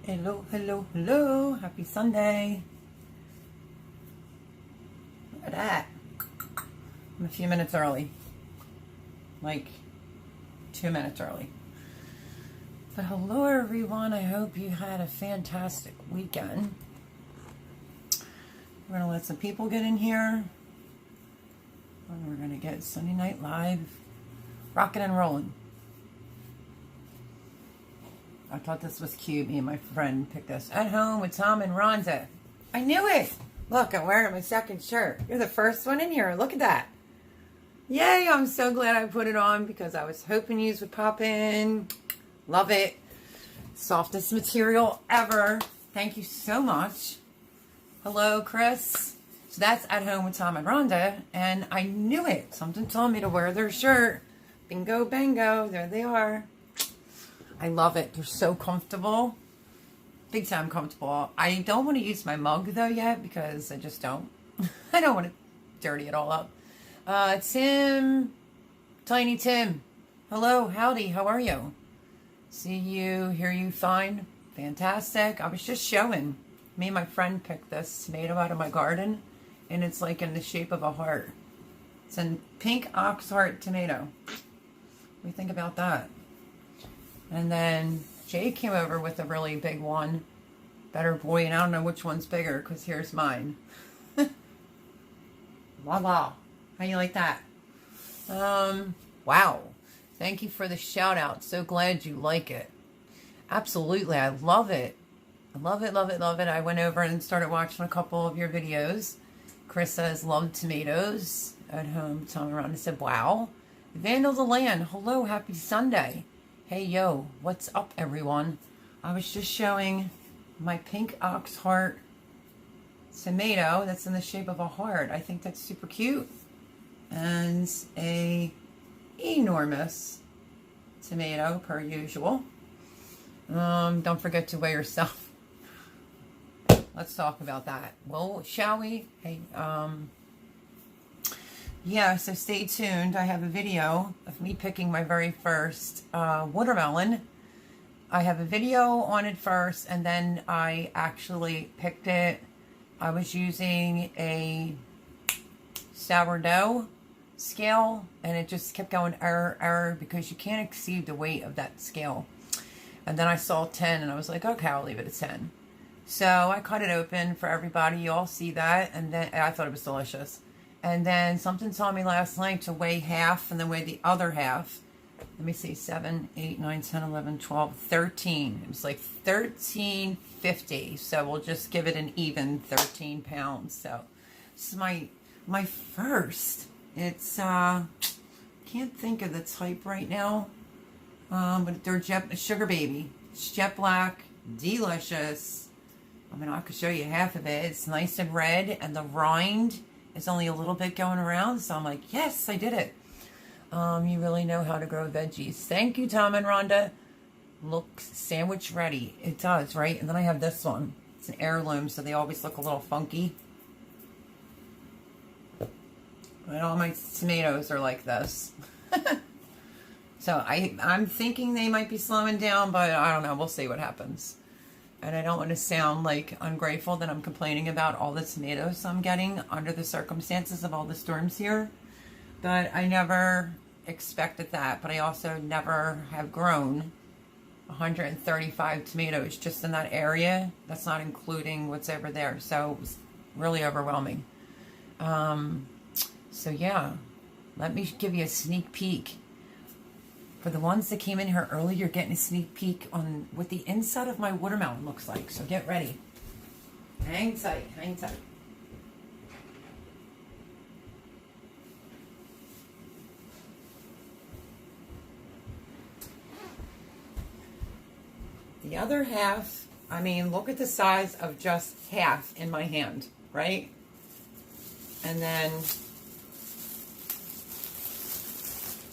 Hello, hello, hello. Happy Sunday. Look at that. I'm a few minutes early. Like 2 minutes early. But hello, everyone. I hope you had a fantastic weekend. We're going to let some people get in here. And we're going to get Sunday Night Live rocking and rolling. I thought this was cute. Me and my friend picked this. At Home with Tom and Rhonda. I knew it. Look, I'm wearing my second shirt. You're the first one in here. Look at that. Yay, I'm so glad I put it on because I was hoping you would pop in. Love it. Softest material ever. Thank you so much. Hello, Chris. So that's At Home with Tom and Rhonda. And I knew it. Something told me to wear their shirt. Bingo, bango. There they are. I love it. They're so comfortable. Big time comfortable. I don't want to use my mug though yet because I just don't. I don't want to dirty it all up. Tim. Tiny Tim. Hello. Howdy. How are you? See you. Hear you fine. Fantastic. I was just showing. Me and my friend picked this tomato out of my garden. And it's like in the shape of a heart. It's a pink ox heart tomato. What do you think about that? And then Jay came over with a really big one. Better boy, and I don't know which one's bigger because here's mine. Voila. How you like that? Wow. Thank you for the shout out. So glad you like it. Absolutely. I love it. I love it, love it, love it. I went over and started watching a couple of your videos. Chris says, love tomatoes. At Home, Tom around and said, wow. Vandal the Land. Hello, happy Sunday. Hey, yo, what's up, everyone? I was just showing my pink ox heart tomato that's in the shape of a heart. I think that's super cute. And a enormous tomato, per usual. Don't forget to weigh yourself. Let's talk about that. Well, shall we? Hey, yeah, so stay tuned. I have a video of me picking my very first watermelon. I have a video on it first, and then I actually picked it. I was using a sourdough scale, and it just kept going error, error, because you can't exceed the weight of that scale. And then I saw 10, and I was like, okay, I'll leave it at 10. So I cut it open for everybody. You all see that, and then I thought it was delicious. And then something told me last night to weigh half and then weigh the other half. Let me see, 7, 8, 9, 10, 11, 12, 13. It was like 13.50. So we'll just give it an even 13 pounds. So this is my first. It's, can't think of the type right now. But they're Sugar Baby. It's jet black, delicious. I mean, I could show you half of it. It's nice and red, and the rind is only a little bit going around, so I'm like, yes, I did it. You really know how to grow veggies. Thank you, Tom and Rhonda. Looks sandwich ready. It does, right? And then I have this one. It's an heirloom, so they always look a little funky. And all my tomatoes are like this. So I'm thinking they might be slowing down, but I don't know. We'll see what happens. And I don't want to sound like ungrateful that I'm complaining about all the tomatoes I'm getting under the circumstances of all the storms here. But I never expected that. But I also never have grown 135 tomatoes just in that area. That's not including what's over there. So it was really overwhelming. So yeah, let me give you a sneak peek. For the ones that came in here early, you're getting a sneak peek on what the inside of my watermelon looks like. So get ready. Hang tight, hang tight. The other half, I mean, look at the size of just half in my hand, right? And then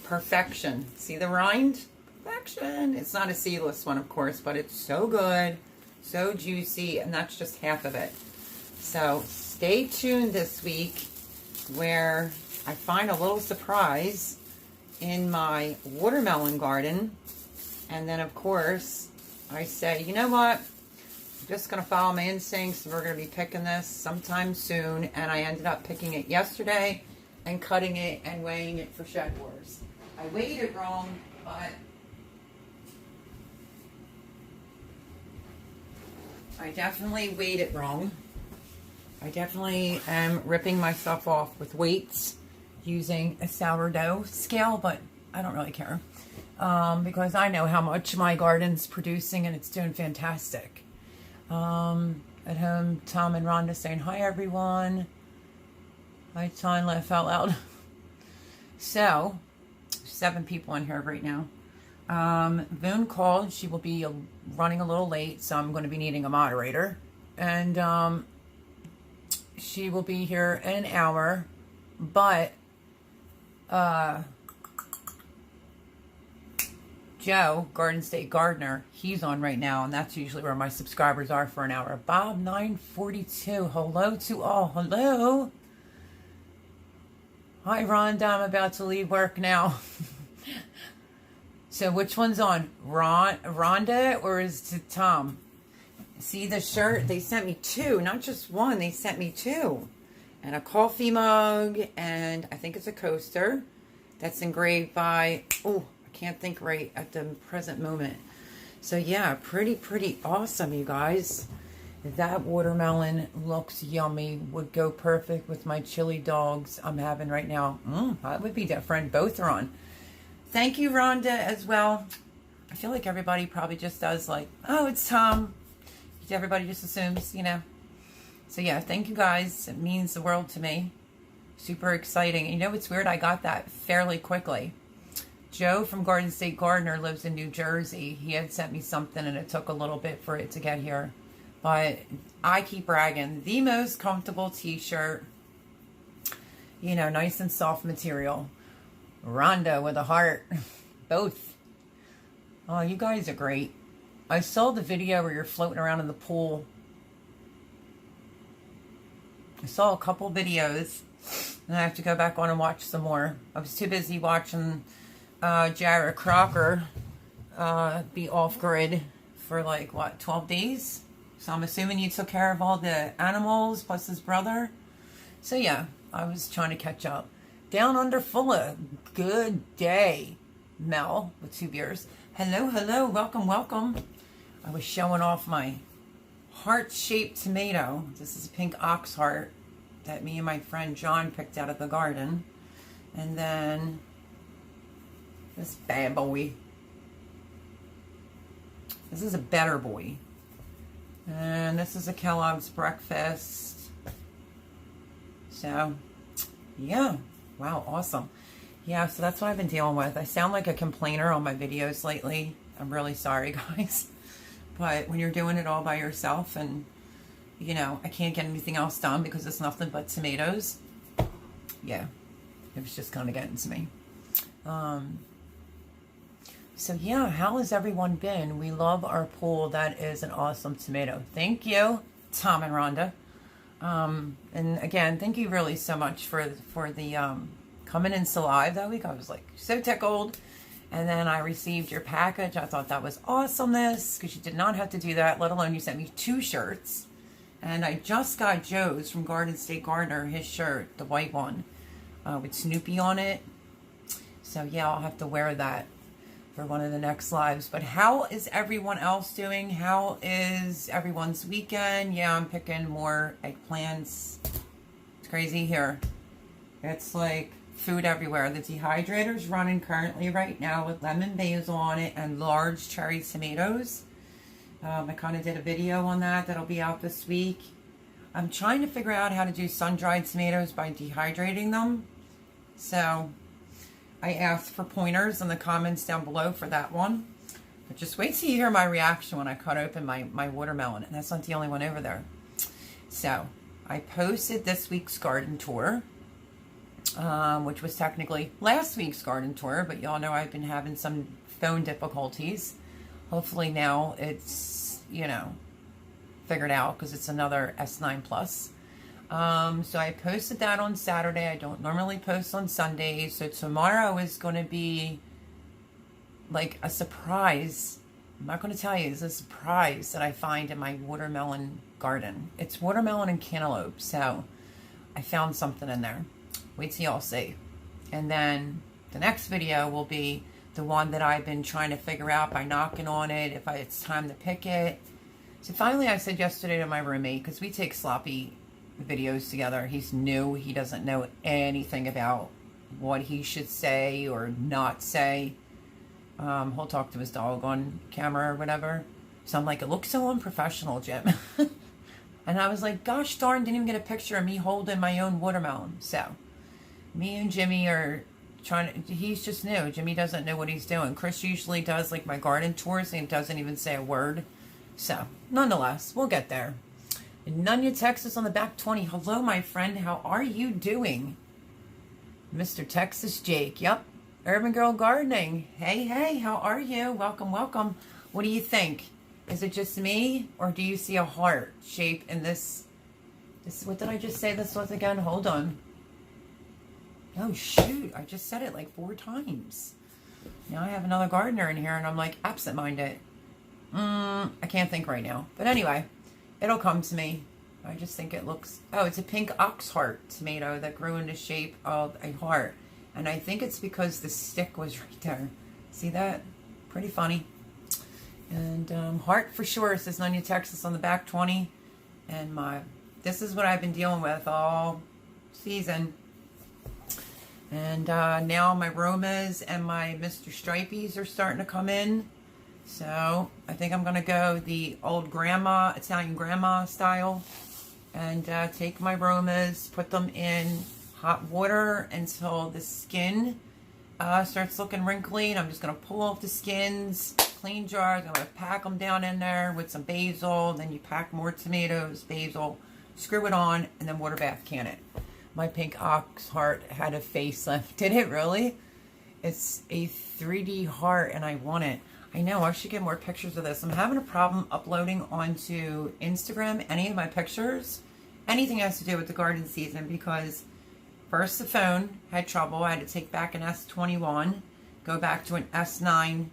perfection. See the rind? Perfection. It's not a seedless one, of course, but it's so good, so juicy, and that's just half of it. So stay tuned this week where I find a little surprise in my watermelon garden. And then, of course, I say, you know what? just going to follow my instincts. We're going to be picking this sometime soon. And I ended up picking it yesterday and cutting it and weighing it for Shed Wars. I weighed it wrong, but I definitely weighed it wrong. I definitely am ripping myself off with weights using a sourdough scale, but I don't really care because I know how much my garden's producing and it's doing fantastic. At home, Tom and Rhonda saying, hi, everyone. Hi, Tom, laugh out loud. So, 7 people in here right now. Boone called. She will be running a little late, so I'm going to be needing a moderator. And she will be here in an hour, but Joe, Garden State Gardener, he's on right now, and that's usually where my subscribers are for an hour. Bob 942, hello to all. Hello. Hi, Rhonda, I'm about to leave work now. So which one's on? Rhonda or is it Tom? See the shirt? They sent me 2, not just 1. They sent me 2. And a coffee mug, and I think it's a coaster that's engraved by, oh, I can't think right at the present moment. So yeah, pretty awesome, you guys. That watermelon looks yummy. Would go perfect with my chili dogs I'm having right now. That would be different. Both are on. Thank you, Rhonda, as well. I feel like everybody probably just does like, oh, it's Tom. Everybody just assumes, you know. So yeah, thank you guys. It means the world to me. Super exciting. You know, it's weird. I got that fairly quickly. Joe from Garden State Gardener lives in New Jersey. He had sent me something and it took a little bit for it to get here. But I keep bragging. The most comfortable t-shirt. You know, nice and soft material. Rhonda with a heart. Both. Oh, you guys are great. I saw the video where you're floating around in the pool. I saw a couple videos. And I have to go back on and watch some more. I was too busy watching Jared Crocker be off-grid for like, what, 12 days? So I'm assuming you took care of all the animals plus his brother. So yeah, I was trying to catch up. Down Under Fulla. Good day. Mel with 2 beers. Hello. Welcome. I was showing off my heart-shaped tomato. This is a pink ox heart that me and my friend John picked out of the garden. And then this bad boy. This is a better boy. And this is a Kellogg's breakfast. So, yeah. Wow, awesome. Yeah, so that's what I've been dealing with. I sound like a complainer on my videos lately. I'm really sorry, guys. But when you're doing it all by yourself and, you know, I can't get anything else done because it's nothing but tomatoes. Yeah, it was just kind of getting to me. So yeah, how has everyone been? We love our pool. That is an awesome tomato. Thank you, Tom and Rhonda. And again, thank you really so much for the coming in so live that week. I was like so tickled. And then I received your package. I thought that was awesomeness because you did not have to do that, let alone you sent me 2 shirts. And I just got Joe's from Garden State Gardener, his shirt, the white one, with Snoopy on it. So yeah, I'll have to wear that for one of the next lives. But how is everyone else doing? How is everyone's weekend? Yeah, I'm picking more eggplants. It's crazy here. It's like food everywhere. The dehydrator's running currently right now with lemon basil on it and large cherry tomatoes. I kind of did a video on that. That'll be out this week. I'm trying to figure out how to do sun-dried tomatoes by dehydrating them. So I asked for pointers in the comments down below for that one. But just wait till you hear my reaction when I cut open my watermelon. And that's not the only one over there. So I posted this week's garden tour. Which was technically last week's garden tour, but y'all know I've been having some phone difficulties. Hopefully now it's, you know, figured out because it's another S9 Plus. So I posted that on Saturday. I don't normally post on Sundays, so tomorrow is going to be like a surprise I'm not going to tell you, it's a surprise that I find in my watermelon garden. It's watermelon and cantaloupe, so I found something in there. Wait till y'all see. And then the next video will be the one that I've been trying to figure out by knocking on it, if it's time to pick it. So finally I said yesterday to my roommate, because we take sloppy videos together. He's new. He doesn't know anything about what he should say or not say. He'll talk to his dog on camera or whatever. So I'm like, it looks so unprofessional, Jim. And I was like, gosh darn, didn't even get a picture of me holding my own watermelon. So me and Jimmy are trying to, he's just new. Jimmy doesn't know what he's doing. Chris usually does like my garden tours and doesn't even say a word. So nonetheless, we'll get there. In Nunya, Texas on the back 20. Hello, my friend. How are you doing? Mr. Texas Jake. Yep. Urban Girl Gardening. Hey, hey, how are you? Welcome, welcome. What do you think? Is it just me, or do you see a heart shape in this? What did I just say this was again? Hold on. Oh, shoot. I just said it like 4 times. Now I have another gardener in here, and I'm like absent-minded. I can't think right now. But anyway, it'll come to me. I just think it looks... Oh, it's a pink ox heart tomato that grew in the shape of a heart. And I think it's because the stick was right there. See that? Pretty funny. And heart for sure, says Nunya, Texas on the back 20. And this is what I've been dealing with all season. And now my Romas and my Mr. Stripies are starting to come in. So I think I'm going to go the old grandma, Italian grandma style. And take my Romas, put them in hot water until the skin starts looking wrinkly. And I'm just going to pull off the skins, clean jars. I'm going to pack them down in there with some basil. Then you pack more tomatoes, basil, screw it on, and then water bath can it. My pink ox heart had a facelift. Did it really? It's a 3D heart and I want it. I know, I should get more pictures of this. I'm having a problem uploading onto Instagram any of my pictures. Anything has to do with the garden season, because first the phone had trouble. I had to take back an S21, go back to an S9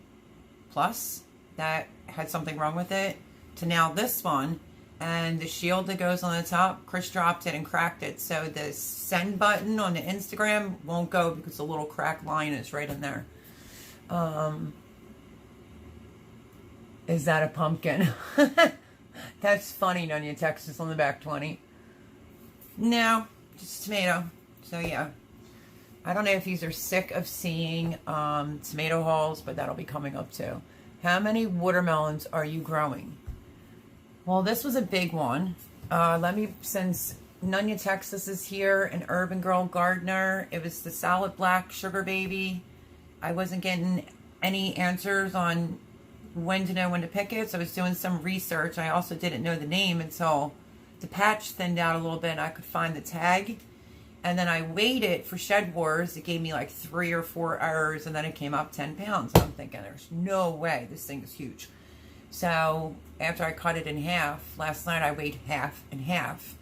Plus that had something wrong with it, to now this one. And the shield that goes on the top, Chris dropped it and cracked it. So the send button on the Instagram won't go because the little cracked line is right in there. Is that a pumpkin? That's funny, Nunya, Texas on the back 20. No, just tomato. So yeah. I don't know if these are sick of seeing tomato hauls, but that'll be coming up too. How many watermelons are you growing? Well, this was a big one. Since Nunya, Texas is here, an Urban Girl Gardener, it was the Solid Black Sugar Baby. I wasn't getting any answers on when to know when to pick it, so I was doing some research. I also didn't know the name until the patch thinned out a little bit and I could find the tag. And then I weighed it for Shed Wars. It gave me like 3 or 4 errors, and then it came up 10 pounds. I'm thinking, there's no way. This thing is huge. So after I cut it in half, last night I weighed half and half.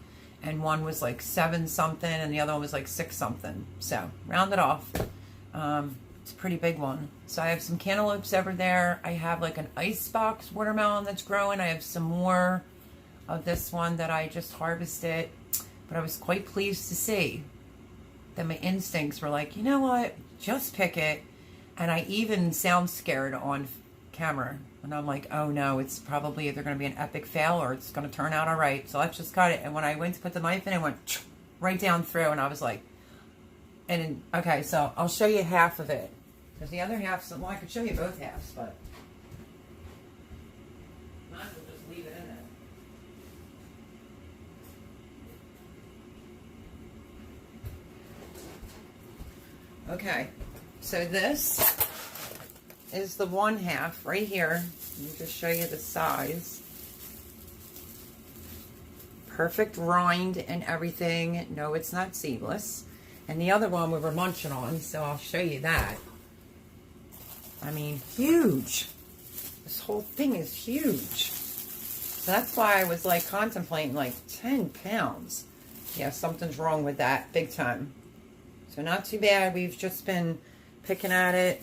And one was like 7 something and the other one was like 6 something. So round it off. It's a pretty big one. So I have some cantaloupes over there. I have like an icebox watermelon that's growing. I have some more of this one that I just harvested. But I was quite pleased to see that my instincts were like, you know what? Just pick it. And I even sound scared on camera. And I'm like, oh no, it's probably either going to be an epic fail or it's going to turn out all right. So let's just cut it. And when I went to put the knife in, it went right down through. And I was like, okay, so I'll show you half of it. Because the other half, well, I could show you both halves, but might as well just leave it in there. Okay, so this is the one half right here. Let me just show you the size. Perfect rind and everything. No, it's not seedless. And the other one we were munching on, so I'll show you that. I mean, huge. This whole thing is huge. So that's why I was like contemplating like 10 pounds. Yeah, something's wrong with that big time. So not too bad. We've just been picking at it.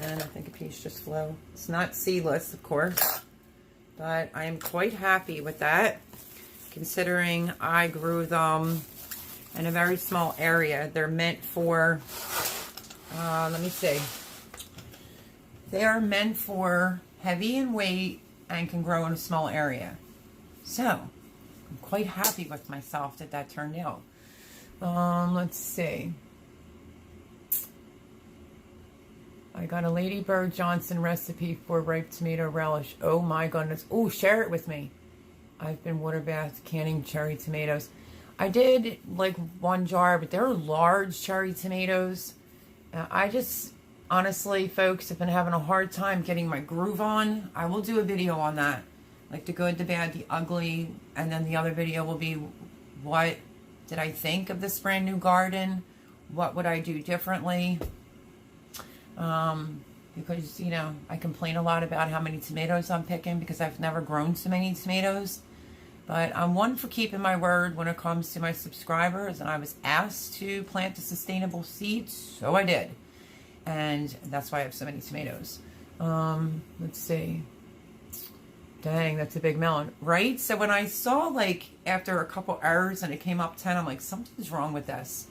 And I think a piece just flew. It's not seedless, of course, but I am quite happy with that, considering I grew them in a very small area. They're meant for, let me see. They are meant for heavy in weight and can grow in a small area. So, I'm quite happy with myself that that turned out. Let's see. I got a Ladybird Johnson recipe for ripe tomato relish. Oh my goodness. Oh, share it with me. I've been water bath canning cherry tomatoes. I did like 1 jar, but they're large cherry tomatoes. I just, honestly, folks, have been having a hard time getting my groove on. I will do a video on that. Like the good, the bad, the ugly. And then the other video will be what did I think of this brand new garden? What would I do differently? Because, you know, I complain a lot about how many tomatoes I'm picking because I've never grown so many tomatoes. But I'm one for keeping my word when it comes to my subscribers, and I was asked to plant the sustainable seeds, so I did. And that's why I have so many tomatoes. Let's see. Dang, that's a big melon. Right? So when I saw, like, after a couple hours and it came up 10, I'm like, something's wrong with this.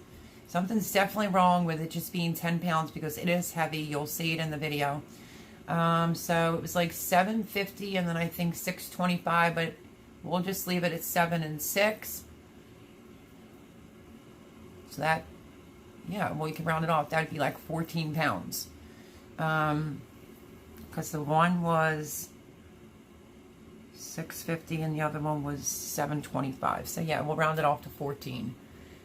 Something's definitely wrong with it just being 10 pounds because it is heavy. You'll see it in the video. So it was like $7.50 and then I think $6.25, but we'll just leave it at 7 and 6. So that, yeah, well, you can round it off. That'd be like 14 pounds. Because the one was $6.50 and the other one was $7.25. So yeah, we'll round it off to 14.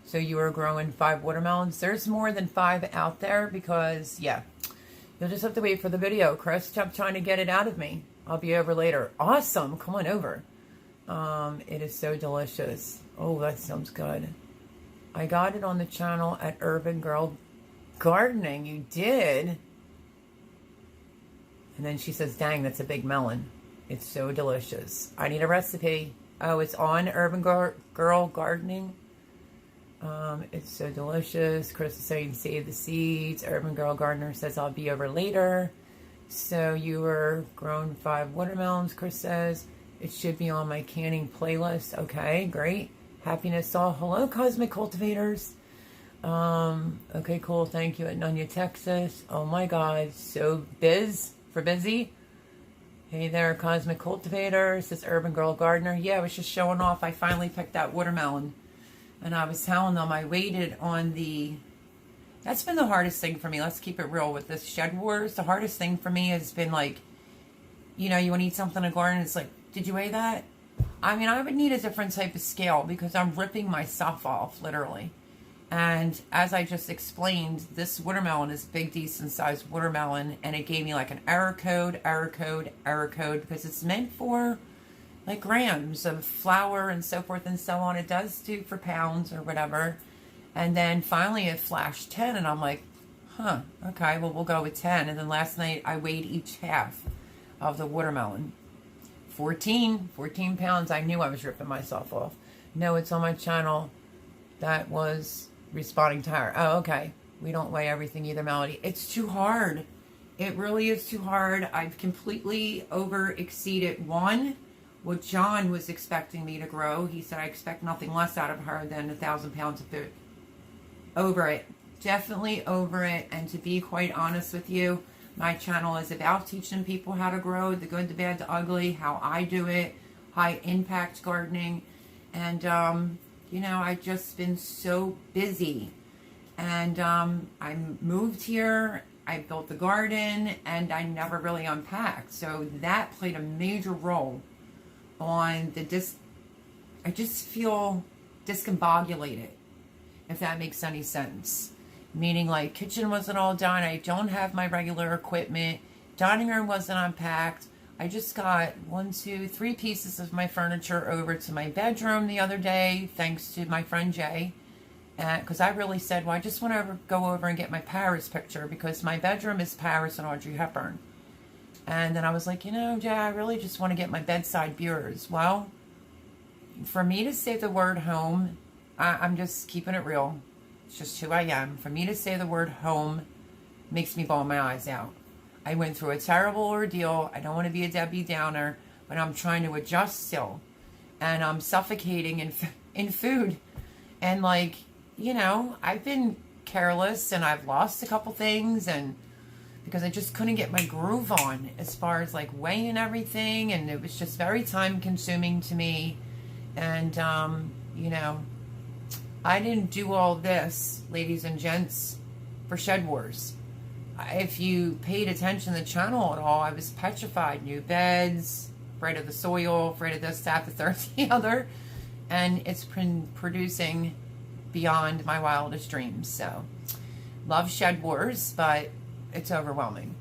So you are growing 5 watermelons. There's more than 5 out there because, yeah, you'll just have to wait for the video. Chris kept trying to get it out of me. I'll be over later. Awesome. Come on over. It is so delicious. Oh, that sounds good. I got it on the channel at Urban Girl Gardening. You did? And then she says, dang, that's a big melon. It's so delicious. I need a recipe. Oh, it's on Urban Girl Gardening. It's so delicious. Chris is saying save the seeds. Urban Girl Gardener says I'll be over later. So you were growing 5 watermelons, Chris says. It should be on my canning playlist. Okay, great. Happiness all. Hello, Cosmic Cultivators. Okay, cool. Thank you at Nunya, Texas. Oh my God, so busy. Hey there, Cosmic Cultivator. Says Urban Girl Gardener. Yeah, I was just showing off. I finally picked that watermelon. And I was telling them I waited on the... That's been the hardest thing for me. Let's keep it real with this shed wars. The hardest thing for me has been like, you know, you want to eat something in a garden. It's like, did you weigh that? I mean, I would need a different type of scale because I'm ripping myself off, literally. And as I just explained, this watermelon is a big, decent sized watermelon. And it gave me like an error code, because it's meant for like grams of flour and so forth and so on. It does do for pounds or whatever. And then finally it flashed 10 and I'm like, huh, okay, well, we'll go with 10. And then last night I weighed each half of the watermelon. 14 pounds. I knew I was ripping myself off. No, it's on my channel. That was responding to her. Oh, okay. We don't weigh everything either, Melody. It's too hard. It really is too hard. I've completely over exceeded what John was expecting me to grow. He said I expect nothing less out of her than 1,000 pounds of food. Over it. Definitely over it. And to be quite honest with you, my channel is about teaching people how to grow, the good, the bad, the ugly, how I do it, high impact gardening. And, you know, I've just been so busy. And I moved here, I built the garden, and I never really unpacked. So that played a major role on the I just feel discombobulated, if that makes any sense. Meaning like kitchen wasn't all done. I don't have my regular equipment. Dining room wasn't unpacked. I just got 1, 2, 3 pieces of my furniture over to my bedroom the other day, thanks to my friend Jay. Because I really said, well, I just want to go over and get my Paris picture because my bedroom is Paris and Audrey Hepburn. And then I was like, you know, Jay, I really just want to get my bedside bureaus. Well, for me to say the word home, I'm just keeping it real. It's just who I am. For me to say the word home makes me bawl my eyes out. I went through a terrible ordeal. I don't want to be a Debbie Downer, but I'm trying to adjust still. And I'm suffocating in food. And like, I've been careless and I've lost a couple things, and because I just couldn't get my groove on as far as like weighing everything, and it was just very time consuming to me. And I didn't do all this, ladies and gents, for Shed Wars. If you paid attention to the channel at all, I was petrified. New beds, afraid of the soil, afraid of this, that, the third, the other. And it's been producing beyond my wildest dreams. So, love Shed Wars, but it's overwhelming.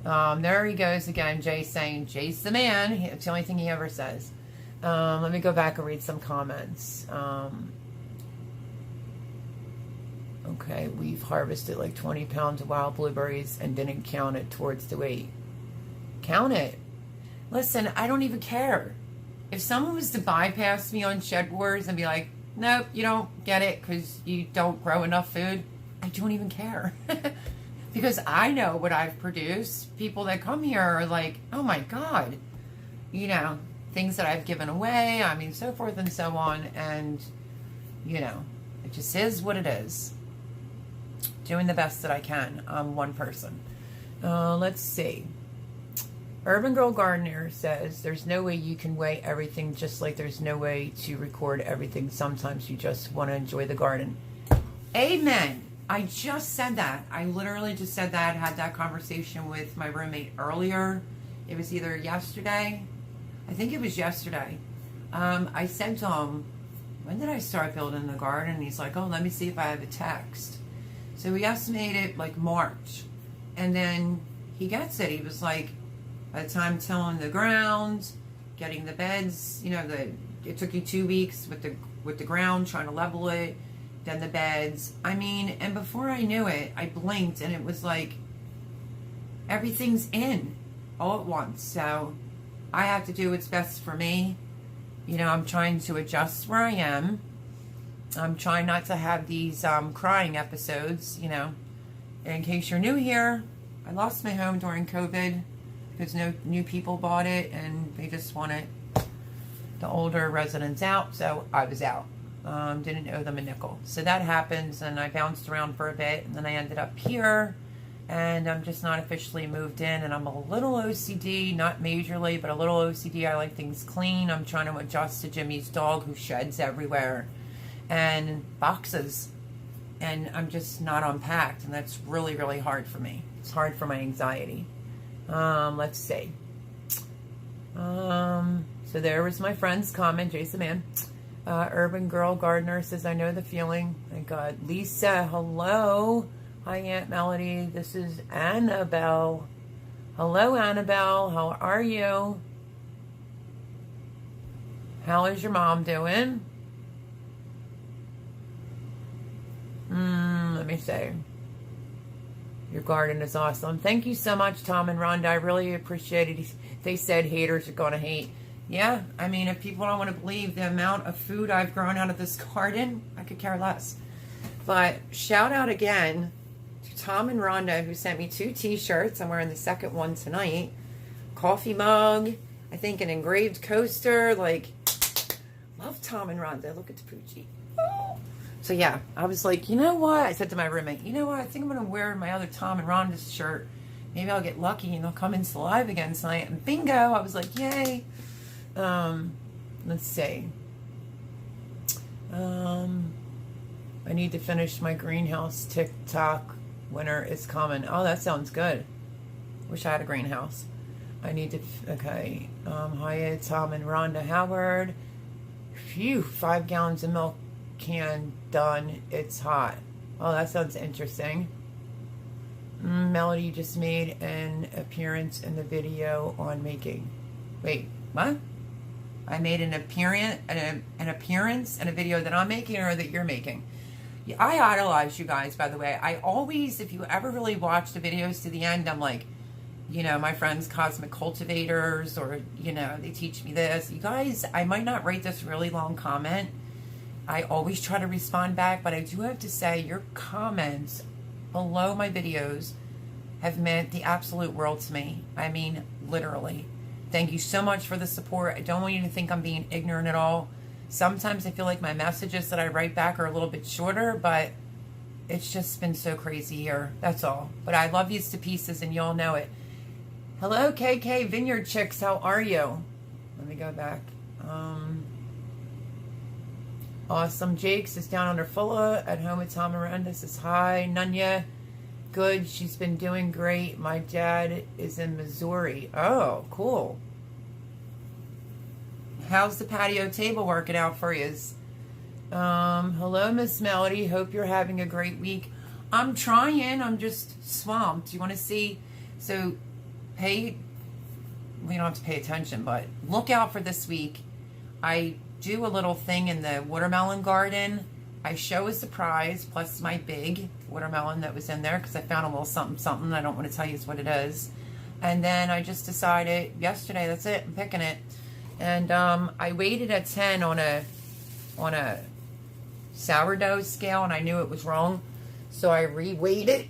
There he goes again, Jay saying, Jay's the man. It's the only thing he ever says. Let me go back and read some comments. Okay, we've harvested like 20 pounds of wild blueberries and didn't count it towards the weight. Count it. Listen, I don't even care. If someone was to bypass me on Shed Wars and be like, nope, you don't get it because you don't grow enough food, I don't even care. Because I know what I've produced. People that come here are like, oh my God, things that I've given away, so forth and so on. And, it just is what it is. Doing the best that I can. I'm one person. Let's see. Urban Girl Gardener says, there's no way you can weigh everything, just like there's no way to record everything. Sometimes you just want to enjoy the garden. Amen. I just said that. I literally just said that. Had that conversation with my roommate earlier. It was either yesterday. I think it was yesterday. I said to him, when did I start building the garden? And he's like, oh, let me see if I have a text. So we estimated like March. And then he gets it. He was like, by the time tilling the ground, getting the beds, it took you 2 weeks with the ground, trying to level it, then the beds. And before I knew it, I blinked and it was like everything's in all at once. So I have to do what's best for me. I'm trying to adjust where I am. I'm trying not to have these crying episodes, In case you're new here, I lost my home during COVID because no new people bought it and they just wanted the older residents out, so I was out. Didn't owe them a nickel. So that happens, and I bounced around for a bit, and then I ended up here, and I'm just not officially moved in, and I'm a little OCD, not majorly, but a little OCD. I like things clean. I'm trying to adjust to Jimmy's dog who sheds everywhere, and boxes, and I'm just not unpacked, and that's really, really hard for me. It's hard for my anxiety. Let's see. So there was my friend's comment, Jason Man. Urban Girl Gardener says, I know the feeling. Thank God. Lisa, hello. Hi, Aunt Melody. This is Annabelle. Hello, Annabelle. How are you? How is your mom doing? Let me see. Your garden is awesome. Thank you so much, Tom and Rhonda. I really appreciate it. They said haters are going to hate. Yeah, if people don't want to believe the amount of food I've grown out of this garden, I could care less. But shout out again to Tom and Rhonda, who sent me 2 t-shirts. I'm wearing the second one tonight. Coffee mug. I think an engraved coaster. Love Tom and Rhonda. Look at the Poochie. Oh. So yeah, I was like, you know what? I said to my roommate, you know what? I think I'm going to wear my other Tom and Rhonda's shirt. Maybe I'll get lucky and they'll come into live again tonight. And bingo! I was like, yay! Let's see. I need to finish my greenhouse. TikTok winter is coming. Oh, that sounds good. Wish I had a greenhouse. I need to, okay. Hi, Tom and Rhonda Howard. Phew, 5 gallons of milk can done. It's hot. Oh, that sounds interesting. Melody, you just made an appearance in the video on making. Wait, what? I made an appearance in a video that I'm making or that you're making. I idolize you guys, by the way. I always, if you ever really watch the videos to the end, I'm like, my friends, Cosmic Cultivators, or, they teach me this. You guys, I might not write this really long comment. I always try to respond back, but I do have to say your comments below my videos have meant the absolute world to me. I mean, literally. Thank you so much for the support. I don't want you to think I'm being ignorant at all. Sometimes I feel like my messages that I write back are a little bit shorter, but it's just been so crazy here. That's all. But I love you to pieces, and y'all know it. Hello, KK Vineyard Chicks. How are you? Let me go back. Awesome. Jakes is down under Fulla at home with Tom Miranda. Says hi. Nunya. Good. She's been doing great. My dad is in Missouri. Oh, cool. How's the patio table working out for you? Hello, Miss Melody. Hope you're having a great week. I'm trying. I'm just swamped. You want to see? So, we don't have to pay attention, but look out for this week. I do a little thing in the watermelon garden. I show a surprise, plus my big watermelon that was in there, because I found a little something. I don't want to tell you what it is. And then I just decided yesterday, that's it, I'm picking it. And I weighed it at 10 on a sourdough scale, and I knew it was wrong. So I re-weighed it.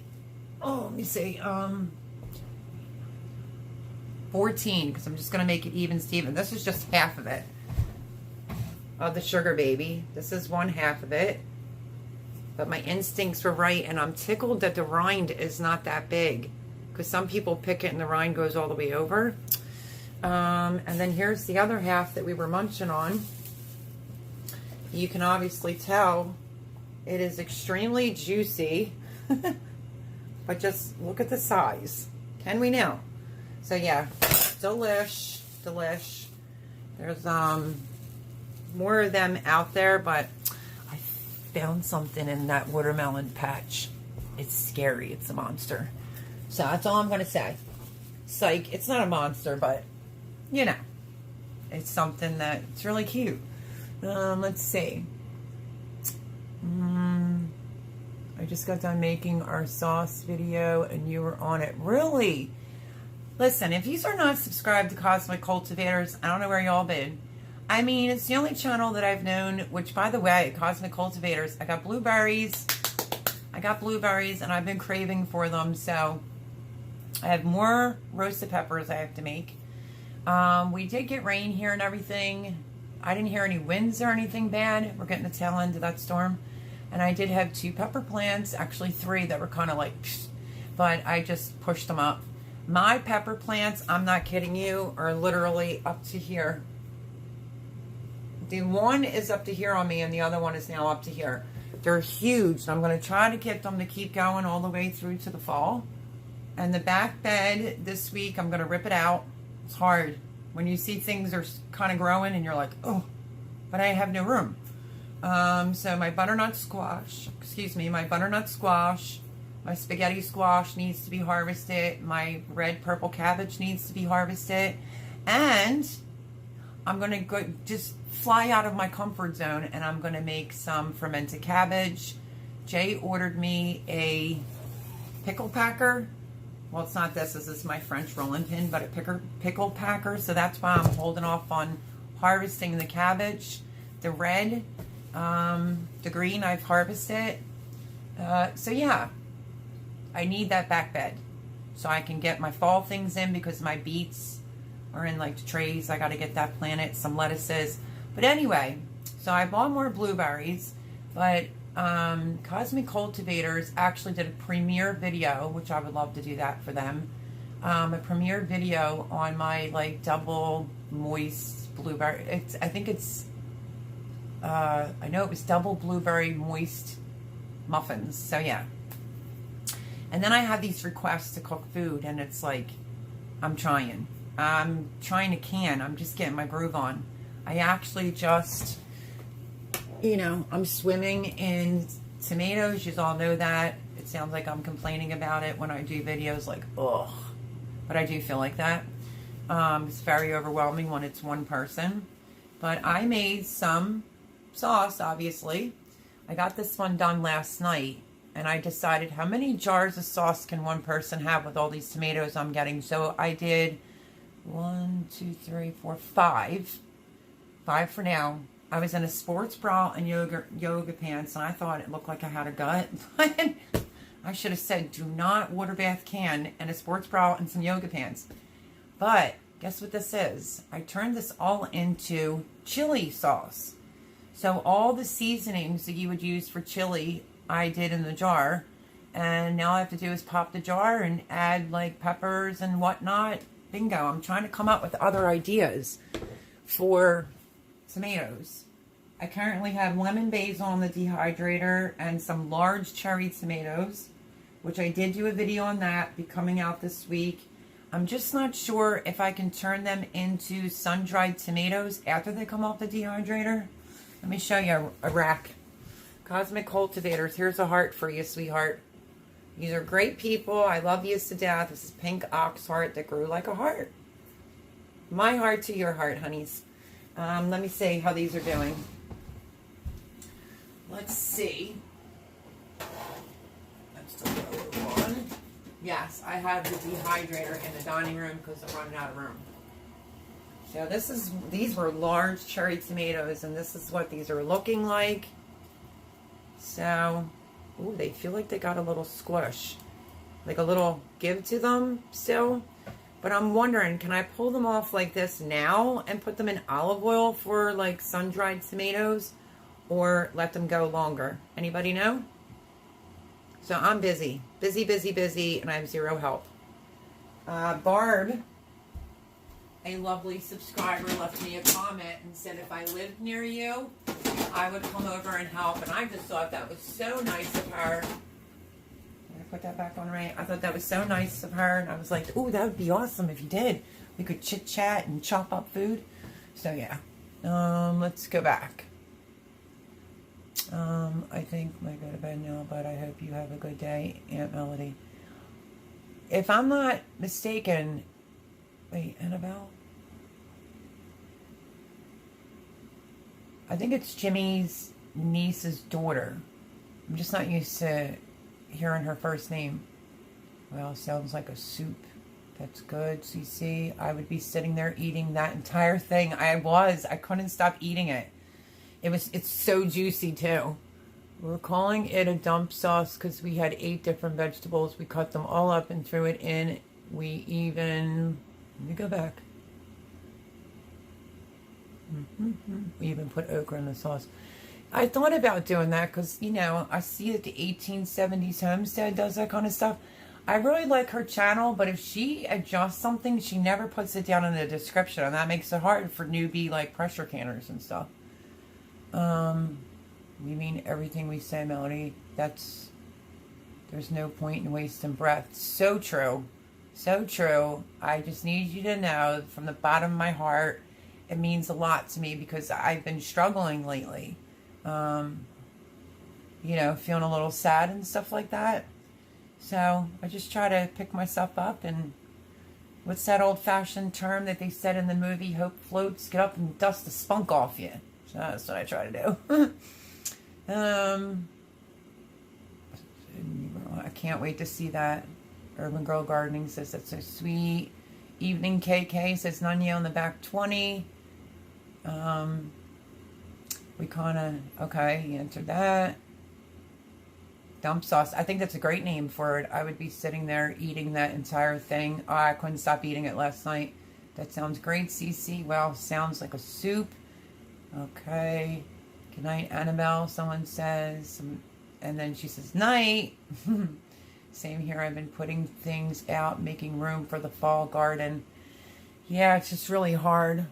Oh, let me see. 14, because I'm just going to make it even Steven. This is just half of it. Of the sugar baby. This is one half of it. But my instincts were right, and I'm tickled that the rind is not that big. Because some people pick it and the rind goes all the way over. And then here's the other half that we were munching on. You can obviously tell it is extremely juicy. But just look at the size. Can we now? So yeah, delish. There's more of them out there, but I found something in that watermelon patch. It's scary. It's a monster. So that's all I'm going to say. Psych. It's not a monster, but, you know, it's something that's really cute. Let's see. I just got done making our sauce video, and you were on it. Really? Listen, if you are not subscribed to Cosmic Cultivators, I don't know where y'all been. I mean, it's the only channel that I've known, which, by the way, Cosmic Cultivators, I got blueberries, and I've been craving for them, so I have more roasted peppers I have to make. We did get rain here and everything. I didn't hear any winds or anything bad. We're getting the tail end of that storm. And I did have 2 pepper plants, actually 3 that were kind of like, psh, but I just pushed them up. My pepper plants, I'm not kidding you, are literally up to here. The one is up to here on me, and the other one is now up to here. They're huge. I'm going to try to get them to keep going all the way through to the fall. And the back bed this week, I'm going to rip it out. It's hard when you see things are kind of growing and you're like, oh, but I have no room. So my butternut squash, my spaghetti squash needs to be harvested. My red purple cabbage needs to be harvested. And I'm going to go just fly out of my comfort zone, and I'm going to make some fermented cabbage. Jay ordered me a pickle packer. Well, it's not this. This is my French rolling pin, but a pickle packer. So that's why I'm holding off on harvesting the cabbage. The red, the green, I've harvested. So yeah, I need that back bed so I can get my fall things in, because my beets are in like the trays. I got to get that planted, some lettuces. But anyway, so I bought more blueberries, but Cosmic Cultivators actually did a premiere video, which I would love to do that for them. A premiere video on my like double moist blueberry. I know it was double blueberry moist muffins. So yeah. And then I have these requests to cook food, and it's like, I'm trying to can. I'm just getting my groove on. I actually just, I'm swimming in tomatoes. You all know that. It sounds like I'm complaining about it when I do videos, like, ugh. But I do feel like that. It's very overwhelming when it's one person. But I made some sauce, obviously. I got this one done last night, and I decided how many jars of sauce can one person have with all these tomatoes I'm getting. So I did 1, 2, 3, 4, 5. 5 for now. I was in a sports bra and yoga pants, and I thought it looked like I had a gut. I should have said do not water bath can and a sports bra and some yoga pants. But guess what this is? I turned this all into chili sauce. So all the seasonings that you would use for chili, I did in the jar. And now all I have to do is pop the jar and add like peppers and whatnot. Bingo. I'm trying to come up with other ideas for tomatoes. I currently have lemon basil on the dehydrator and some large cherry tomatoes, which I did do a video on that, be coming out this week. I'm just not sure if I can turn them into sun-dried tomatoes after they come off the dehydrator. Let me show you a rack. Cosmic Cultivators. Here's a heart for you, sweetheart. These are great people. I love you to death. This is pink ox heart that grew like a heart. My heart to your heart, honeys. Let me see how these are doing. Let's see. I'm still got a little on. Yes, I have the dehydrator in the dining room because I'm running out of room. So these were large cherry tomatoes, and this is what these are looking like. So, ooh, they feel like they got a little squish, like a little give to them still. But I'm wondering, can I pull them off like this now and put them in olive oil for like sun-dried tomatoes, or let them go longer? Anybody know? So I'm busy, and I have zero help. Barb, a lovely subscriber, left me a comment and said if I lived near you, I would come over and help. And I just thought that was so nice of her. Did I put that back on right? I thought that was so nice of her. And I was like, ooh, that would be awesome if you did. We could chit-chat and chop up food. So, yeah. Let's go back. I think I go to bed now, but I hope you have a good day, Aunt Melody. If I'm not mistaken, wait, Annabelle? I think it's Jimmy's niece's daughter. I'm just not used to hearing her first name. Well, sounds like a soup. That's good, CC. I would be sitting there eating that entire thing. I couldn't stop eating it. It's so juicy too. We're calling it a dump sauce because we had 8 different vegetables. We cut them all up and threw it in. Let me go back. We even put okra in the sauce. I thought about doing that because, you know, I see that the 1870s Homestead does that kind of stuff. I really like her channel, but if she adjusts something, she never puts it down in the description, and that makes it hard for newbie, like, pressure canners and stuff. You mean everything we say, Melody? There's no point in wasting breath. So true. So true. I just need you to know from the bottom of my heart, it means a lot to me because I've been struggling lately. You know, feeling a little sad and stuff like that. So I just try to pick myself up, and what's that old-fashioned term that they said in the movie, hope floats, get up and dust the spunk off you. So that's what I try to do. I can't wait to see that. Urban Girl Gardening says that's so sweet. Evening KK says Nanya on the back 20. We kind of, okay, you answered that. Dump sauce. I think that's a great name for it. I would be sitting there eating that entire thing. Oh, I couldn't stop eating it last night. That sounds great, CC. Well, sounds like a soup. Okay. Good night, Annabelle, someone says. And then she says, night. Same here. I've been putting things out, making room for the fall garden. Yeah, it's just really hard.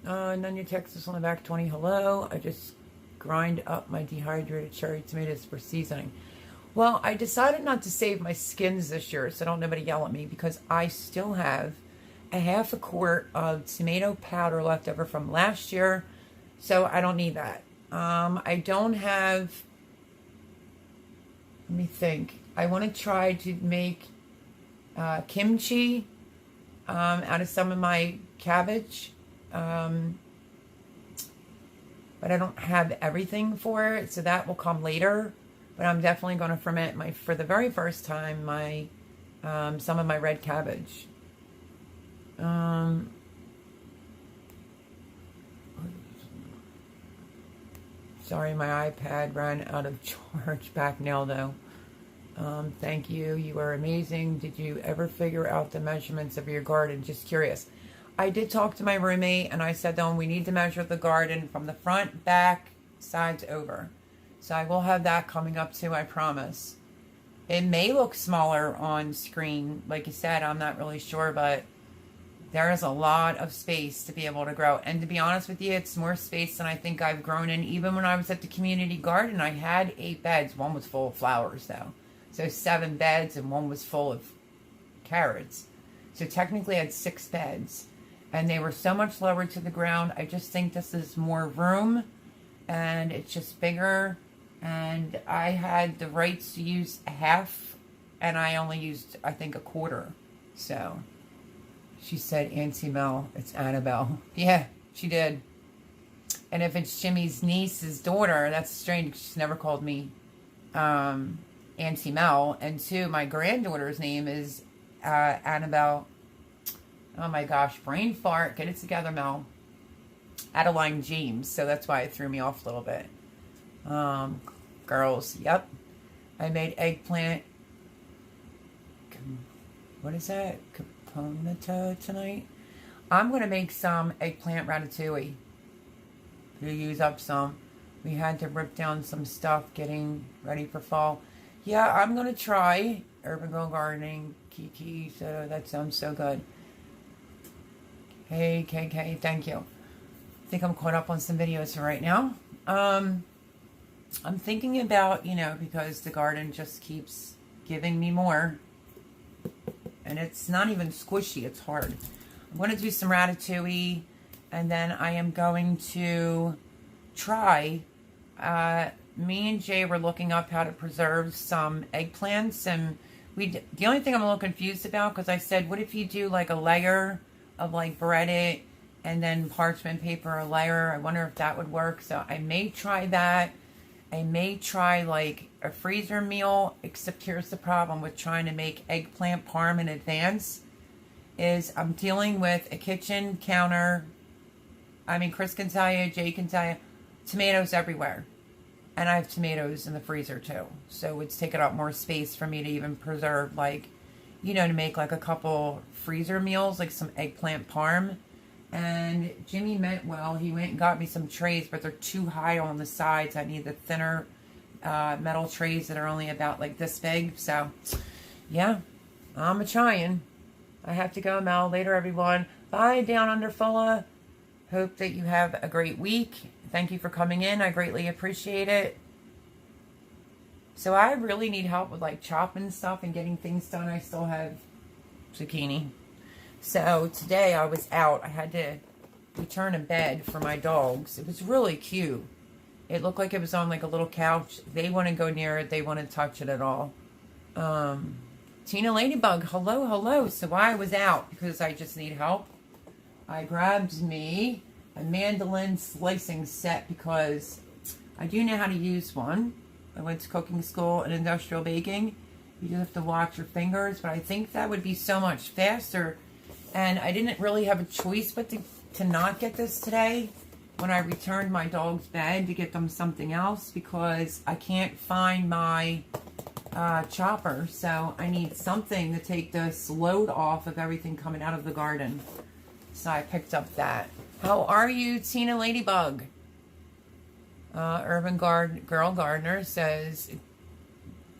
Nunya Texas on the back 20. Hello. I just grind up my dehydrated cherry tomatoes for seasoning. Well, I decided not to save my skins this year, so don't nobody yell at me, because I still have a half a quart of tomato powder left over from last year, so I don't need that. I don't have, let me think. I want to try to make kimchi out of some of my cabbage, but I don't have everything for it, so that will come later. But I'm definitely going to ferment for the very first time, some of my red cabbage. Sorry, my iPad ran out of charge back now, though. Thank you. You are amazing. Did you ever figure out the measurements of your garden? Just curious. I did talk to my roommate and I said to him, we need to measure the garden from the front, back, sides over. So I will have that coming up too, I promise. It may look smaller on screen. Like you said, I'm not really sure, but there is a lot of space to be able to grow. And to be honest with you, it's more space than I think I've grown in. Even when I was at the community garden, I had 8 beds. One was full of flowers though. So 7 beds and one was full of carrots. So technically I had 6 beds. And they were so much lower to the ground. I just think this is more room. And it's just bigger. And I had the rights to use a half. And I only used, I think, a quarter. So she said, Auntie Mel, it's Annabelle. Yeah, she did. And if it's Jimmy's niece's daughter, that's strange. She's never called me Auntie Mel. And 2, my granddaughter's name is Annabelle. Oh my gosh, brain fart. Get it together, Mel. Adeline James. So that's why it threw me off a little bit. Girls, yep. I made eggplant. What is that? Caponata tonight. I'm going to make some eggplant ratatouille. To use up some. We had to rip down some stuff getting ready for fall. Yeah, I'm going to try Urban Girl Gardening. Kiki, so that sounds so good. Hey, KK, thank you. I think I'm caught up on some videos for right now. I'm thinking about, because the garden just keeps giving me more. And it's not even squishy, it's hard. I'm going to do some ratatouille. And then I am going to try. Me and Jay were looking up how to preserve some eggplants. And the only thing I'm a little confused about, because I said, what if you do like a layer of like breaded and then parchment paper a layer? I wonder if that would work. So I may try that. I may try like a freezer meal, except here's the problem with trying to make eggplant parm in advance is I'm dealing with a kitchen counter. I mean, Chris can tell you, Jay can tell you, tomatoes everywhere. And I have tomatoes in the freezer too. So it's taken up more space for me to even preserve like, to make like a couple freezer meals, like some eggplant parm. And Jimmy meant well. He went and got me some trays, but they're too high on the sides. I need the thinner metal trays that are only about like this big. So, yeah, I'm a-trying. I have to go, Mel. Later, everyone. Bye, Down Under Fulla. Hope that you have a great week. Thank you for coming in. I greatly appreciate it. So I really need help with like chopping stuff and getting things done. I still have zucchini. So today I was out. I had to return a bed for my dogs. It was really cute. It looked like it was on like a little couch. They want to go near it. They want to touch it at all. Tina Ladybug, hello, hello. So I was out because I just need help. I grabbed me a mandolin slicing set because I do know how to use one. I went to cooking school and industrial baking. You just have to watch your fingers, but I think that would be so much faster. And I didn't really have a choice but to not get this today when I returned my dog's bed to get them something else because I can't find my chopper. So I need something to take this load off of everything coming out of the garden. So I picked up that. How are you, Tina Ladybug? Urban Girl Gardener says,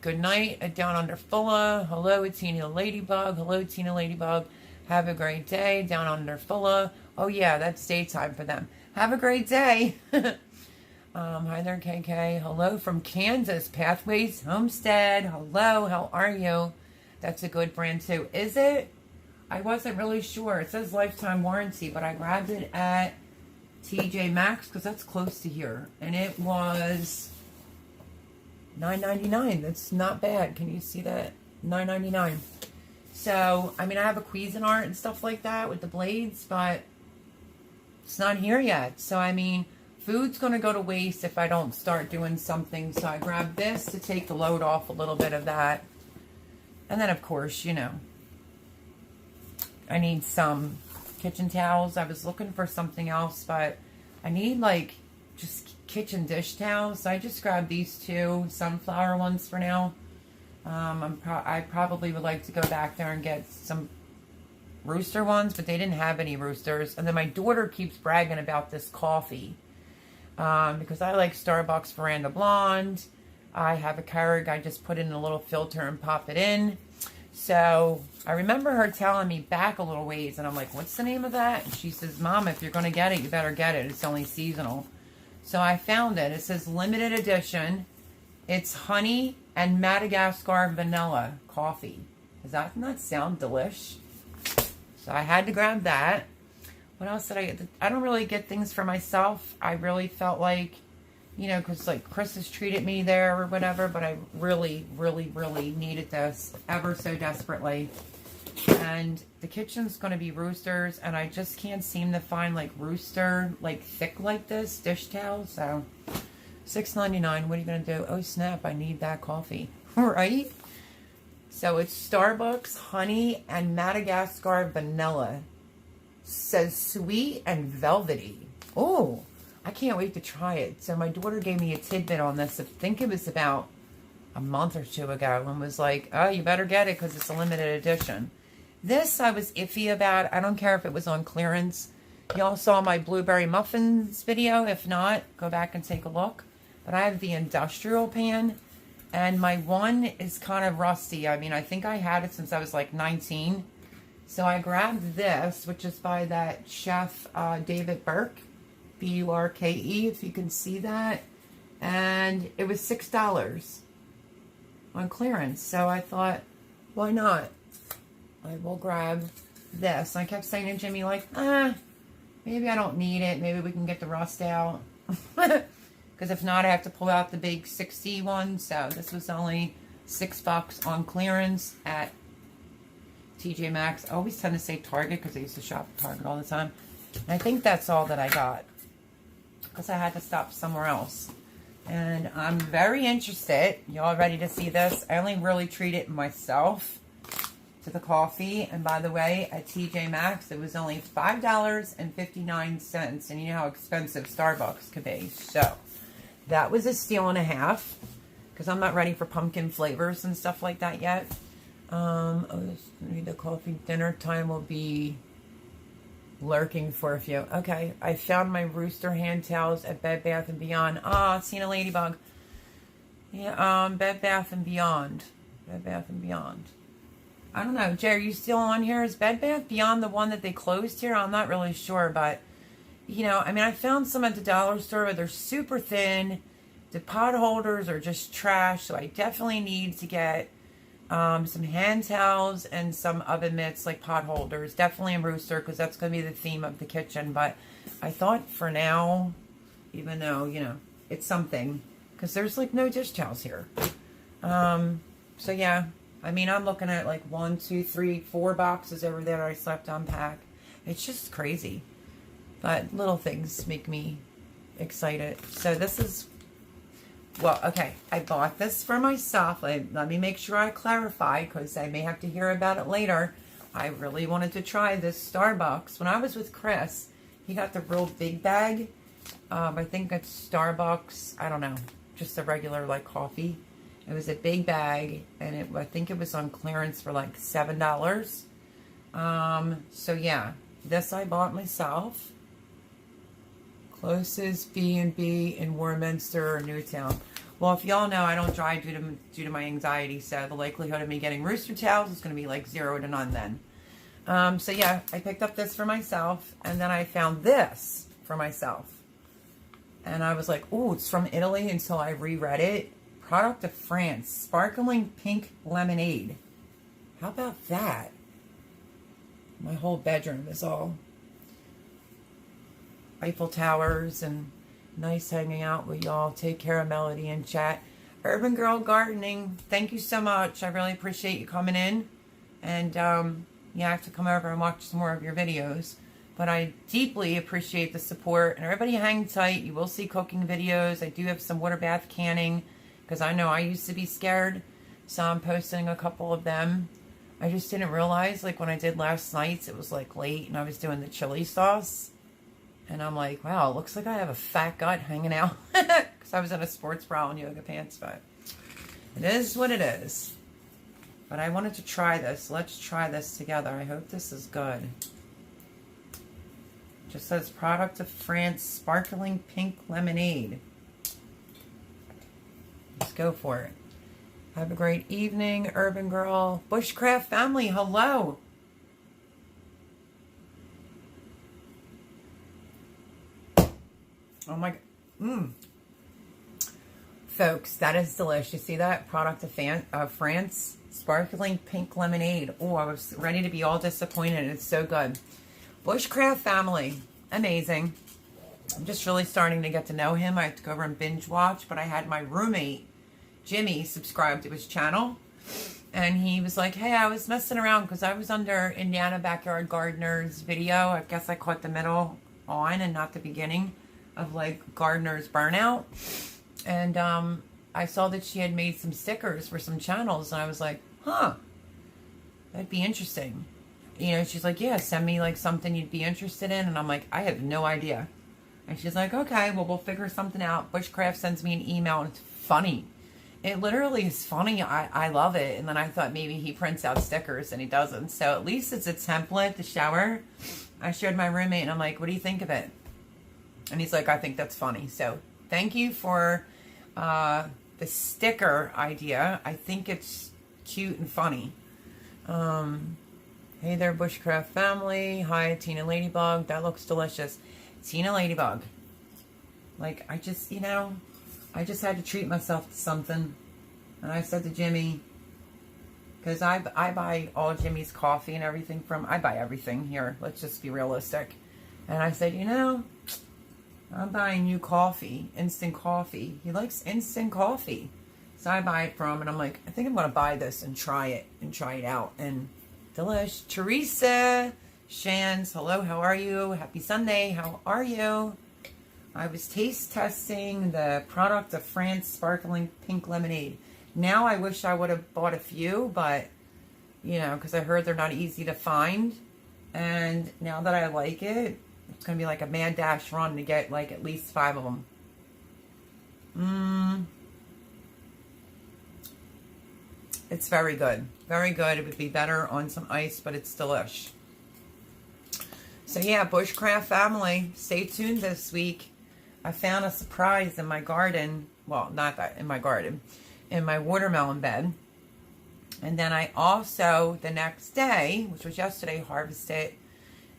good night at Down Under Fulla. Hello, Tina Ladybug. Hello, Tina Ladybug. Have a great day. Down Under Fulla. Oh, yeah, that's daytime for them. Have a great day. Hi there, KK. Hello from Kansas. Pathways Homestead. Hello, how are you? That's a good brand, too. Is it? I wasn't really sure. It says lifetime warranty, but I grabbed it at TJ Maxx because that's close to here. And it was $9.99. That's not bad. Can you see that? $9.99. So, I mean, I have a Cuisinart and stuff like that with the blades, but it's not here yet. So, I mean, food's going to go to waste if I don't start doing something. So, I grabbed this to take the load off a little bit of that. And then, of course, I need some kitchen towels. I was looking for something else, but I need, like, just kitchen dish towels. So, I just grabbed these 2 sunflower ones for now. I probably would like to go back there and get some rooster ones, but they didn't have any roosters. And then my daughter keeps bragging about this coffee because I like Starbucks Veranda Blonde. I have a Keurig. I just put it in a little filter and pop it in. So I remember her telling me back a little ways, and I'm like, what's the name of that? And she says, Mom, if you're going to get it, you better get it. It's only seasonal. So I found it. It says limited edition. It's honey and Madagascar vanilla coffee. Doesn't that sound delish? So I had to grab that. What else did I get? I don't really get things for myself. I really felt like, you know, because like Chris has treated me there or whatever, but I really, really, really needed this ever so desperately. And the kitchen's going to be roosters, and I just can't seem to find like rooster, like thick like this, dish towel. So $6.99, what are you going to do? Oh snap, I need that coffee, right? So it's Starbucks honey and Madagascar vanilla. Says sweet and velvety. Oh, I can't wait to try it. So my daughter gave me a tidbit on this. I think it was about a month or two ago, and was like, oh, you better get it because it's a limited edition. This I was iffy about. I don't care if it was on clearance. Y'all saw my blueberry muffins video. If not, go back and take a look. But I have the industrial pan, and my one is kind of rusty. I mean, I think I had it since I was like 19. So I grabbed this, which is by that chef David Burke, B-U-R-K-E, if you can see that. And it was $6 on clearance. So I thought, why not? I will grab this. I kept saying to Jimmy, like, maybe I don't need it. Maybe we can get the rust out. Because if not, I have to pull out the big 60 one. So this was only $6 on clearance at TJ Maxx. I always tend to say Target because I used to shop at Target all the time. And I think that's all that I got because I had to stop somewhere else. And I'm very interested. Y'all ready to see this? I only really treat it myself to the coffee. And by the way, at TJ Maxx, it was only $5.59. And you know how expensive Starbucks could be. So that was a steal and a half because I'm not ready for pumpkin flavors and stuff like that yet. The coffee dinner time will be lurking for a few. Okay, I found my rooster hand towels at Bed Bath & Beyond. Ah, seen a ladybug. Yeah, Bed Bath & Beyond. Bed Bath & Beyond. I don't know, Jay, are you still on here? Is Bed Bath Beyond the one that they closed here? I'm not really sure, but, you know, I mean, I found some at the dollar store, but they're super thin. The pot holders are just trash, so I definitely need to get some hand towels and some oven mitts, like pot holders. Definitely a rooster, because that's going to be the theme of the kitchen. But I thought for now, even though, you know, it's something, because there's like no dish towels here. So yeah, I mean, I'm looking at like 1, 2, 3, 4 boxes over there I slept to unpack. It's just crazy. But little things make me excited. So this is, well, okay, I bought this for myself. Let me make sure I clarify, because I may have to hear about it later. I really wanted to try this Starbucks. When I was with Chris, he got the real big bag. I think it's Starbucks, I don't know, just a regular like coffee. It was a big bag, and I think it was on clearance for like $7. So yeah, this I bought myself. Closest B&B in Warminster or Newtown. Well, if y'all know, I don't drive due to my anxiety, so the likelihood of me getting rooster towels is going to be like 0 to none then. So yeah, I picked up this for myself, and then I found this for myself. And I was like, ooh, it's from Italy until I reread it. Product of France, sparkling pink lemonade. How about that? My whole bedroom is all Eiffel Towers and nice hanging out with y'all. Take care of Melody and chat. Urban Girl Gardening, thank you so much. I really appreciate you coming in. And you have to come over and watch some more of your videos. But I deeply appreciate the support. And everybody hang tight. You will see cooking videos. I do have some water bath canning, because I know I used to be scared. So I'm posting a couple of them. I just didn't realize, like when I did last night's, it was like late and I was doing the chili sauce. And I'm like, wow, it looks like I have a fat gut hanging out. Because I was in a sports bra and yoga pants, but it is what it is. But I wanted to try this. Let's try this together. I hope this is good. Just says product of France, sparkling pink lemonade. Let's go for it. Have a great evening, Urban Girl. Bushcraft family, hello. Oh my God. Folks, that is delicious. You see that? Product of France, sparkling pink lemonade. Oh, I was ready to be all disappointed. It's so good. Bushcraft family, amazing. I'm just really starting to get to know him. I have to go over and binge watch, but I had my roommate, Jimmy, subscribe to his channel. And he was like, hey, I was messing around because I was under Indiana Backyard Gardener's video. I guess I caught the middle on and not the beginning of like Gardener's Burnout. And I saw that she had made some stickers for some channels. And I was like, huh, that'd be interesting. You know, she's like, yeah, send me like something you'd be interested in. And I'm like, I have no idea. And she's like, okay, well, we'll figure something out. Bushcraft sends me an email and it's funny. It literally is funny. I love it. And then I thought maybe he prints out stickers and he doesn't. So at least it's a template to shower. I showed my roommate and I'm like, what do you think of it? And he's like, I think that's funny. So thank you for the sticker idea. I think it's cute and funny. Hey there, Bushcraft family. Hi, Tina Ladybug. That looks delicious. Tina Ladybug. Like, I just, you know, I just had to treat myself to something. And I said to Jimmy, because I buy all Jimmy's coffee and everything from, I buy everything here. Let's just be realistic. And I said, you know, I'm buying you coffee, instant coffee. He likes instant coffee. So I buy it from him and I'm like, I think I'm going to buy this and try it out. And delish. Teresa, Shans, hello, how are you? Happy Sunday, how are you? I was taste testing the product of France sparkling pink lemonade. Now I wish I would have bought a few, but, you know, because I heard they're not easy to find. And now that I like it, it's going to be like a mad dash run to get like at least 5 of them. It's very good. Very good. It would be better on some ice, but it's delish. So yeah, Bushcraft family, stay tuned this week. I found a surprise in my garden. Well, not that in my garden. In my watermelon bed. And then I also, the next day, which was yesterday, harvested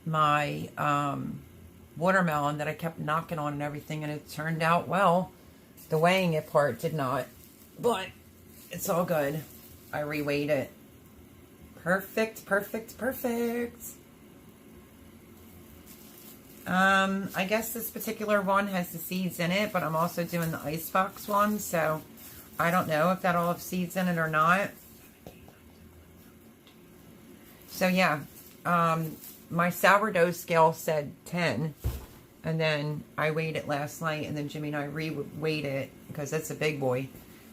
my watermelon that I kept knocking on and everything. And it turned out well. The weighing it part did not. But it's all good. I reweighed it. Perfect, perfect, perfect. I guess this particular one has the seeds in it, but I'm also doing the icebox one, so I don't know if that'll have seeds in it or not. So yeah, my sourdough scale said 10, and then I weighed it last night, and then Jimmy and I re-weighed it because it's a big boy,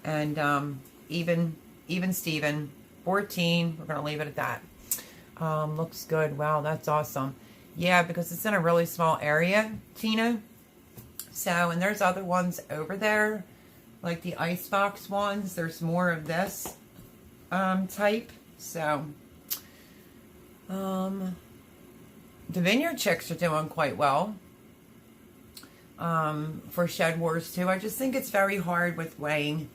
and even Steven, 14. We're gonna leave it at that. Looks good. Wow, that's awesome. Yeah, because it's in a really small area, Tina. So, and there's other ones over there, like the icebox ones. There's more of this type. So, the vineyard chicks are doing quite well for Shed Wars too. I just think it's very hard with weighing.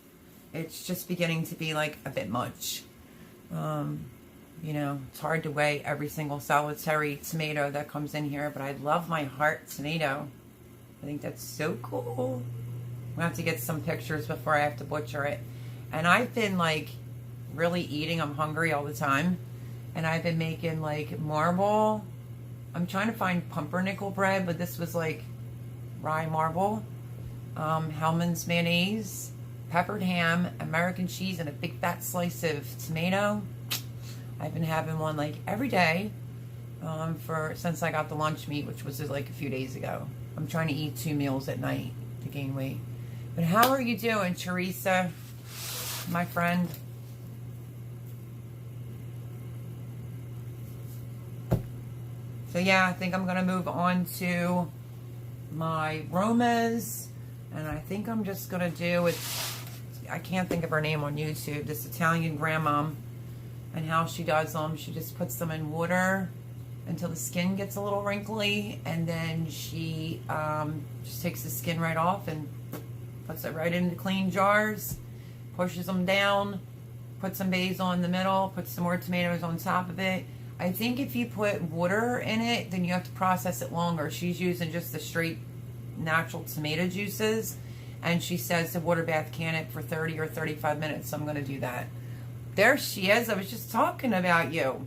It's just beginning to be like a bit much. You know, it's hard to weigh every single solitary tomato that comes in here, but I love my heart tomato. I think that's so cool. I'm gonna have to get some pictures before I have to butcher it. And I've been like really eating. I'm hungry all the time. And I've been making like marble. I'm trying to find pumpernickel bread, but this was like rye marble. Hellman's mayonnaise, peppered ham, American cheese, and a big fat slice of tomato. I've been having one like every day since I got the lunch meat, which was like a few days ago. I'm trying to eat 2 meals at night to gain weight. But how are you doing, Teresa, my friend? So yeah, I think I'm going to move on to my Romas. And I think I'm just going to do it. I can't think of her name on YouTube. This Italian grandmom. and how she does them. She just puts them in water until the skin gets a little wrinkly, and then she just takes the skin right off and puts it right into clean jars, pushes them down, puts some basil in the middle, puts some more tomatoes on top of it. I think if you put water in it, then you have to process it longer. She's using just the straight natural tomato juices, and she says to water bath can it for 30 or 35 minutes, so I'm going to do that. There she is. I was just talking about you.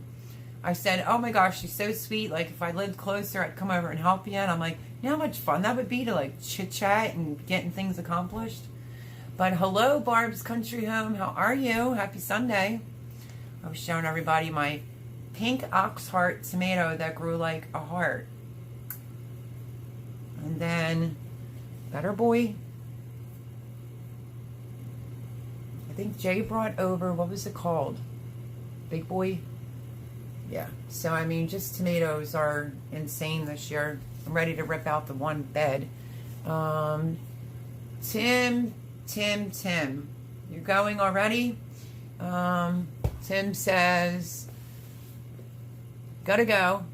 I said, oh my gosh, she's so sweet. Like, if I lived closer, I'd come over and help you. And I'm like, you know how much fun that would be to, like, chit-chat and getting things accomplished? But hello, Barb's Country Home. How are you? Happy Sunday. I was showing everybody my pink ox heart tomato that grew like a heart. And then, better boy. I think Jay brought over, what was it called? Big boy? Yeah, so I mean, just tomatoes are insane this year. I'm ready to rip out the one bed. Tim, you're going already? Tim says, gotta go.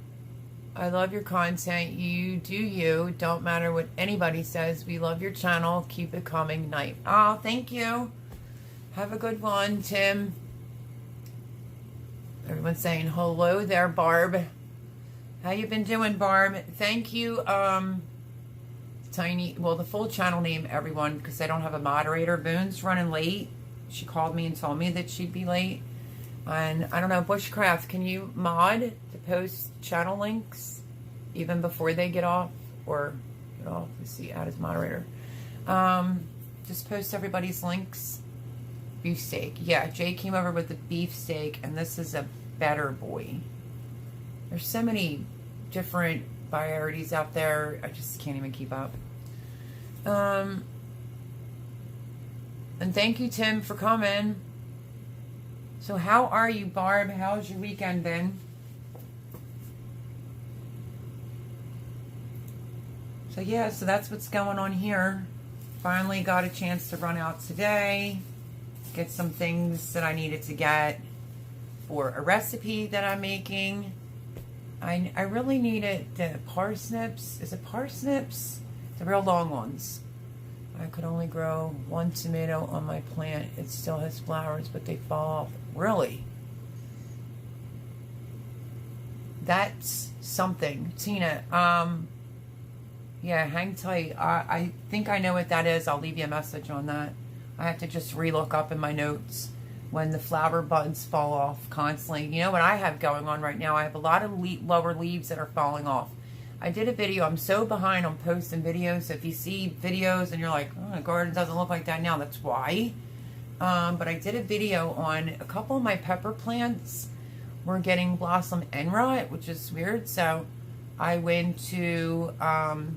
I love your content. You do you. Don't matter what anybody says. We love your channel. Keep it coming. Night. Oh, thank you. Have a good one, Tim. Everyone's saying hello there, Barb. How you been doing, Barb? Thank you, Tiny. Well, the full channel name, everyone, because I don't have a moderator. Boone's running late. She called me and told me that she'd be late. And I don't know, Bushcraft, can you mod to post channel links even before they get off? Or get off? Let's see, add as moderator. Just post everybody's links. Beefsteak. Yeah, Jay came over with the beefsteak, and this is a better boy. There's so many different varieties out there. I just can't even keep up. And thank you, Tim, for coming. So how are you, Barb? How's your weekend been? So yeah, so that's what's going on here. Finally got a chance to run out today. Get some things that I needed to get for a recipe that I'm making. I really needed the parsnips. Is it parsnips? The real long ones. I could only grow one tomato on my plant. It still has flowers, but they fall off. Really? That's something. Tina, yeah, hang tight. I think I know what that is. I'll leave you a message on that. I have to just relook up in my notes when the flower buds fall off constantly. You know what I have going on right now? I have a lot of lower leaves that are falling off. I did a video. I'm so behind on posting videos. So if you see videos and you're like, oh, the garden doesn't look like that now, that's why. But I did a video on a couple of my pepper plants were getting blossom end rot, which is weird. So I went to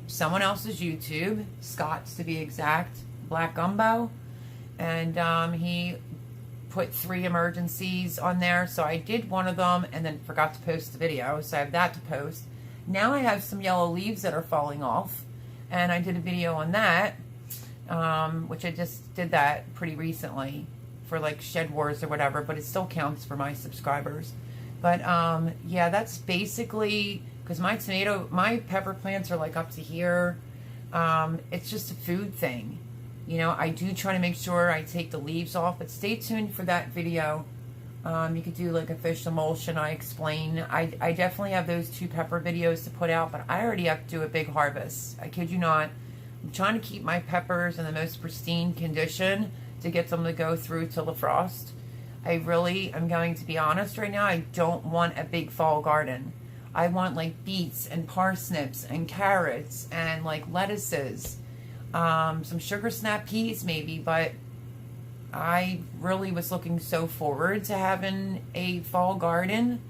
someone else's YouTube, Scott's to be exact, Black Gumbo. And he put 3 emergencies on there. So I did one of them and then forgot to post the video. So I have that to post. Now I have some yellow leaves that are falling off. And I did a video on that, which I just did that pretty recently for like Shed Wars or whatever. But it still counts for my subscribers. But yeah, that's basically, because my pepper plants are like up to here. It's just a food thing. You know, I do try to make sure I take the leaves off, but stay tuned for that video. You could do like a fish emulsion, I explain. I definitely have those 2 pepper videos to put out, but I already have to do a big harvest. I kid you not. I'm trying to keep my peppers in the most pristine condition to get them to go through till the frost. I really am going to be honest right now. I don't want a big fall garden. I want like beets and parsnips and carrots and like lettuces. Some sugar snap peas maybe, but I really was looking so forward to having a fall garden.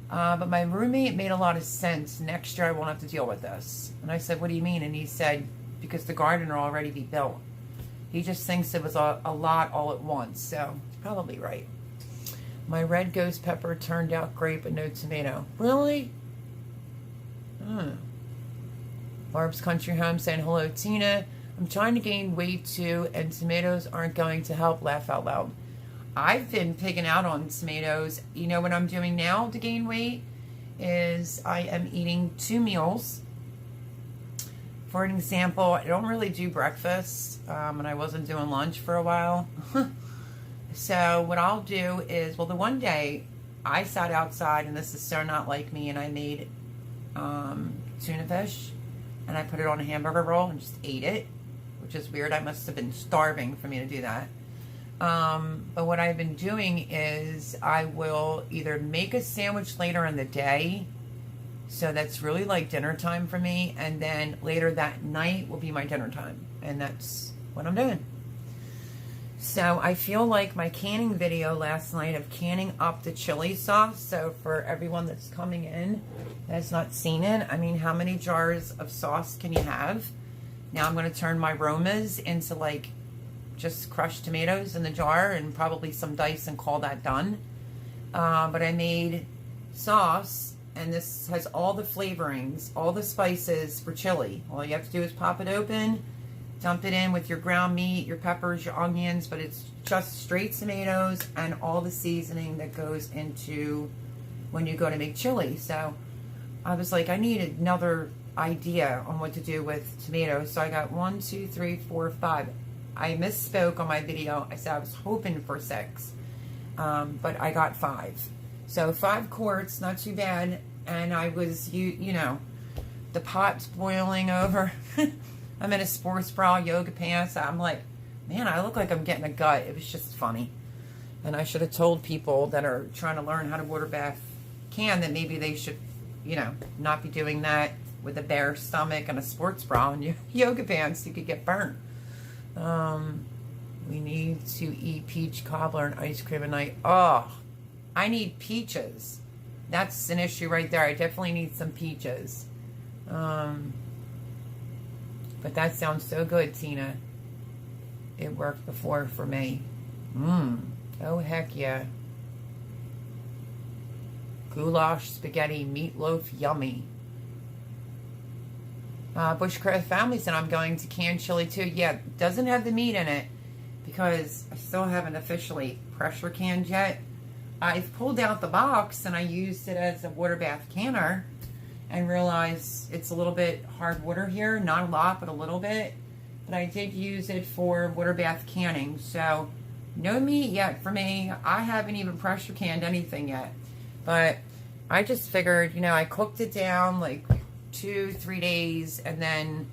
But my roommate made a lot of sense. Next year I won't have to deal with this. And I said, what do you mean? And he said, because the garden will already be built. He just thinks it was a lot all at once. So he's probably right. My red ghost pepper turned out great, but no tomato. Really? Barb's Country Home saying, hello, Tina. I'm trying to gain weight too, and tomatoes aren't going to help. Laugh out loud. I've been picking out on tomatoes. You know what I'm doing now to gain weight is I am eating 2 meals. For an example, I don't really do breakfast, and I wasn't doing lunch for a while. So what I'll do is, well, the one day I sat outside, and this is so not like me, and I made tuna fish, and I put it on a hamburger roll and just ate it, which is weird. I must have been starving for me to do that. But what I've been doing is I will either make a sandwich later in the day, so that's really like dinner time for me, and then later that night will be my dinner time, and that's what I'm doing. So I feel like my canning video last night of canning up the chili sauce, so for everyone that's coming in that's not seen it, I mean, how many jars of sauce can you have? Now I'm going to turn my Romas into like just crushed tomatoes in the jar and probably some dice and call that done. But I made sauce, and this has all the flavorings, all the spices for chili. All you have to do is pop it open, dump it in with your ground meat, your peppers, your onions, but it's just straight tomatoes and all the seasoning that goes into when you go to make chili. So I was like, I need another idea on what to do with tomatoes. So I got 1, 2, 3, 4, 5. I misspoke on my video. I said I was hoping for 6, but I got 5. So 5 quarts, not too bad. And I was, you know, the pot's boiling over. I'm in a sports bra, yoga pants. I'm like, man, I look like I'm getting a gut. It was just funny. And I should have told people that are trying to learn how to water bath can that maybe they should, you know, not be doing that with a bare stomach and a sports bra and yoga pants. You could get burnt. We need to eat peach cobbler and ice cream at night. Oh, I need peaches. That's an issue right there. I definitely need some peaches. But that sounds so good, Tina. It worked before for me. Oh, heck yeah. Goulash, spaghetti, meatloaf, yummy. Bushcraft Family said I'm going to can chili too. Yeah, it doesn't have the meat in it because I still haven't officially pressure canned yet. I've pulled out the box and I used it as a water bath canner and realized it's a little bit hard water here. Not a lot, but a little bit. But I did use it for water bath canning. So no meat yet for me. I haven't even pressure canned anything yet. But I just figured, you know, I cooked it down like 2-3 days, and then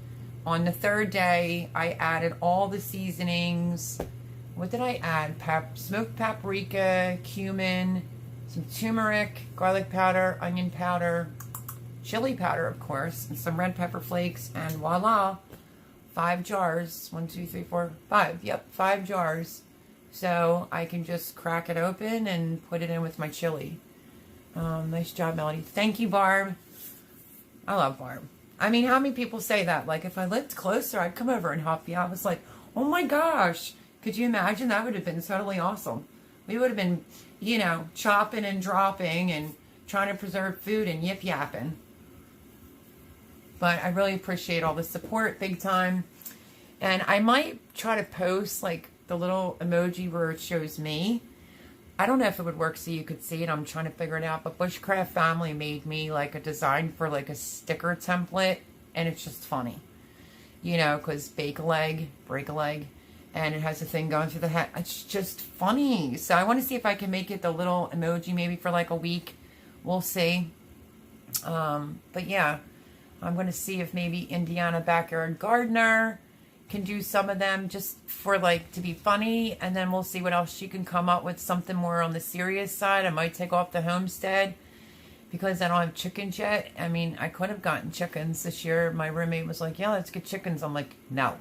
on the 3rd day I added all the seasonings. What did I add? Smoked paprika, cumin, some turmeric, garlic powder, onion powder, chili powder, of course, and some red pepper flakes, and voila, 5 jars. 1, 2, 3, 4, 5. Yep, 5 jars. So I can just crack it open and put it in with my chili. Nice job, Melody. Thank you, Barb. I love Barb. I mean, how many people say that? Like, if I lived closer, I'd come over and help you. I was like, oh my gosh. Could you imagine? That would have been totally awesome. We would have been, you know, chopping and dropping and trying to preserve food and yip-yapping. But I really appreciate all the support, big time. And I might try to post, like, the little emoji where it shows me. I don't know if it would work so you could see it. I'm trying to figure it out. But Bushcraft Family made me like a design for like a sticker template. And it's just funny. You know, because bake a leg, break a leg. And it has a thing going through the head. It's just funny. So I want to see if I can make it the little emoji maybe for like a week. We'll see. But yeah, I'm going to see if maybe Indiana Backyard Gardener can do some of them just for like to be funny, and then we'll see what else she can come up with, something more on the serious side. I might take off the Homestead because I don't have chickens yet. I mean, I could have gotten chickens this year. My roommate was like, yeah, let's get chickens. I'm like, no.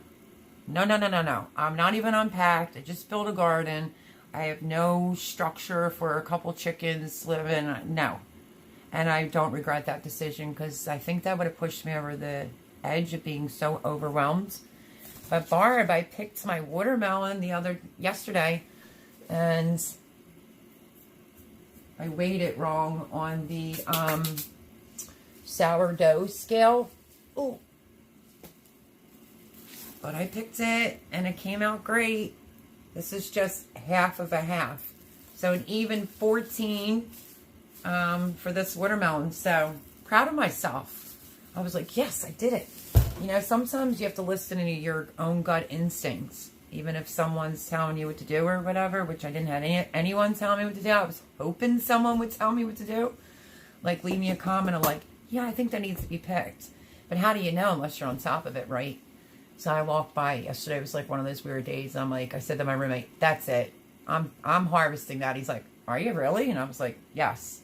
I'm not even unpacked. I just built a garden. I have no structure for a couple chickens living. No. And I don't regret that decision because I think that would have pushed me over the edge of being so overwhelmed. But Barb, I picked my watermelon yesterday, and I weighed it wrong on the sourdough scale. Oh, but I picked it, and it came out great. This is just half of a half. So an even 14 for this watermelon. So proud of myself. I was like, yes, I did it. You know, sometimes you have to listen to your own gut instincts. Even if someone's telling you what to do or whatever, which I didn't have anyone tell me what to do. I was hoping someone would tell me what to do. Like, leave me a comment of like, yeah, I think that needs to be picked. But how do you know unless you're on top of it, right? So I walked by yesterday. It was like one of those weird days. I'm like, I said to my roommate, that's it. I'm harvesting that. He's like, are you really? And I was like, yes.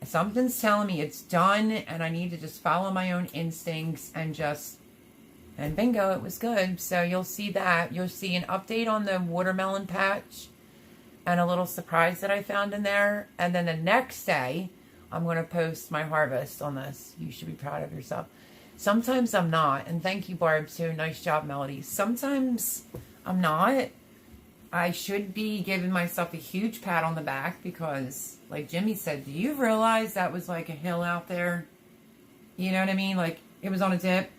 Something's telling me it's done, and I need to just follow my own instincts and just... And bingo, it was good. So you'll see that. You'll see an update on the watermelon patch and a little surprise that I found in there. And then the next day, I'm going to post my harvest on this. You should be proud of yourself. Sometimes I'm not. And thank you, Barb, too. Nice job, Melody. Sometimes I'm not. I should be giving myself a huge pat on the back because, like Jimmy said, do you realize that was like a hill out there? You know what I mean? Like, it was on a dip.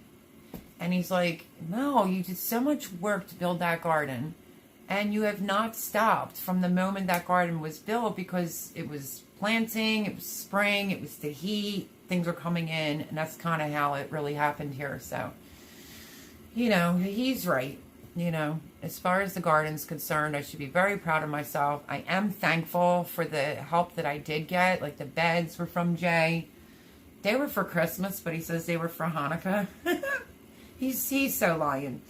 And he's like, no, you did so much work to build that garden. And you have not stopped from the moment that garden was built because it was planting, it was spring, it was the heat, things were coming in. And that's kind of how it really happened here. So, you know, he's right. You know, as far as the garden's concerned, I should be very proud of myself. I am thankful for the help that I did get. Like, the beds were from Jay. They were for Christmas, but he says they were for Hanukkah. He's so lying.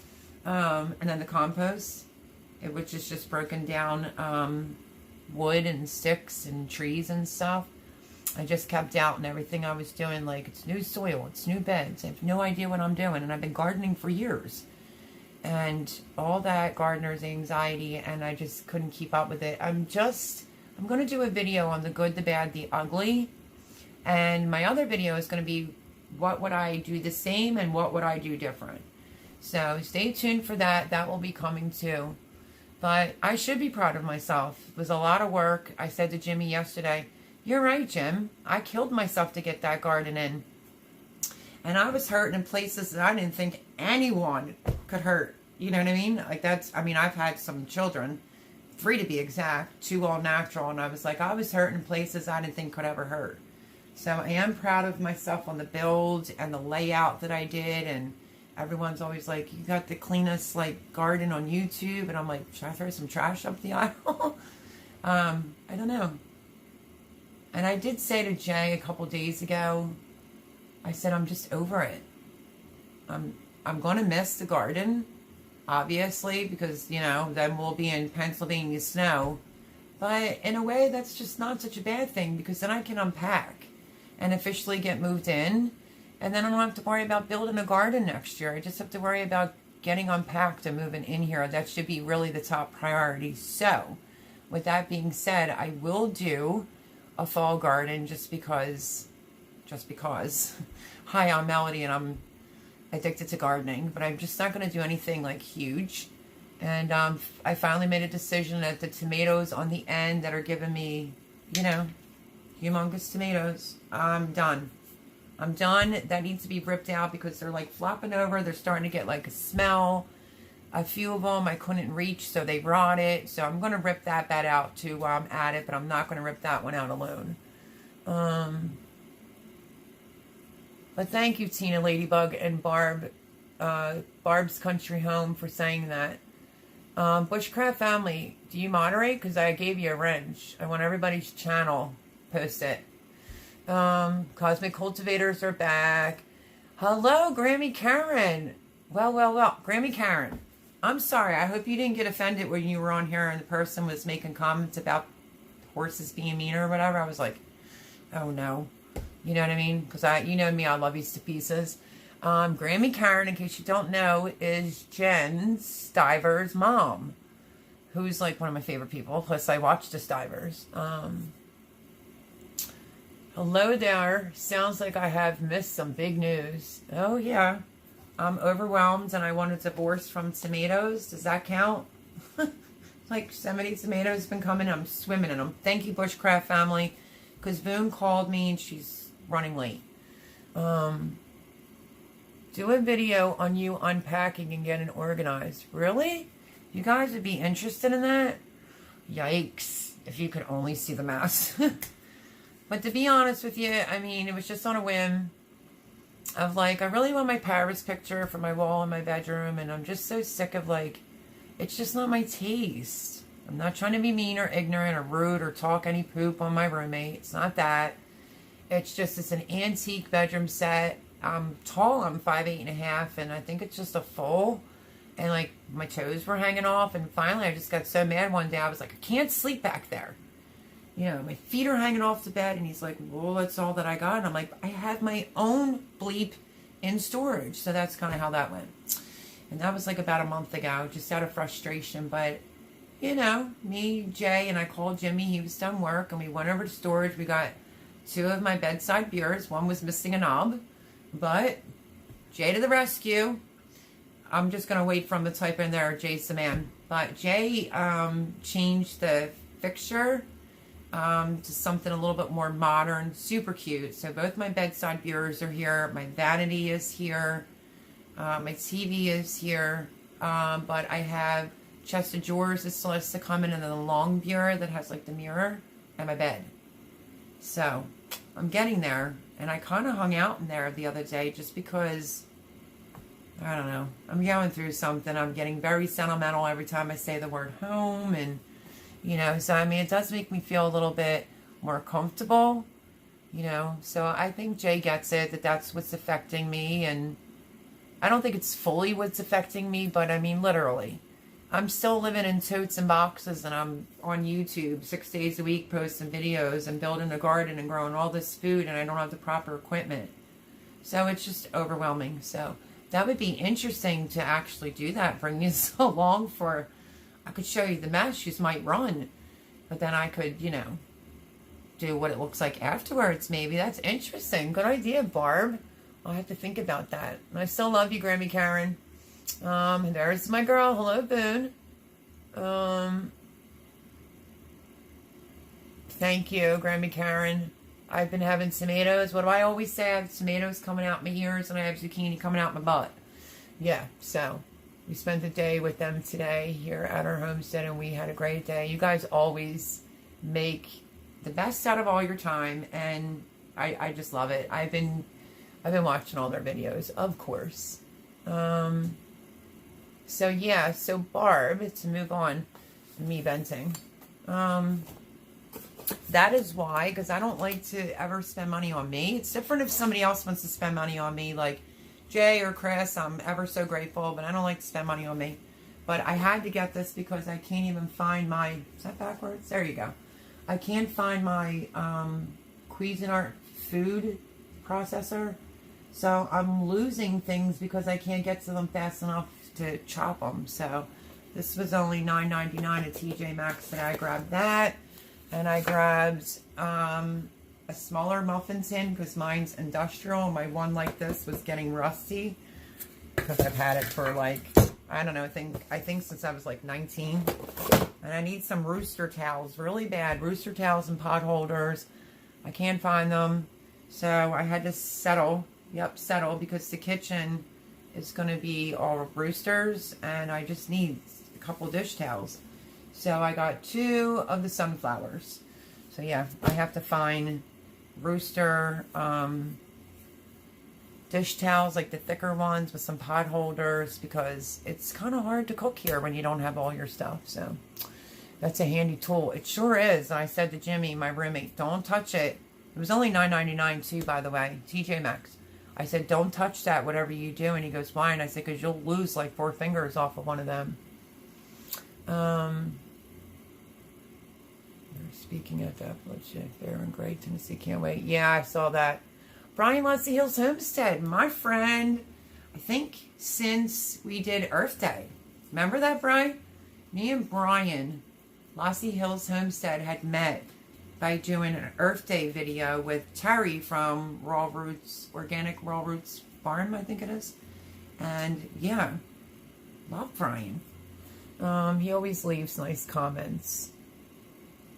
And then the compost, which is just broken down wood and sticks and trees and stuff. I just kept out and everything I was doing. Like, it's new soil, it's new beds. I have no idea what I'm doing. And I've been gardening for years. And all that gardener's anxiety, and I just couldn't keep up with it. I'm going to do a video on the good, the bad, the ugly. And my other video is going to be what would I do the same and what would I do different. So stay tuned for that. That will be coming too. But I should be proud of myself. It was a lot of work. I said to Jimmy yesterday, you're right, Jim. I killed myself to get that garden in. And I was hurting in places that I didn't think anyone could hurt. You know what I mean? Like, I've had some children, 3 to be exact, 2 all natural. And I was like, I was hurting in places I didn't think could ever hurt. So I am proud of myself on the build and the layout that I did. And everyone's always like, you got the cleanest, like, garden on YouTube. And I'm like, should I throw some trash up the aisle? I don't know. And I did say to Jay a couple days ago, I said, I'm just over it. I'm going to miss the garden, obviously, because, you know, then we'll be in Pennsylvania snow. But in a way, that's just not such a bad thing, because then I can unpack and officially get moved in. And then I don't have to worry about building a garden next year. I just have to worry about getting unpacked and moving in here. That should be really the top priority. So, with that being said, I will do a fall garden just because. Hi, I'm Melody and I'm addicted to gardening, but I'm just not going to do anything like huge. And I finally made a decision that the tomatoes on the end that are giving me, you know, humongous tomatoes, I'm done. I'm done. That needs to be ripped out because they're like flopping over. They're starting to get like a smell. A few of them I couldn't reach, so they rotted. So I'm going to rip that bed out to add it, but I'm not going to rip that one out alone. But thank you, Tina, Ladybug, and Barb, Barb's Country Home, for saying that. Bushcraft Family, do you moderate? Because I gave you a wrench. I want everybody's channel posted. Cosmic Cultivators are back. Hello, Grammy Karen. Well. Grammy Karen, I'm sorry. I hope you didn't get offended when you were on here and the person was making comments about horses being mean or whatever. I was like, oh no. You know what I mean? Because you know me, I love you to pieces. Grammy Karen, in case you don't know, is Jen Stiver's mom, who's like one of my favorite people. Plus, I watch the Stivers. Hello there. Sounds like I have missed some big news. Oh, yeah. I'm overwhelmed and I want a divorce from tomatoes. Does that count? Like, so many tomatoes have been coming. I'm swimming in them. Thank you, Bushcraft Family. Because Boone called me and she's running late. Do a video on you unpacking and getting organized. Really? You guys would be interested in that? Yikes. If you could only see the mess. But to be honest with you, I mean, it was just on a whim of like, I really want my Paris picture for my wall in my bedroom, and I'm just so sick of like, it's just not my taste. I'm not trying to be mean or ignorant or rude or talk any poop on my roommate. It's not that. It's just, it's an antique bedroom set. I'm tall, I'm 5'8.5", and I think it's just a full, and like my toes were hanging off, and finally I just got so mad one day, I was like, I can't sleep back there. You know, my feet are hanging off the bed, and he's like, well, that's all that I got. And I'm like, I have my own bleep in storage. So that's kind of how that went. And that was like about a month ago, just out of frustration. But, you know, me, Jay, and I called Jimmy. He was done work, and we went over to storage. We got 2 of my bedside bureaus. One was missing a knob. But Jay to the rescue. I'm just going to wait for him to type in there, Jay's the man. But Jay changed the fixture to something a little bit more modern, super cute. So both my bedside bureaus are here. My vanity is here. My TV is here. But I have chest of drawers that still has to come in, and then the long bureau that has like the mirror, and my bed. So I'm getting there. And I kind of hung out in there the other day just because, I don't know, I'm going through something. I'm getting very sentimental every time I say the word home, and you know, so I mean, it does make me feel a little bit more comfortable, you know. So I think Jay gets it, that that's what's affecting me. And I don't think it's fully what's affecting me, but I mean, literally. I'm still living in totes and boxes, and I'm on YouTube 6 days a week posting videos and building a garden and growing all this food, and I don't have the proper equipment. So it's just overwhelming. So that would be interesting to actually do that, bring you so along for... I could show you the mess. You might run. But then I could, you know, do what it looks like afterwards, maybe. That's interesting. Good idea, Barb. I'll have to think about that. And I still love you, Grammy Karen. There's my girl. Hello, Boone. Thank you, Grammy Karen. I've been having tomatoes. What do I always say? I have tomatoes coming out my ears, and I have zucchini coming out my butt. Yeah, so... we spent the day with them today here at our homestead, and we had a great day. You guys always make the best out of all your time, and I just love it. I've been watching all their videos, of course. So yeah, so Barb, to move on, me venting. That is why, because I don't like to ever spend money on me. It's different if somebody else wants to spend money on me, like Jay or Chris. I'm ever so grateful, but I don't like to spend money on me. But I had to get this because I can't even find my, is that backwards? There you go. I can't find my Cuisinart food processor. So I'm losing things because I can't get to them fast enough to chop them. So this was only $9.99 at TJ Maxx today. I grabbed that. And I grabbed a smaller muffin tin because mine's industrial. My one like this was getting rusty because I've had it for like, I don't know, I think since I was like 19. And I need some rooster towels really bad. Rooster towels and pot holders. I can't find them. So I had to settle. Yep, settle, because the kitchen is going to be all roosters, and I just need a couple dish towels. So I got 2 of the sunflowers. So yeah, I have to find rooster dish towels, like the thicker ones with some pot holders, because it's kind of hard to cook here when you don't have all your stuff. So that's a handy tool. It sure is. And I said to Jimmy, my roommate, don't touch it. It was only $9.99 too, by the way, TJ Maxx. I said, don't touch that, whatever you do. And he goes, why? And I said, because you'll lose like 4 fingers off of one of them. Speaking of that, let's check there in Gray, Tennessee. Can't wait. Yeah, I saw that. Brian Lassie Hills Homestead, my friend, I think since we did Earth Day. Remember that, Brian? Me and Brian, Lassie Hills Homestead, had met by doing an Earth Day video with Terry from Raw Roots, Organic Raw Roots Farm, I think it is. And yeah, love Brian. He always leaves nice comments.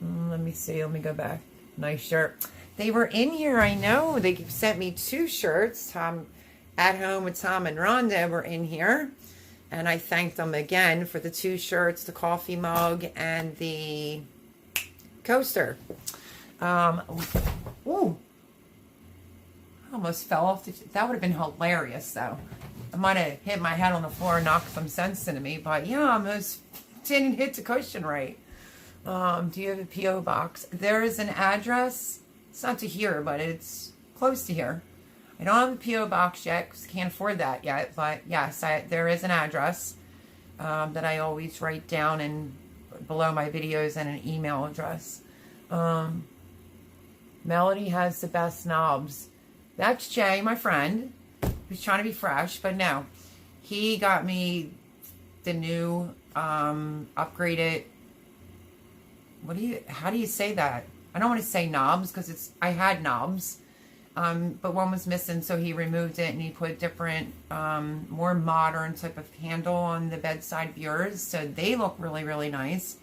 Let me see. Let me go back. Nice shirt. They were in here. I know. They sent me 2 shirts. Tom at Home with Tom and Rhonda were in here. And I thanked them again for the 2 shirts, the coffee mug and the coaster. Ooh. I almost fell off. That would have been hilarious, though. I might have hit my head on the floor and knocked some sense into me. But, yeah, I almost didn't hit the cushion right. Do you have a P.O. box? There is an address. It's not to here, but it's close to here. I don't have a P.O. box yet because I can't afford that yet. But, yes, there is an address that I always write down below my videos and an email address. Melody has the best knobs. That's Jay, my friend, who's trying to be fresh. But, no, he got me the new upgraded... how do you say that? I don't want to say knobs because I had knobs, but one was missing, so he removed it and he put different, more modern type of handle on the bedside viewers, so they look really, really nice.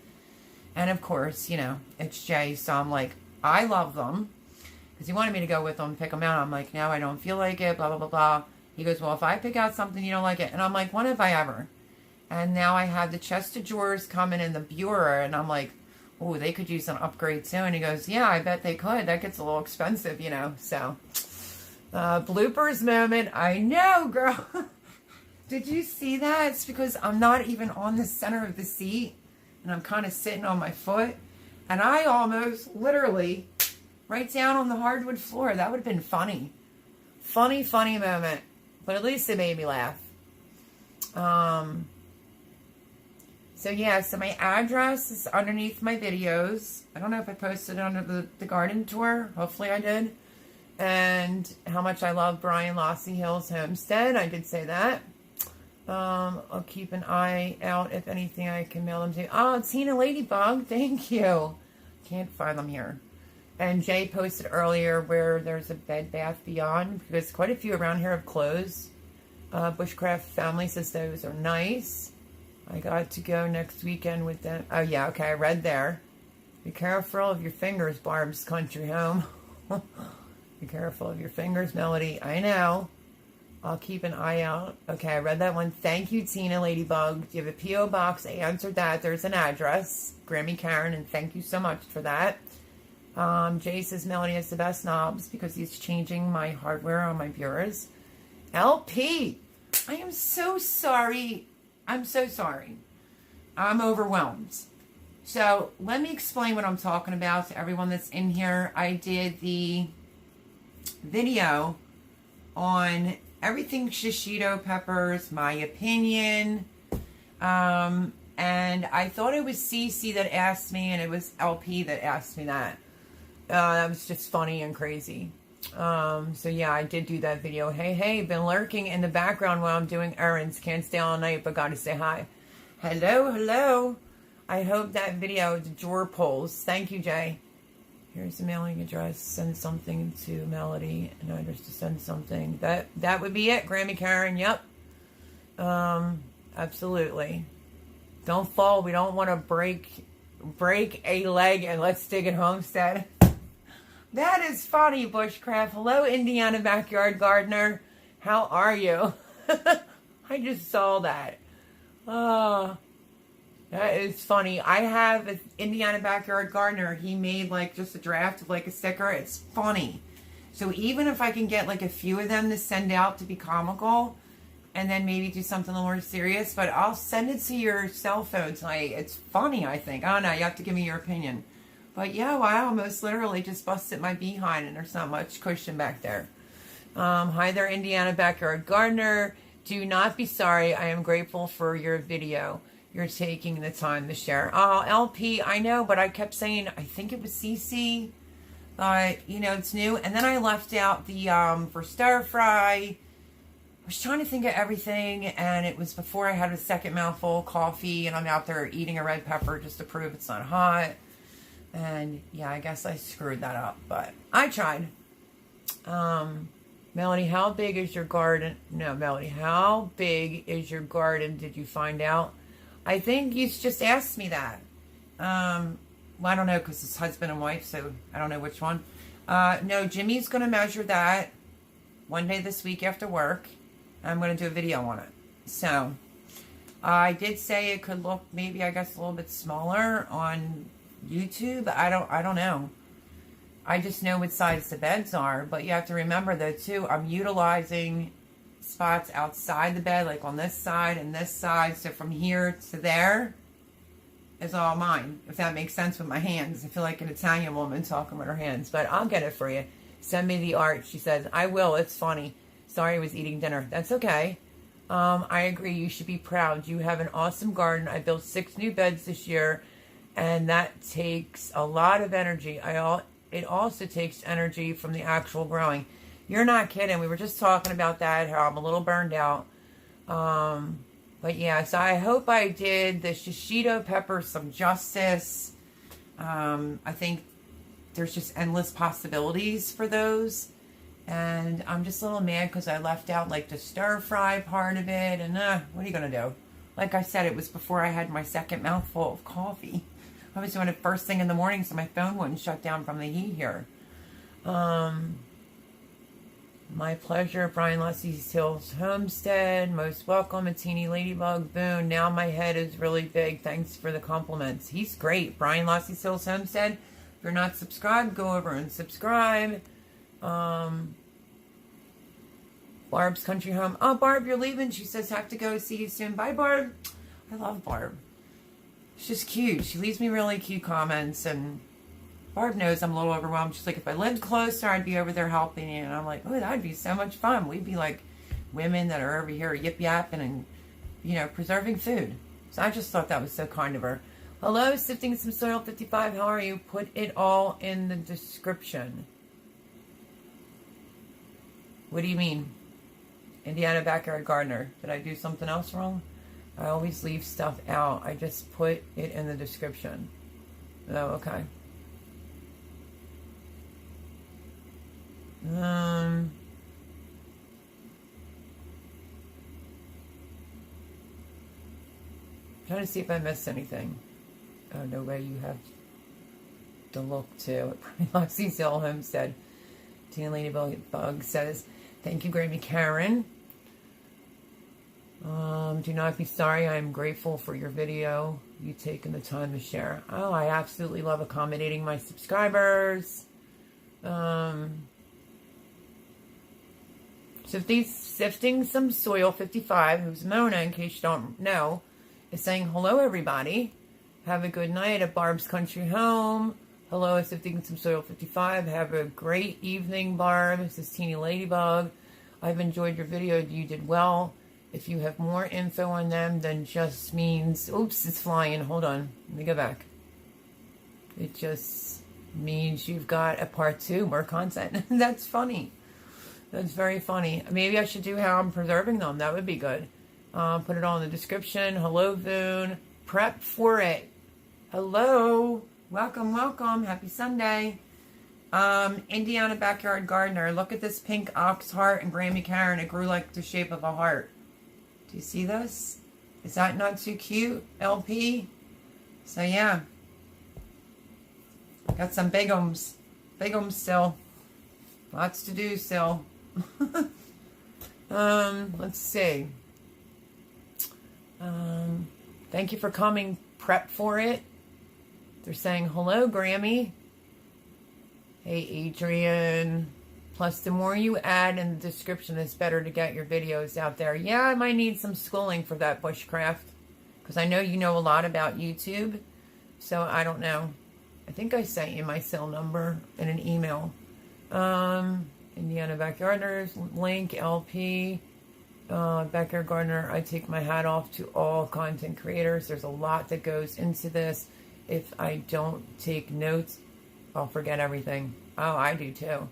And of course, you know, it's Jay, so I'm like, I love them, because he wanted me to go with them, pick them out. I'm like, no, I don't feel like it, blah, blah, blah, blah. He goes, well, if I pick out something you don't like it, and I'm like, when have I ever? And now I have the chest of drawers coming in the bureau, and I'm like, oh, they could use an upgrade too. And he goes, yeah, I bet they could. That gets a little expensive, you know. So, bloopers moment. I know, girl. Did you see that? It's because I'm not even on the center of the seat. And I'm kind of sitting on my foot. And I almost, literally, right down on the hardwood floor. That would have been funny. Funny, funny moment. But at least it made me laugh. So, yeah, so my address is underneath my videos. I don't know if I posted it under the garden tour. Hopefully I did. And how much I love Brian Lossy Hill's Homestead. I did say that. I'll keep an eye out if anything I can mail them to. Oh, Tina Ladybug. Thank you. Can't find them here. And Jay posted earlier where there's a Bed Bath Beyond, because quite a few around here have closed. Bushcraft Family says those are nice. I got to go next weekend with them. Oh, yeah, okay, I read there. Be careful of your fingers, Barb's Country Home. Be careful of your fingers, Melody. I know. I'll keep an eye out. Okay, I read that one. Thank you, Tina Ladybug. Do you have a P.O. box? I answered that. There's an address. Grammy Karen, and thank you so much for that. Jay says Melody has the best knobs because he's changing my hardware on my bureaus. LP, I am so sorry. I'm so sorry. I'm overwhelmed. So let me explain what I'm talking about to everyone that's in here. I did the video on everything shishito peppers, my opinion. And I thought it was Cece that asked me, and it was LP that asked me that. That was just funny and crazy. So yeah, I did do that video. Hey, been lurking in the background while I'm doing errands. Can't stay all night, but gotta say hi. Hello. I hope that video, the drawer pulls. Thank you, Jay. Here's the mailing address. Send something to Melody. An address to send something. That would be it, Grammy Karen. Yep. Absolutely. Don't fall. We don't want to break a leg, and let's dig at Homestead. That is funny, Bushcraft. Hello, Indiana Backyard Gardener. How are you? I just saw that. Oh, that is funny. I have an Indiana Backyard Gardener. He made like just a draft of like a sticker. It's funny. So even if I can get like a few of them to send out to be comical, and then maybe do something a little more serious, but I'll send it to your cell phone tonight. It's funny, I think. I don't know. You have to give me your opinion. But yeah, well, I almost literally just busted my behind, and there's not much cushion back there. Hi there, Indiana Backyard Gardener. Do not be sorry. I am grateful for your video. You're taking the time to share. Oh, LP, I know, but I kept saying, I think it was CC. You know, it's new. And then I left out the, for stir fry. I was trying to think of everything, and it was before I had a second mouthful of coffee, and I'm out there eating a red pepper just to prove it's not hot. And yeah, I guess I screwed that up, but I tried. Melody, how big is your garden? No, Melody, how big is your garden? Did you find out? I think you just asked me that. Well, I don't know, because it's husband and wife, so I don't know which one. No, Jimmy's going to measure that one day this week after work. I'm going to do a video on it. So, I did say it could look maybe, I guess, a little bit smaller on YouTube, I don't know. I just know what size the beds are, but you have to remember though too, I'm utilizing spots outside the bed, like on this side and this side. So from here to there is all mine, if that makes sense with my hands. I feel like an Italian woman talking with her hands, but I'll get it for you. Send me the art, she says. I will, it's funny. Sorry I was eating dinner. That's okay. I agree, you should be proud. You have an awesome garden. I built 6 new beds this year, and that takes a lot of energy. It also takes energy from the actual growing. You're not kidding. We were just talking about that, how I'm a little burned out. But yeah, so I hope I did the shishito pepper some justice. I think there's just endless possibilities for those. And I'm just a little mad because I left out like the stir fry part of it. And what are you going to do? Like I said, it was before I had my second mouthful of coffee. I was doing it first thing in the morning so my phone wouldn't shut down from the heat here. My pleasure. Brian Leslie's Hills Homestead. Most welcome. A teeny ladybug. Boone. Now my head is really big. Thanks for the compliments. He's great. Brian Leslie's Hills Homestead. If you're not subscribed, go over and subscribe. Barb's Country Home. Oh, Barb, you're leaving. She says, have to go. See you soon. Bye, Barb. I love Barb. She's cute. She leaves me really cute comments, and Barb knows I'm a little overwhelmed. She's like, if I lived closer, I'd be over there helping you. And I'm like, oh, that'd be so much fun. We'd be like women that are over here yip-yapping and, you know, preserving food. So I just thought that was so kind of her. Hello, Sifting Some Soil 55. How are you? Put it all in the description. What do you mean? Indiana Backyard Gardener. Did I do something else wrong? I always leave stuff out. I just put it in the description. Oh, okay. Trying to see if I missed anything. Oh, no way, you have to look too. Loxie's Hill Homestead. Tina Ladybug says, thank you, Grammy Karen. Do not be sorry. I am grateful for your video. You taking the time to share. Oh, I absolutely love accommodating my subscribers. Sifting Some Soil 55, who's Mona, in case you don't know, is saying, hello, everybody. Have a good night at Barb's Country Home. Hello, Sifting Some Soil 55. Have a great evening, Barb. This is Teeny Ladybug. I've enjoyed your video. You did well. If you have more info on them, then just means... Oops, it's flying. Hold on. Let me go back. It just means you've got a part 2, more content. That's funny. That's very funny. Maybe I should do how I'm preserving them. That would be good. Put it all in the description. Hello, Voon. Prep for it. Hello. Welcome, welcome. Happy Sunday. Indiana Backyard Gardener. Look at this pink ox heart and Grammy Karen. It grew like the shape of a heart. Do you see this? Is that not too cute, LP? So, yeah. Got some big ums. Big ums still. Lots to do still. Let's see. Thank you for coming. Prep for it. They're saying, hello, Grammy. Hey, Adrian. Plus, the more you add in the description, it's better to get your videos out there. Yeah, I might need some schooling for that, bushcraft. Because I know you know a lot about YouTube. So, I don't know. I think I sent you my cell number in an email. Indiana Backyarders, link, LP. Backyard Gardener, I take my hat off to all content creators. There's a lot that goes into this. If I don't take notes, I'll forget everything. Oh, I do too.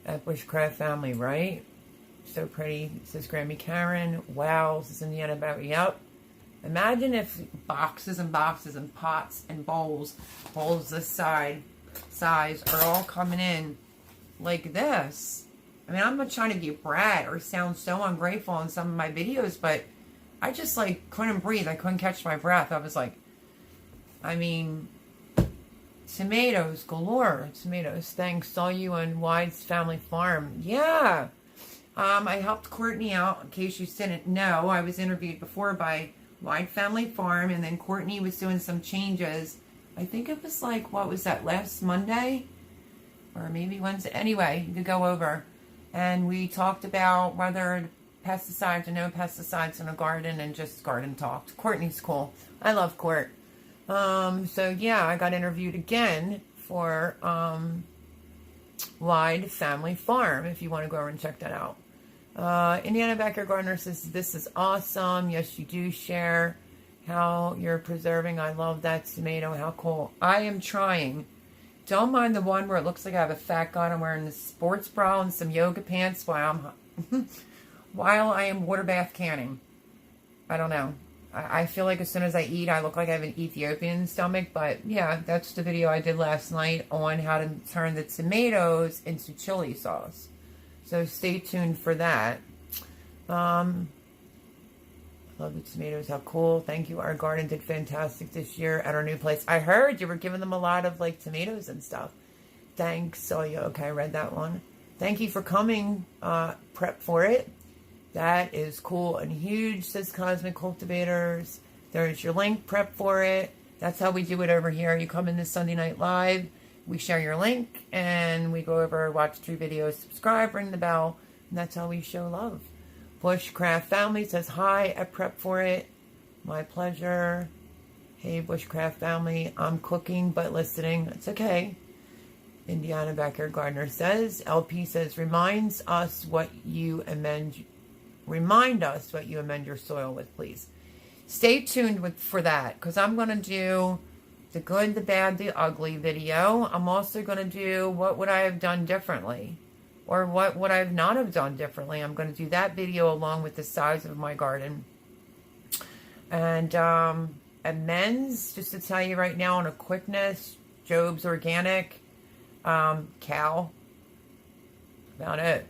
At Bushcraft Family, right? So pretty, says Grammy Karen. Wow, this is Indiana Backyard. Yep. Imagine if boxes and boxes and pots and bowls this size, are all coming in like this. I mean, I'm not trying to be a brat or sound so ungrateful in some of my videos, but I just, like, couldn't breathe. I couldn't catch my breath. I was like, I mean, tomatoes galore. Tomatoes. Thanks. Saw you on Wide's Family Farm. Yeah. I helped Courtney out, in case you didn't know. I was interviewed before by Wide Family Farm, and then Courtney was doing some changes I think it was like, what was that, last Monday? Or maybe Wednesday. Anyway, to go over. And we talked about whether pesticides or no pesticides in a garden, and just garden talked. Courtney's cool. I love Court. So yeah, I got interviewed again for Wide Family Farm, if you want to go over and check that out. Indiana Backyard Gardener says, this is awesome. Yes, you do share how you're preserving. I love that tomato. How cool. I am trying. Don't mind the one where it looks like I have a fat gut. I'm wearing this sports bra and some yoga pants while I am water bath canning. I don't know. I feel like as soon as I eat, I look like I have an Ethiopian stomach. But yeah, that's the video I did last night on how to turn the tomatoes into chili sauce. So stay tuned for that. Love the tomatoes. How cool. Thank you. Our garden did fantastic this year at our new place. I heard you were giving them a lot of like tomatoes and stuff. Thanks. Saw you. Okay, I read that one. Thank you for coming. Prep for it. That is cool and huge, says Cosmic Cultivators. There's your link. Prep for it. That's how we do it over here. You come in this Sunday Night Live. We share your link and we go over, watch 3 videos, subscribe, ring the bell. And that's how we show love. Bushcraft Family says, hi, I prep for it. My pleasure. Hey, Bushcraft Family, I'm cooking but listening. It's okay. Indiana Backyard Gardener says, LP says, remind us what you amend your soil with, please. Stay tuned for that, because I'm going to do the good, the bad, the ugly video. I'm also going to do what would I have done differently. Or what would I not have done differently? I'm going to do that video along with the size of my garden. And amends, just to tell you right now on a quickness, Job's Organic, Cal. About it.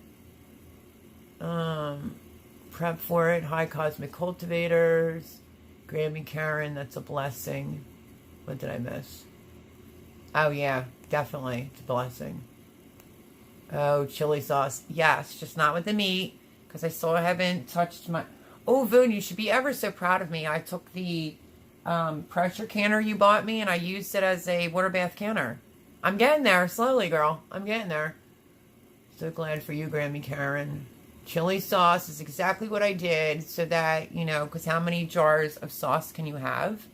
Prep for it. Hi, Cosmic Cultivators. Grammy Karen, that's a blessing. What did I miss? Oh, yeah, definitely. It's a blessing. Oh, chili sauce. Yes, just not with the meat, because I still haven't touched my... Oh, Voon, you should be ever so proud of me. I took the pressure canner you bought me, and I used it as a water bath canner. I'm getting there. Slowly, girl. I'm getting there. So glad for you, Grammy Karen. Chili sauce is exactly what I did, so that, you know, because how many jars of sauce can you have?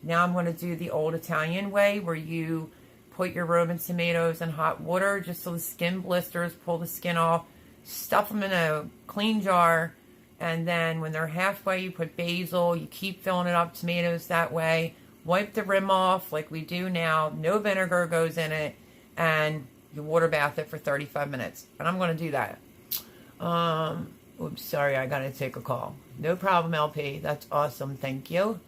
Now I'm going to do the old Italian way, where you put your Roman tomatoes in hot water just so the skin blisters, pull the skin off, stuff them in a clean jar, and then when they're halfway, you put basil, you keep filling it up, tomatoes that way, wipe the rim off like we do now, no vinegar goes in it, and you water bath it for 35 minutes. And I'm going to do that. Oops, sorry, I got to take a call. No problem, LP. That's awesome. Thank you.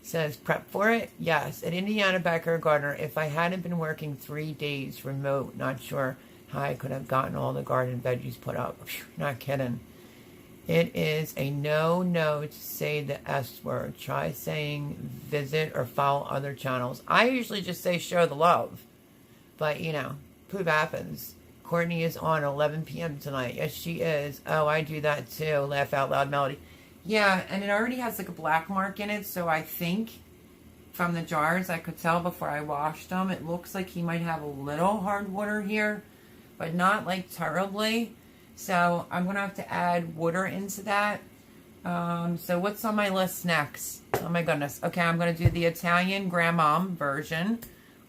Says, prep for it? Yes. At Indiana Backyard Gardener, if I hadn't been working 3 days remote, not sure how I could have gotten all the garden veggies put up. Phew, not kidding. It is a no to say the S word. Try saying visit or follow other channels. I usually just say show the love. But, you know, poop happens. Courtney is on 11 p.m. tonight. Yes, she is. Oh, I do that too. Laugh out loud melody. Yeah, and it already has like a black mark in it, so I think from the jars I could tell before I washed them, it looks like he might have a little hard water here, but not like terribly. So I'm going to have to add water into that. So what's on my list next? Oh my goodness. Okay, I'm going to do the Italian grandmom version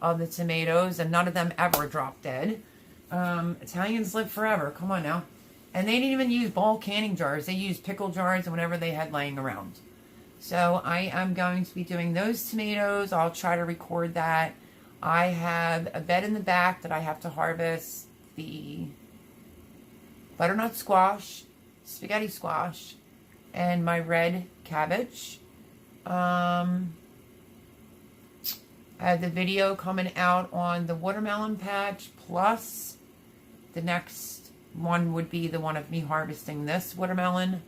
of the tomatoes, and none of them ever drop dead. Italians live forever. Come on now. And they didn't even use ball canning jars. They used pickle jars and whatever they had laying around. So I am going to be doing those tomatoes. I'll try to record that. I have a bed in the back that I have to harvest the butternut squash, spaghetti squash, and my red cabbage. I have the video coming out on the watermelon patch, plus the next one would be the one of me harvesting this watermelon.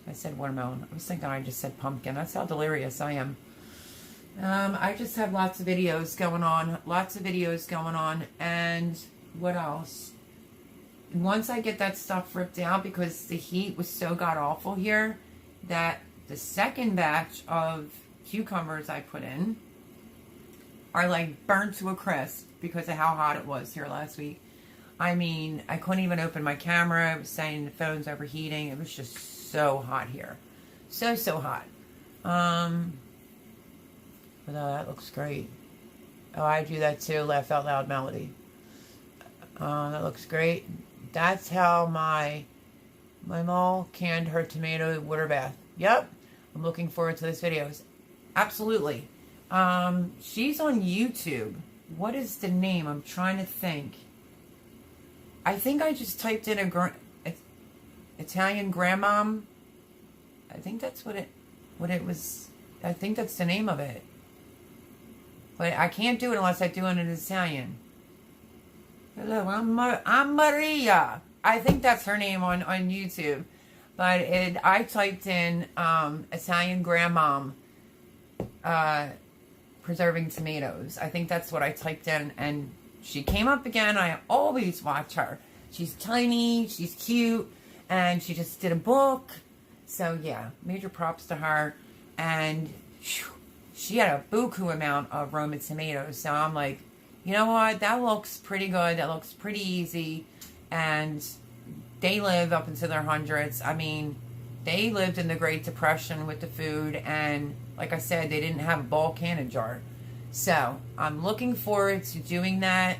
I said watermelon. I was thinking I just said pumpkin. That's how delirious I am. I just have lots of videos going on. And what else? Once I get that stuff ripped out, because the heat was so god-awful here, that the second batch of cucumbers I put in, are like burnt to a crisp because of how hot it was here last week. I mean, I couldn't even open my camera. I was saying the phone's overheating. It was just so hot here. So hot. But that looks great. Oh, I do that too. Laugh out loud melody. That looks great. That's how my mom canned her tomato water bath. Yep. I'm looking forward to those videos. Absolutely. She's on YouTube. What is the name? I'm trying to think. I think I just typed in Italian grandmom. I think that's what it was. I think that's the name of it. But I can't do it unless I do it in Italian. Hello, I'm Maria. I think that's her name on YouTube. But I typed in Italian grandmom preserving tomatoes. I think that's what I typed in, and she came up again. I always watch her. She's tiny, she's cute, and she just did a book. So yeah, major props to her. And she had a buku amount of Roma tomatoes. So I'm like, you know what? That looks pretty good. That looks pretty easy. And they live up into their hundreds. I mean, they lived in the Great Depression with the food. And like I said, they didn't have a ball cannon jar. So I'm looking forward to doing that.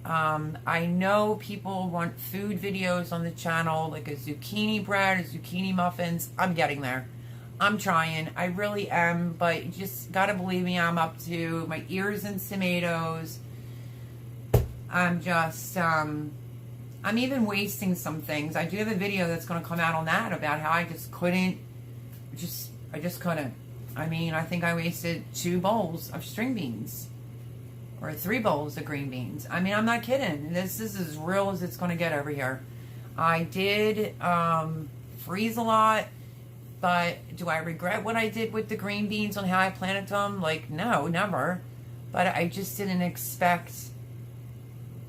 I know people want food videos on the channel, like a zucchini bread, a zucchini muffins. I'm getting there. I'm trying. I really am. But you just got to believe me, I'm up to my ears in tomatoes. I'm just, I'm even wasting some things. I do have a video that's going to come out on that about how I just couldn't, I just couldn't. I mean, I think I wasted 2 bowls of string beans. Or 3 bowls of green beans. I mean, I'm not kidding. This is as real as it's going to get over here. I did freeze a lot. But do I regret what I did with the green beans on how I planted them? Like, no, never. But I just didn't expect,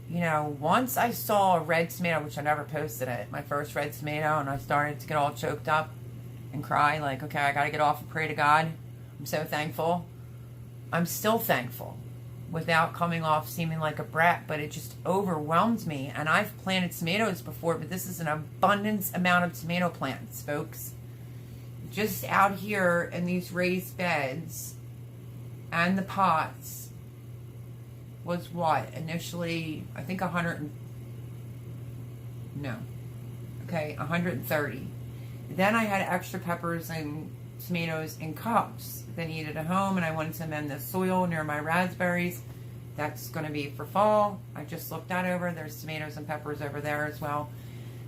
you know, once I saw a red tomato, which I never posted it, my first red tomato, and I started to get all choked up and cry, like, okay, I got to get off and pray to God. I'm so thankful. I'm still thankful without coming off seeming like a brat, but it just overwhelmed me. And I've planted tomatoes before, but this is an abundance amount of tomato plants, folks. Just out here in these raised beds and the pots was what? Initially, I think 130. Then I had extra peppers and tomatoes in cups that needed a home, and I wanted to amend the soil near my raspberries. That's going to be for fall. I just looked that over. There's tomatoes and peppers over there as well.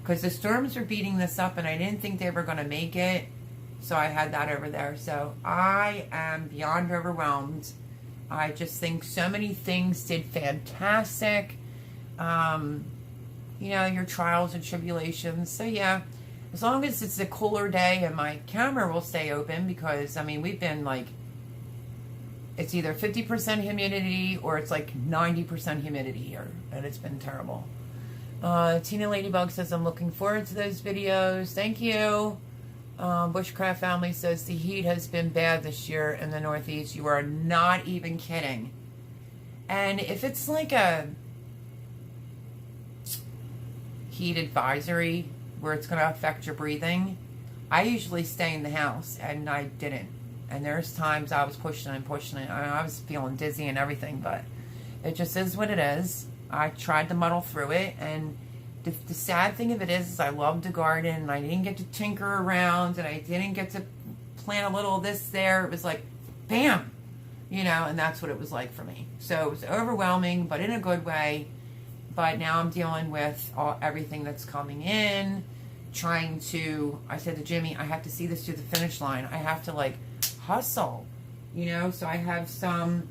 Because the storms are beating this up, and I didn't think they were going to make it. So I had that over there. So I am beyond overwhelmed. I just think so many things did fantastic. You know, your trials and tribulations. So yeah, as long as it's a cooler day and my camera will stay open, because I mean, we've been like, it's either 50% humidity or it's like 90% humidity here, and it's been terrible. Tina Ladybug says, I'm looking forward to those videos. Thank you. Bushcraft Family says, the heat has been bad this year in the Northeast. You are not even kidding. And if it's like a heat advisory where it's going to affect your breathing, I usually stay in the house, and I didn't. And there's times I was pushing and pushing it. I was feeling dizzy and everything, but it just is what it is. I tried to muddle through it, and the sad thing of it is I love to garden, and I didn't get to tinker around, and I didn't get to plant a little of this there. It was like, bam, you know, and that's what it was like for me. So it was overwhelming, but in a good way. But now I'm dealing with everything that's coming in, trying to, I said to Jimmy, I have to see this to the finish line. I have to like hustle, you know. So I have some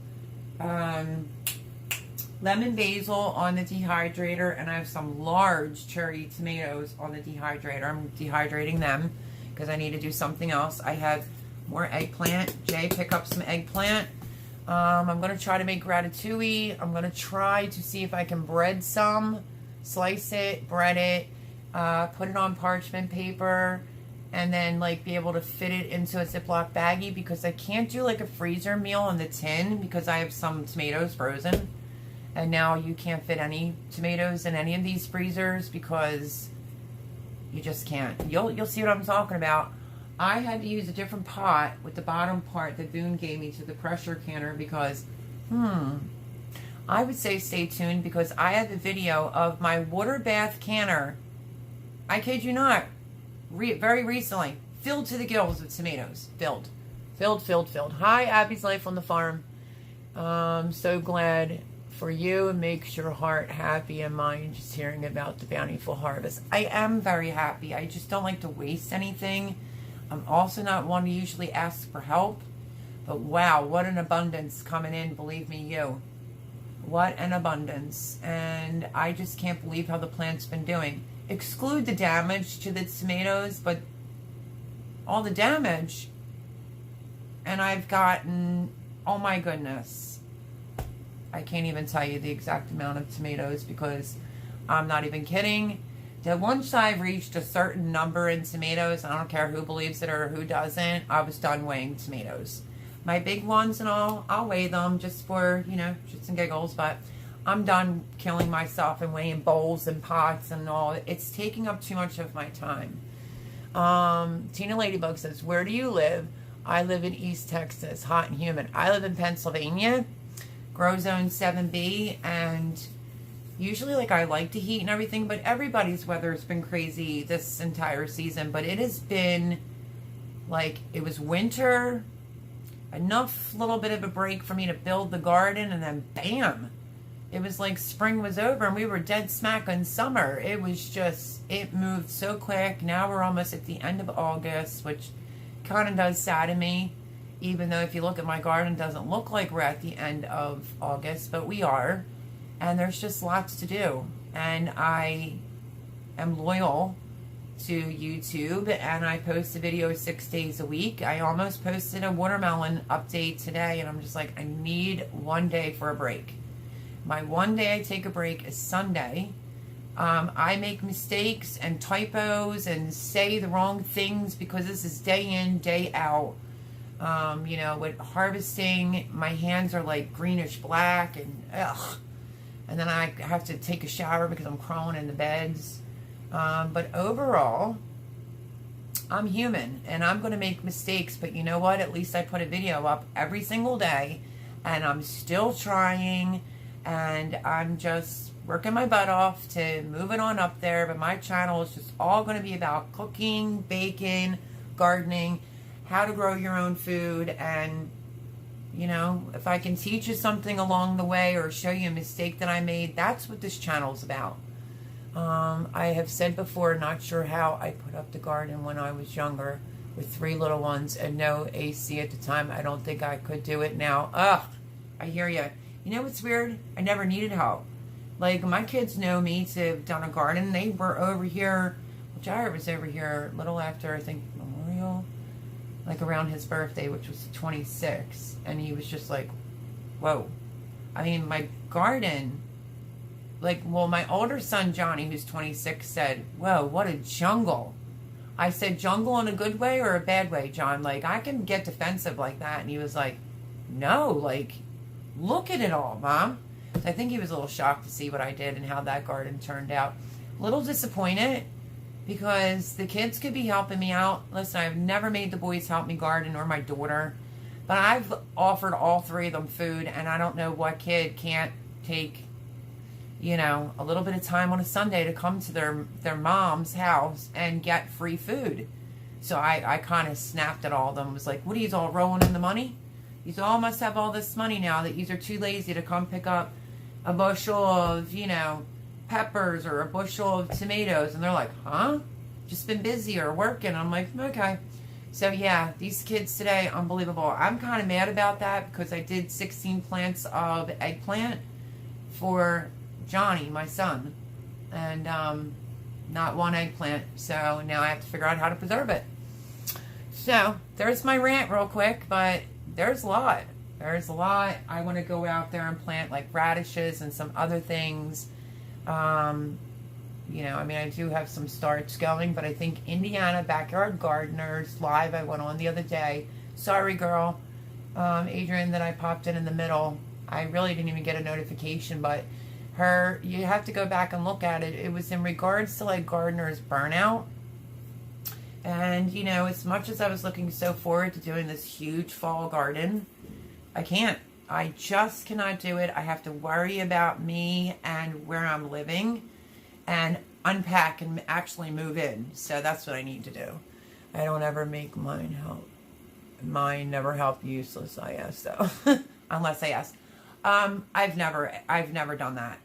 lemon basil on the dehydrator, and I have some large cherry tomatoes on the dehydrator. I'm dehydrating them because I need to do something else. I have more eggplant. Jay, pick up some eggplant. I'm going to try to make ratatouille. I'm going to try to see if I can bread some, slice it, bread it, put it on parchment paper, and then like be able to fit it into a Ziploc baggie, because I can't do like a freezer meal in the tin because I have some tomatoes frozen, and now you can't fit any tomatoes in any of these freezers because you just can't. You'll see what I'm talking about. I had to use a different pot with the bottom part that Boone gave me to the pressure canner because I would say stay tuned, because I have a video of my water bath canner, I kid you not, very recently, filled to the gills with tomatoes. Filled. Hi, Abby's Life on the Farm. So glad for you. It makes your heart happy and mine just hearing about the bountiful harvest. I am very happy. I just don't like to waste anything. I'm also not one to usually ask for help. But wow, what an abundance coming in, believe me, you. What an abundance. And I just can't believe how the plant's been doing. Exclude the damage to the tomatoes, but all the damage, and I've gotten, oh my goodness, I can't even tell you the exact amount of tomatoes, because I'm not even kidding. That once I've reached a certain number in tomatoes, I don't care who believes it or who doesn't, I was done weighing tomatoes. My big ones and all, I'll weigh them just for, you know, shits and giggles, but I'm done killing myself and weighing bowls and pots and all. It's taking up too much of my time. Tina Ladybug says, where do you live? I live in East Texas, hot and humid. I live in Pennsylvania, grow zone 7B, and usually like I like to heat and everything, but everybody's weather has been crazy this entire season. But it has been like, it was winter, enough little bit of a break for me to build the garden, and then bam, it was like spring was over and we were dead smack in summer. It was just, it moved so quick. Now we're almost at the end of August, which kind of does sadden me, even though if you look at my garden, it doesn't look like we're at the end of August, but we are. And there's just lots to do. And I am loyal to YouTube, and I post a video 6 days a week. I almost posted a watermelon update today, and I'm just like, I need one day for a break. My one day I take a break is Sunday. I make mistakes and typos and say the wrong things because this is day in, day out. You know, with harvesting, my hands are like greenish black and ugh. And then I have to take a shower because I'm crawling in the beds. But overall, I'm human and I'm going to make mistakes. But you know what? At least I put a video up every single day, and I'm still trying, and I'm just working my butt off to move it on up there. But my channel is just all going to be about cooking, baking, gardening, how to grow your own food. And, you know, if I can teach you something along the way or show you a mistake that I made, that's what this channel is about. I have said before, not sure how I put up the garden when I was younger with 3 little ones and no AC at the time. I don't think I could do it now. Ugh, I hear you. You know what's weird? I never needed help. Like, my kids know me to have done a garden. They were over here, which I was over here a little after, I think, Memorial, like around his birthday, which was the 26th. And he was just like, whoa. I mean, my garden, like, well, my older son, Johnny, who's 26, said, whoa, what a jungle. I said, jungle in a good way or a bad way, John? Like, I can get defensive like that. And he was like, no, like, look at it all, Mom. So I think he was a little shocked to see what I did and how that garden turned out. A little disappointed because the kids could be helping me out. Listen, I've never made the boys help me garden, or my daughter. But I've offered all 3 of them food, and I don't know what kid can't take, you know, a little bit of time on a Sunday to come to their mom's house and get free food. So I kind of snapped at all of them. Was like, what are you all rolling in the money? You all must have all this money now that you are too lazy to come pick up a bushel of, you know, peppers or a bushel of tomatoes. And they're like, huh? Just been busy or working. I'm like, okay. So yeah, these kids today, unbelievable. I'm kind of mad about that because I did 16 plants of eggplant for Johnny, my son, and not one eggplant. So now I have to figure out how to preserve it. So there's my rant real quick, but there's a lot. There's a lot. I want to go out there and plant like radishes and some other things. You know, I mean, I do have some starts going, but I think Indiana Backyard Gardeners Live I went on the other day. Sorry, girl, Adrian, that I popped in the middle. I really didn't even get a notification, but you have to go back and look at it. It was in regards to like gardeners burnout. And, you know, as much as I was looking so forward to doing this huge fall garden, I can't. I just cannot do it. I have to worry about me and where I'm living and unpack and actually move in. So that's what I need to do. I don't ever make mine never help useless, I guess, though. Unless I ask. I've never done that.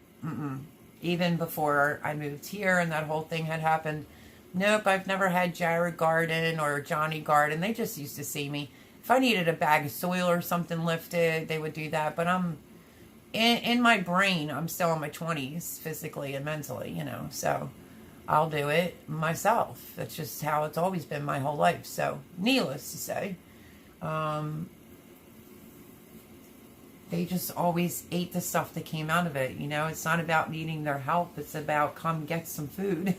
Even before I moved here and that whole thing had happened. Nope, I've never had Jared Garden or Johnny Garden. They just used to see me. If I needed a bag of soil or something lifted, they would do that. But I'm in my brain, I'm still in my 20s, physically and mentally, you know. So I'll do it myself. That's just how it's always been my whole life. So needless to say, they just always ate the stuff that came out of it. You know, it's not about needing their help. It's about come get some food.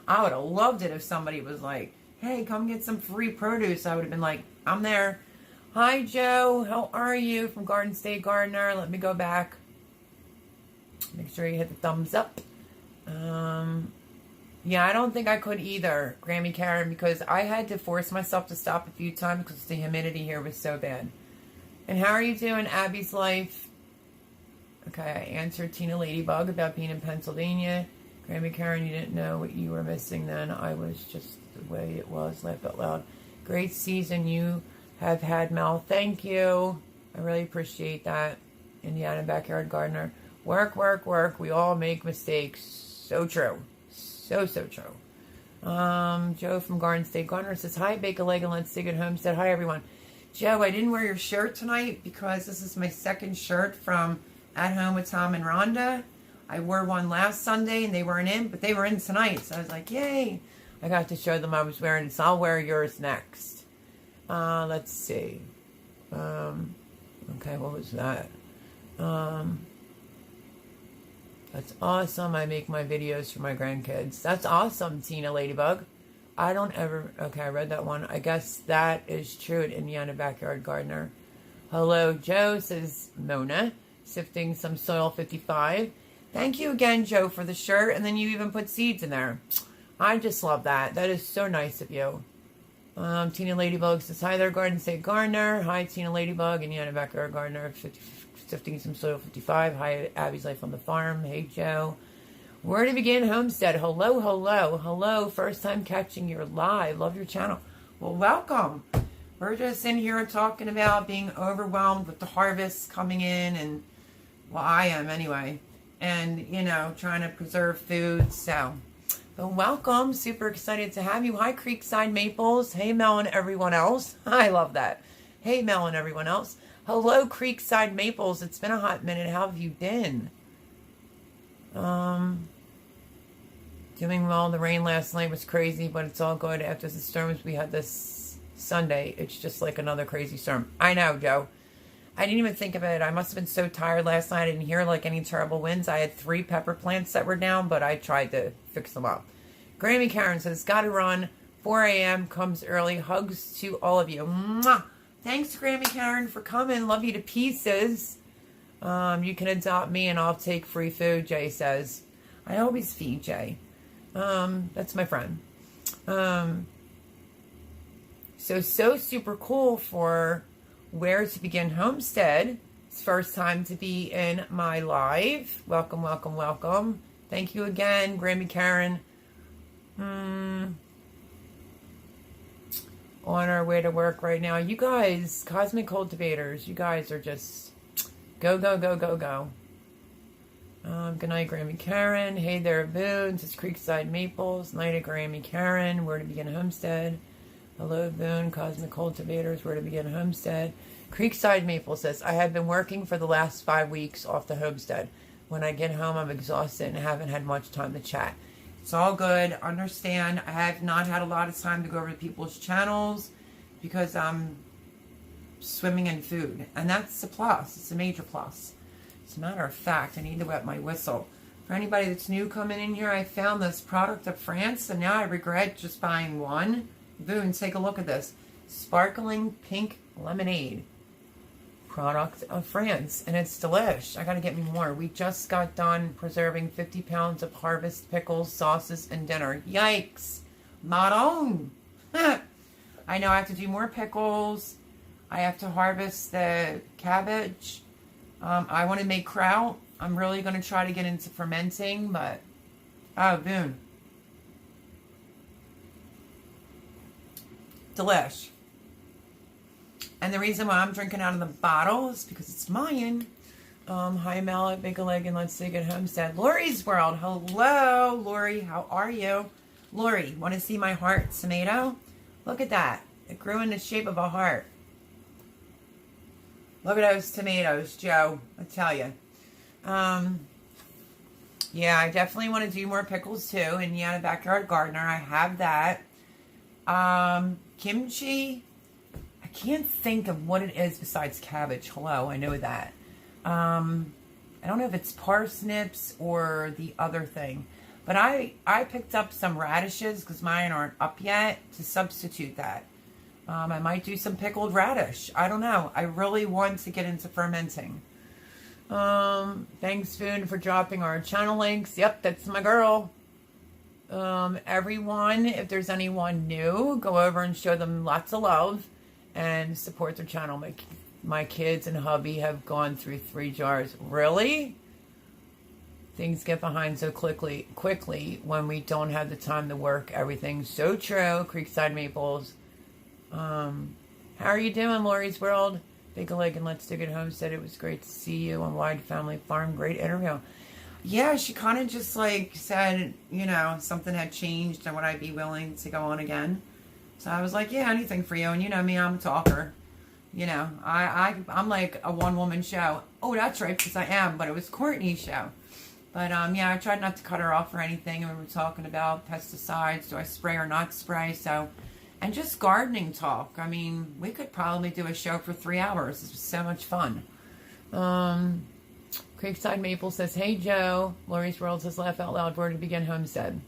I would have loved it if somebody was like, hey, come get some free produce. I would have been like, I'm there. Hi, Joe. How are you? From Garden State Gardener. Let me go back. Make sure you hit the thumbs up. Yeah, I don't think I could either, Grammy Karen, because I had to force myself to stop a few times because the humidity here was so bad. And how are you doing, Abby's Life? Okay, I answered Tina Ladybug about being in Pennsylvania. Grammy Karen, you didn't know what you were missing then. I was just the way it was. Laugh out loud. Great season you have had, Mel. Thank you. I really appreciate that. Indiana Backyard Gardener. Work, work, work. We all make mistakes. So true. So true. Joe from Garden State Gardener says, hi, bake a leg and let's dig at Homestead. Hi, everyone. Joe, I didn't wear your shirt tonight because this is my second shirt from At Home with Tom and Rhonda. I wore one last Sunday and they weren't in, but they were in tonight. So I was like, yay. I got to show them I was wearing it, so I'll wear yours next. Let's see. Okay, what was that? That's awesome. I make my videos for my grandkids. That's awesome, Tina Ladybug. I don't ever... Okay, I read that one. I guess that is true at Indiana Backyard Gardener. Hello, Joe, says Mona. Sifting some soil 55. Thank you again, Joe, for the shirt. And then you even put seeds in there. I just love that. That is so nice of you. Tina Ladybug says, hi there, Garden State Gardener. Hi, Tina Ladybug, Indiana Backyard Gardener. Sifting some soil 55. Hi, Abby's Life on the Farm. Hey, Joe. Where to begin, Homestead? Hello, hello, hello. First time catching your live. Love your channel. Well, welcome. We're just in here talking about being overwhelmed with the harvest coming in. And, well, I am anyway. And, you know, trying to preserve food. So, but welcome. Super excited to have you. Hi, Creekside Maples. Hey, Mel and everyone else. I love that. Hey, Mel and everyone else. Hello, Creekside Maples. It's been a hot minute. How have you been? Doing well. The rain last night was crazy, but it's all good. After the storms we had this Sunday, it's just like another crazy storm. I know, Joe. I didn't even think of it. I must have been so tired last night. I didn't hear like any terrible winds. I had 3 pepper plants that were down, but I tried to fix them up. Grammy Karen says, gotta run. 4 a.m. comes early. Hugs to all of you. Mwah! Thanks, Grammy Karen, for coming. Love you to pieces. You can adopt me and I'll take free food, Jay says. I always feed Jay. That's my friend. So super cool for Where to Begin Homestead. It's first time to be in my live. Welcome, welcome, welcome. Thank you again, Grammy Karen. On our way to work right now. You guys, Cosmic Cultivators, you guys are just go, go, go, go, go. Good night, Grammy Karen. Hey there, Boone. It's Creekside Maples. Night of Grammy Karen. Where to Begin Homestead. Hello, Boone. Cosmic Cultivators. Where to Begin Homestead. Creekside Maple says, I have been working for the last 5 weeks off the homestead. When I get home, I'm exhausted and haven't had much time to chat. It's all good. Understand. I have not had a lot of time to go over to people's channels because I'm swimming in food. And that's a plus. It's a major plus. As a matter of fact, I need to wet my whistle. For anybody that's new coming in here, I found this product of France, and now I regret just buying one. Boom, take a look at this. Sparkling pink lemonade. Product of France, and it's delish. I gotta get me more. We just got done preserving 50 pounds of harvest pickles, sauces, and dinner. Yikes. Maron. I know I have to do more pickles. I have to harvest the cabbage. I want to make kraut. I'm really going to try to get into fermenting, but oh, boom. Delish. And the reason why I'm drinking out of the bottle is because it's mine. Hi, Mel at Big Leg and Let's Dig at Homestead. Lori's World. Hello, Lori. How are you? Lori, want to see my heart tomato? Look at that. It grew in the shape of a heart. Look at those tomatoes, Joe. I tell you. Yeah, I definitely want to do more pickles too. And yeah, the backyard gardener, I have that. Kimchi. I can't think of what it is besides cabbage. Hello, I know that. I don't know if it's parsnips or the other thing. But I picked up some radishes because mine aren't up yet to substitute that. I might do some pickled radish. I don't know. I really want to get into fermenting. Thanks, Foon, for dropping our channel links. Yep, that's my girl. Everyone, if there's anyone new, go over and show them lots of love and support their channel. My kids and hubby have gone through 3 jars. Really? Things get behind so quickly when we don't have the time to work. Everything's so true. Creekside Maples. How are you doing, Lori's World? Big Leg and Let's Dig at Homestead. It was great to see you on Wide Family Farm. Great interview. Yeah, she kind of just like said, you know, something had changed and would I be willing to go on again. So I was like, yeah, anything for you. And you know me, I'm a talker. You know, I'm like a one-woman show. Oh, that's right, because I am. But it was Courtney's show. But, yeah, I tried not to cut her off or anything. And we were talking about pesticides. Do I spray or not spray? So, and just gardening talk. I mean, we could probably do a show for 3 hours. This was so much fun. Creekside Maple says, hey, Joe. Lori's World says, laugh out loud. Where to begin Homestead?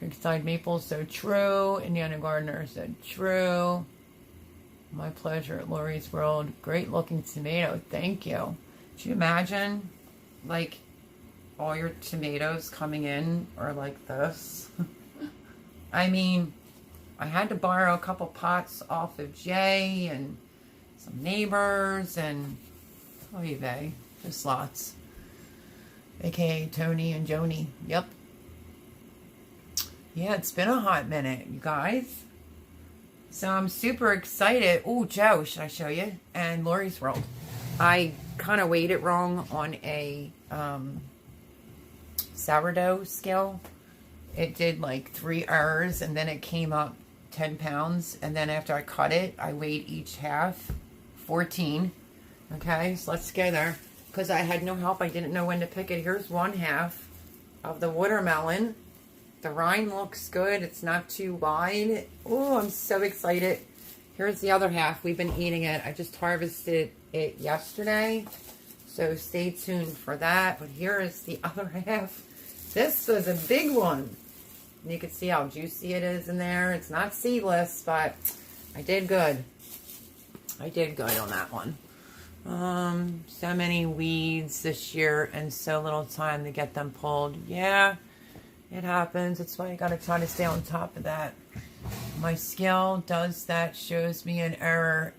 Creekside Maple, so true. Indiana Gardener said, true. My pleasure at Lori's World. Great looking tomato. Thank you. Could you imagine, like, all your tomatoes coming in are like this? I mean, I had to borrow a couple pots off of Jay and some neighbors and oy vey, just lots. AKA Tony and Joni. Yep. Yeah, it's been a hot minute, you guys. So I'm super excited. Oh, Joe, should I show you? And Lori's World. I kind of weighed it wrong on a sourdough scale. It did like 3 hours and then it came up 10 pounds. And then after I cut it, I weighed each half 14. Okay, so let's go there. Because I had no help. I didn't know when to pick it. Here's 1/2 of the watermelon. The rind looks good. It's not too wide. Oh, I'm so excited. Here's the other half. We've been eating it. I just harvested it yesterday. So stay tuned for that. But here is the other half. This was a big one. You can see how juicy it is in there. It's not seedless, but I did good. I did good on that one. So many weeds this year and so little time to get them pulled. Yeah, it happens. That's why you got to try to stay on top of that. My scale does that, shows me an error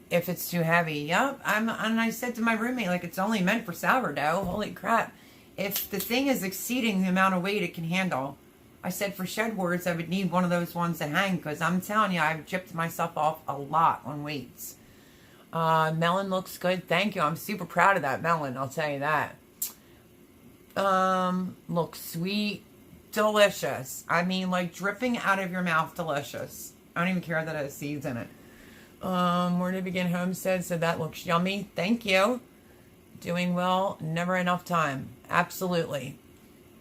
if it's too heavy. Yep. And I said to my roommate, like, it's only meant for sourdough. Holy crap. If the thing is exceeding the amount of weight it can handle, I said for shed words, I would need one of those ones to hang, because I'm telling you, I've chipped myself off a lot on weights. Melon looks good. Thank you. I'm super proud of that melon. I'll tell you that. Looks sweet. Delicious. I mean, like dripping out of your mouth. Delicious. I don't even care that it has seeds in it. Where to begin Homestead? So that looks yummy. Thank you. Doing well. Never enough time. Absolutely.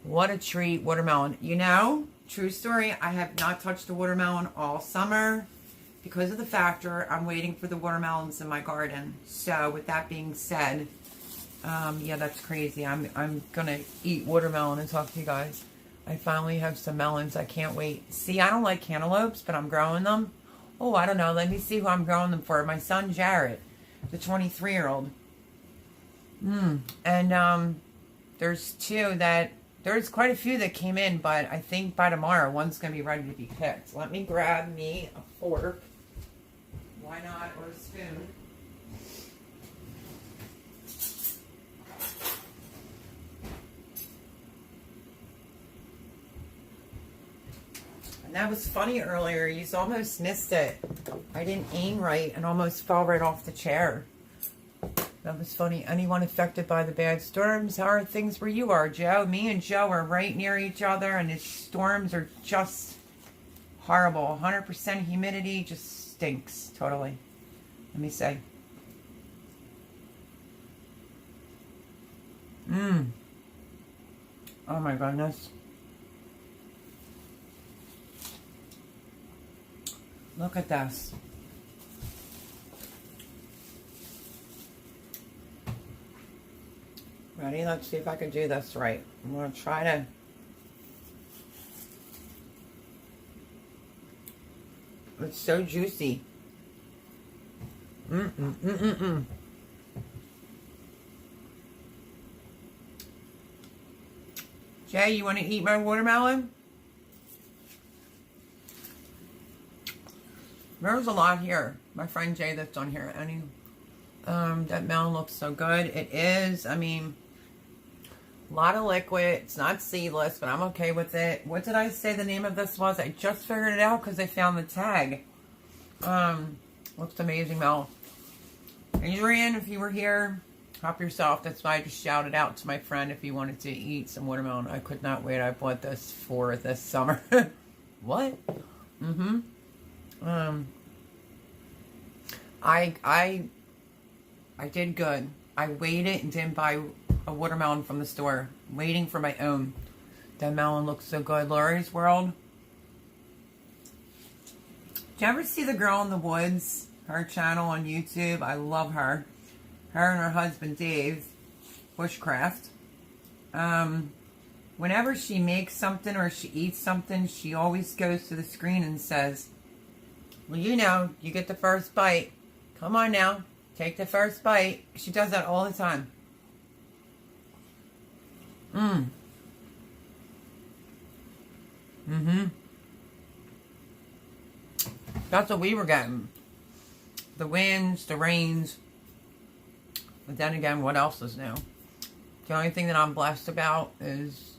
What a treat. Watermelon. You know, true story. I have not touched a watermelon all summer. Because of the factor, I'm waiting for the watermelons in my garden. So, with that being said, Yeah, that's crazy. I'm gonna eat watermelon and talk to you guys. I finally have some melons. I can't wait. See, I don't like cantaloupes, but I'm growing them. Oh, I don't know. Let me see who I'm growing them for. My son Jarrett, the 23-year-old. And there's quite a few that came in, but I think by tomorrow one's gonna be ready to be picked. Let me grab me a fork. Why not? Or a spoon. That was funny earlier. You almost missed it. I didn't aim right and almost fell right off the chair. That was funny. Anyone affected by the bad storms? How are things where you are, Joe? Me and Joe are right near each other, and the storms are just horrible. 100% humidity just stinks. Totally. Let me say. Oh my goodness. Look at this. Ready? Let's see if I can do this right. I'm going to try to... It's so juicy. Jay, you want to eat my watermelon? There's a lot here. My friend Jay that's on here. That melon looks so good. It is, I mean, a lot of liquid. It's not seedless, but I'm okay with it. What did I say the name of this was? I just figured it out because I found the tag. Looks amazing, Mel. Adrian, if you were here, help yourself. That's why I just shouted out to my friend if he wanted to eat some watermelon. I could not wait. I bought this for this summer. What? I did good. I waited and didn't buy a watermelon from the store. Waiting for my own. That melon looks so good. Lori's World. Did you ever see the girl in the woods? Her channel on YouTube. I love her. Her and her husband Dave. Bushcraft. Whenever she makes something or she eats something, she always goes to the screen and says, well, you know, you get the first bite. Come on now. Take the first bite. She does that all the time. That's what we were getting. The winds, the rains. But then again, what else is new? The only thing that I'm blessed about is...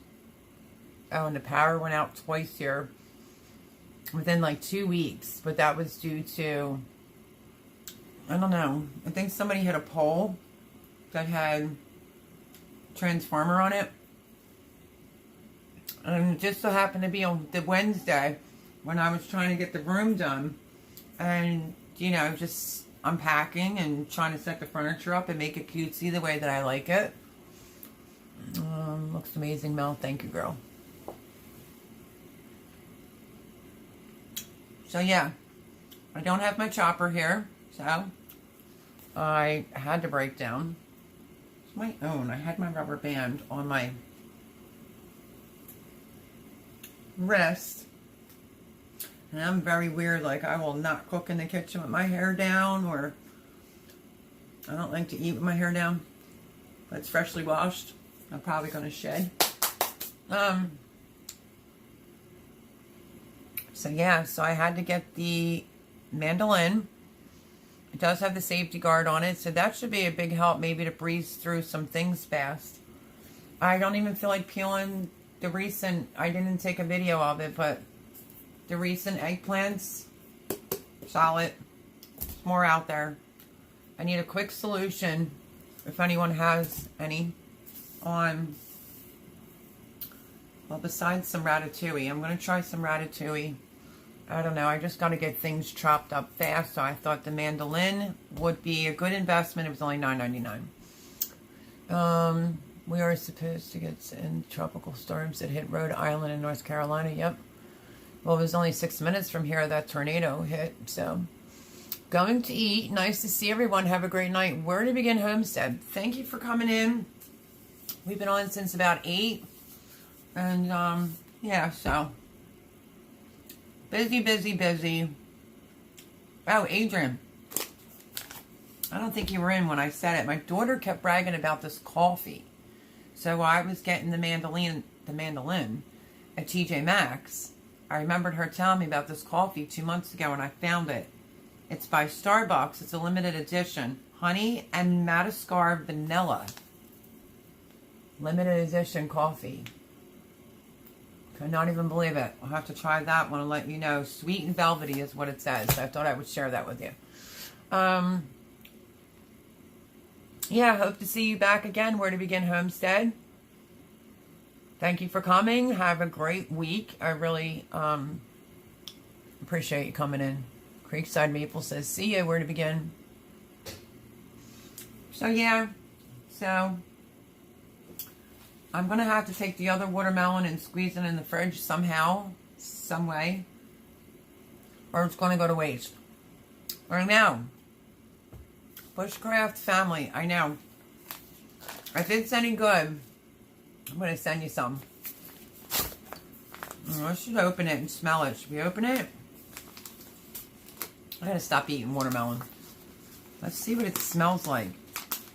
Oh, and the power went out twice here. Within like 2 weeks. But that was due to... I don't know. I think somebody hit a pole that had transformer on it. And it just so happened to be on the Wednesday when I was trying to get the room done. And, you know, just unpacking and trying to set the furniture up and make it cutesy the way that I like it. Looks amazing, Mel. Thank you, girl. So, yeah. I don't have my chopper here. So, I had to break down. It's my own. I had my rubber band on my wrist. And I'm very weird. Like, I will not cook in the kitchen with my hair down. Or, I don't like to eat with my hair down. But it's freshly washed. I'm probably going to shed. So, yeah. So, I had to get the mandolin. It does have the safety guard on it, so that should be a big help maybe to breeze through some things fast. I don't even feel like peeling the recent, I didn't take a video of it, but the recent eggplants, solid. There's more out there. I need a quick solution, if anyone has any, on, well, besides some ratatouille. I'm going to try some ratatouille. I don't know. I just got to get things chopped up fast. So I thought the mandolin would be a good investment. It was only $9.99. We are supposed to get in tropical storms that hit Rhode Island and North Carolina. Yep. Well, it was only 6 minutes from here that tornado hit. So Going to eat. Nice to see everyone. Have a great night. Where to begin, Homestead? Thank you for coming in. We've been on since about 8. And, yeah, so. Busy, busy, busy. Oh, Adrian. I don't think you were in when I said it. My daughter kept bragging about this coffee. So while I was getting the mandolin at TJ Maxx, I remembered her telling me about this coffee 2 months ago, and I found it. It's by Starbucks. It's a limited edition. Honey and Madagascar vanilla. Limited edition coffee. Could not even believe it. I'll have to try that one and let you know. Sweet and velvety is what it says. So I thought I would share that with you. Yeah, hope to see you back again. Where to begin, Homestead. Thank you for coming. Have a great week. I really appreciate you coming in. Creekside Maple says, see you. Where to begin. So, yeah. So, I'm going to have to take the other watermelon and squeeze it in the fridge somehow, some way. Or it's going to go to waste. Right now. Bushcraft family. I know. If it's any good, I'm going to send you some. I should open it and smell it. Should we open it? I gotta stop eating watermelon. Let's see what it smells like.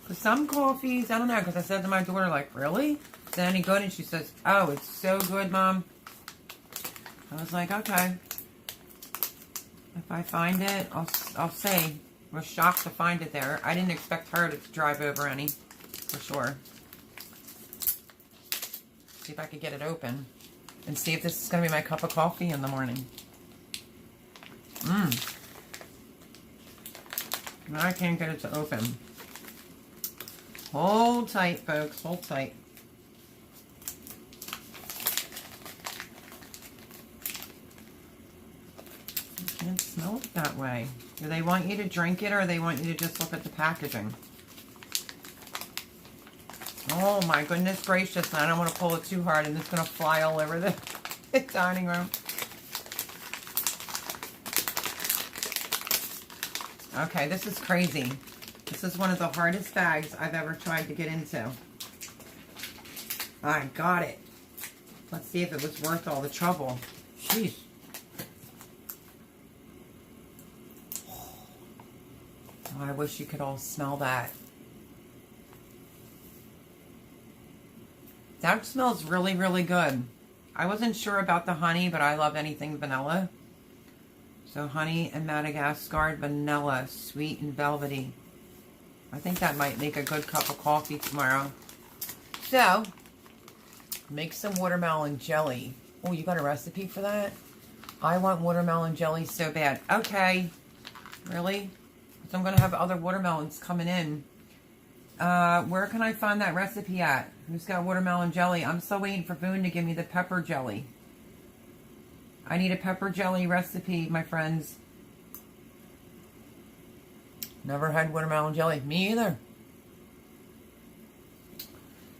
Because some coffees, I don't know, because I said to my daughter, like, really? Is it any good? And she says, oh, it's so good, Mom. I was like, okay. If I find it, I'll say. I was shocked to find it there. I didn't expect her to drive over any, for sure. See if I could get it open. And see if this is going to be my cup of coffee in the morning. Now I can't get it to open. Hold tight, folks. Hold tight. I can't smell it that way. Do they want you to drink it or they want you to just look at the packaging? Oh my goodness gracious. I don't want to pull it too hard and it's going to fly all over the dining room. Okay, this is crazy. This is one of the hardest bags I've ever tried to get into. I got it. Let's see if it was worth all the trouble. Jeez. Oh, I wish you could all smell that. That smells really, really good. I wasn't sure about the honey, but I love anything vanilla. So honey and Madagascar vanilla, sweet and velvety. I think that might make a good cup of coffee tomorrow. So, make some watermelon jelly. Oh, you got a recipe for that? I want watermelon jelly so bad. Okay. Really? So I'm going to have other watermelons coming in. Where can I find that recipe at? Who's got watermelon jelly? I'm still waiting for Boone to give me the pepper jelly. I need a pepper jelly recipe, my friends. Never had watermelon jelly. Me either.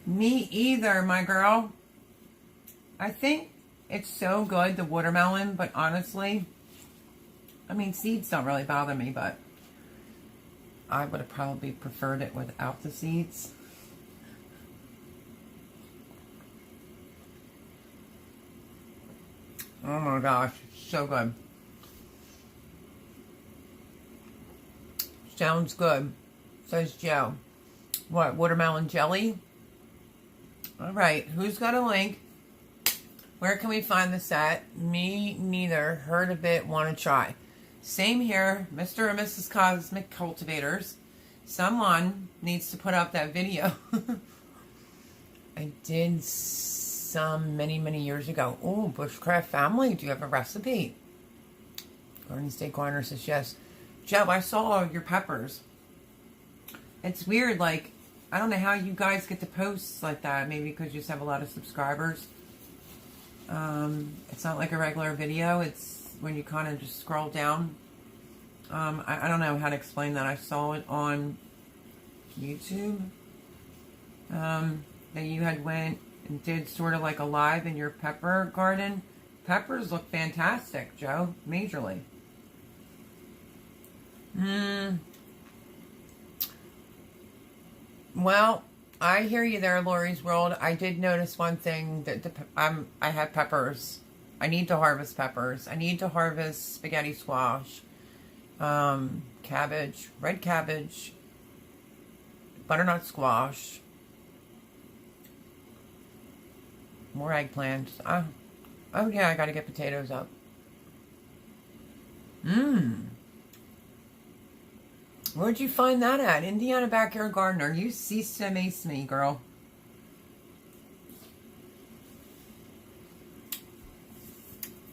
Me either, my girl. I think it's so good, the watermelon, but honestly, I mean, seeds don't really bother me, but I would have probably preferred it without the seeds. Oh my gosh, so good. Sounds good, says Joe. What, watermelon jelly? All right, who's got a link? Where can we find this at? Me neither. Heard of it, want to try. Same here, Mr. and Mrs. Cosmic Cultivators. Someone needs to put up that video. I did some many years ago. Oh, Bushcraft family, do you have a recipe? Garden State Corner says yes. Joe, I saw your peppers. It's weird, like, I don't know how you guys get to posts like that. Maybe because you just have a lot of subscribers. It's not like a regular video. It's when you kind of just scroll down. I don't know how to explain that. I saw it on YouTube. That you had went and did sort of like a live in your pepper garden. Peppers look fantastic, Joe. Majorly. Well, I hear you there, Lori's World. I did notice one thing that I had peppers. I need to harvest peppers. I need to harvest spaghetti squash, cabbage, red cabbage, butternut squash, more eggplants. Oh yeah, I gotta get potatoes up. Where'd you find that at? Indiana Backyard Gardener. You cease to amaze me, girl.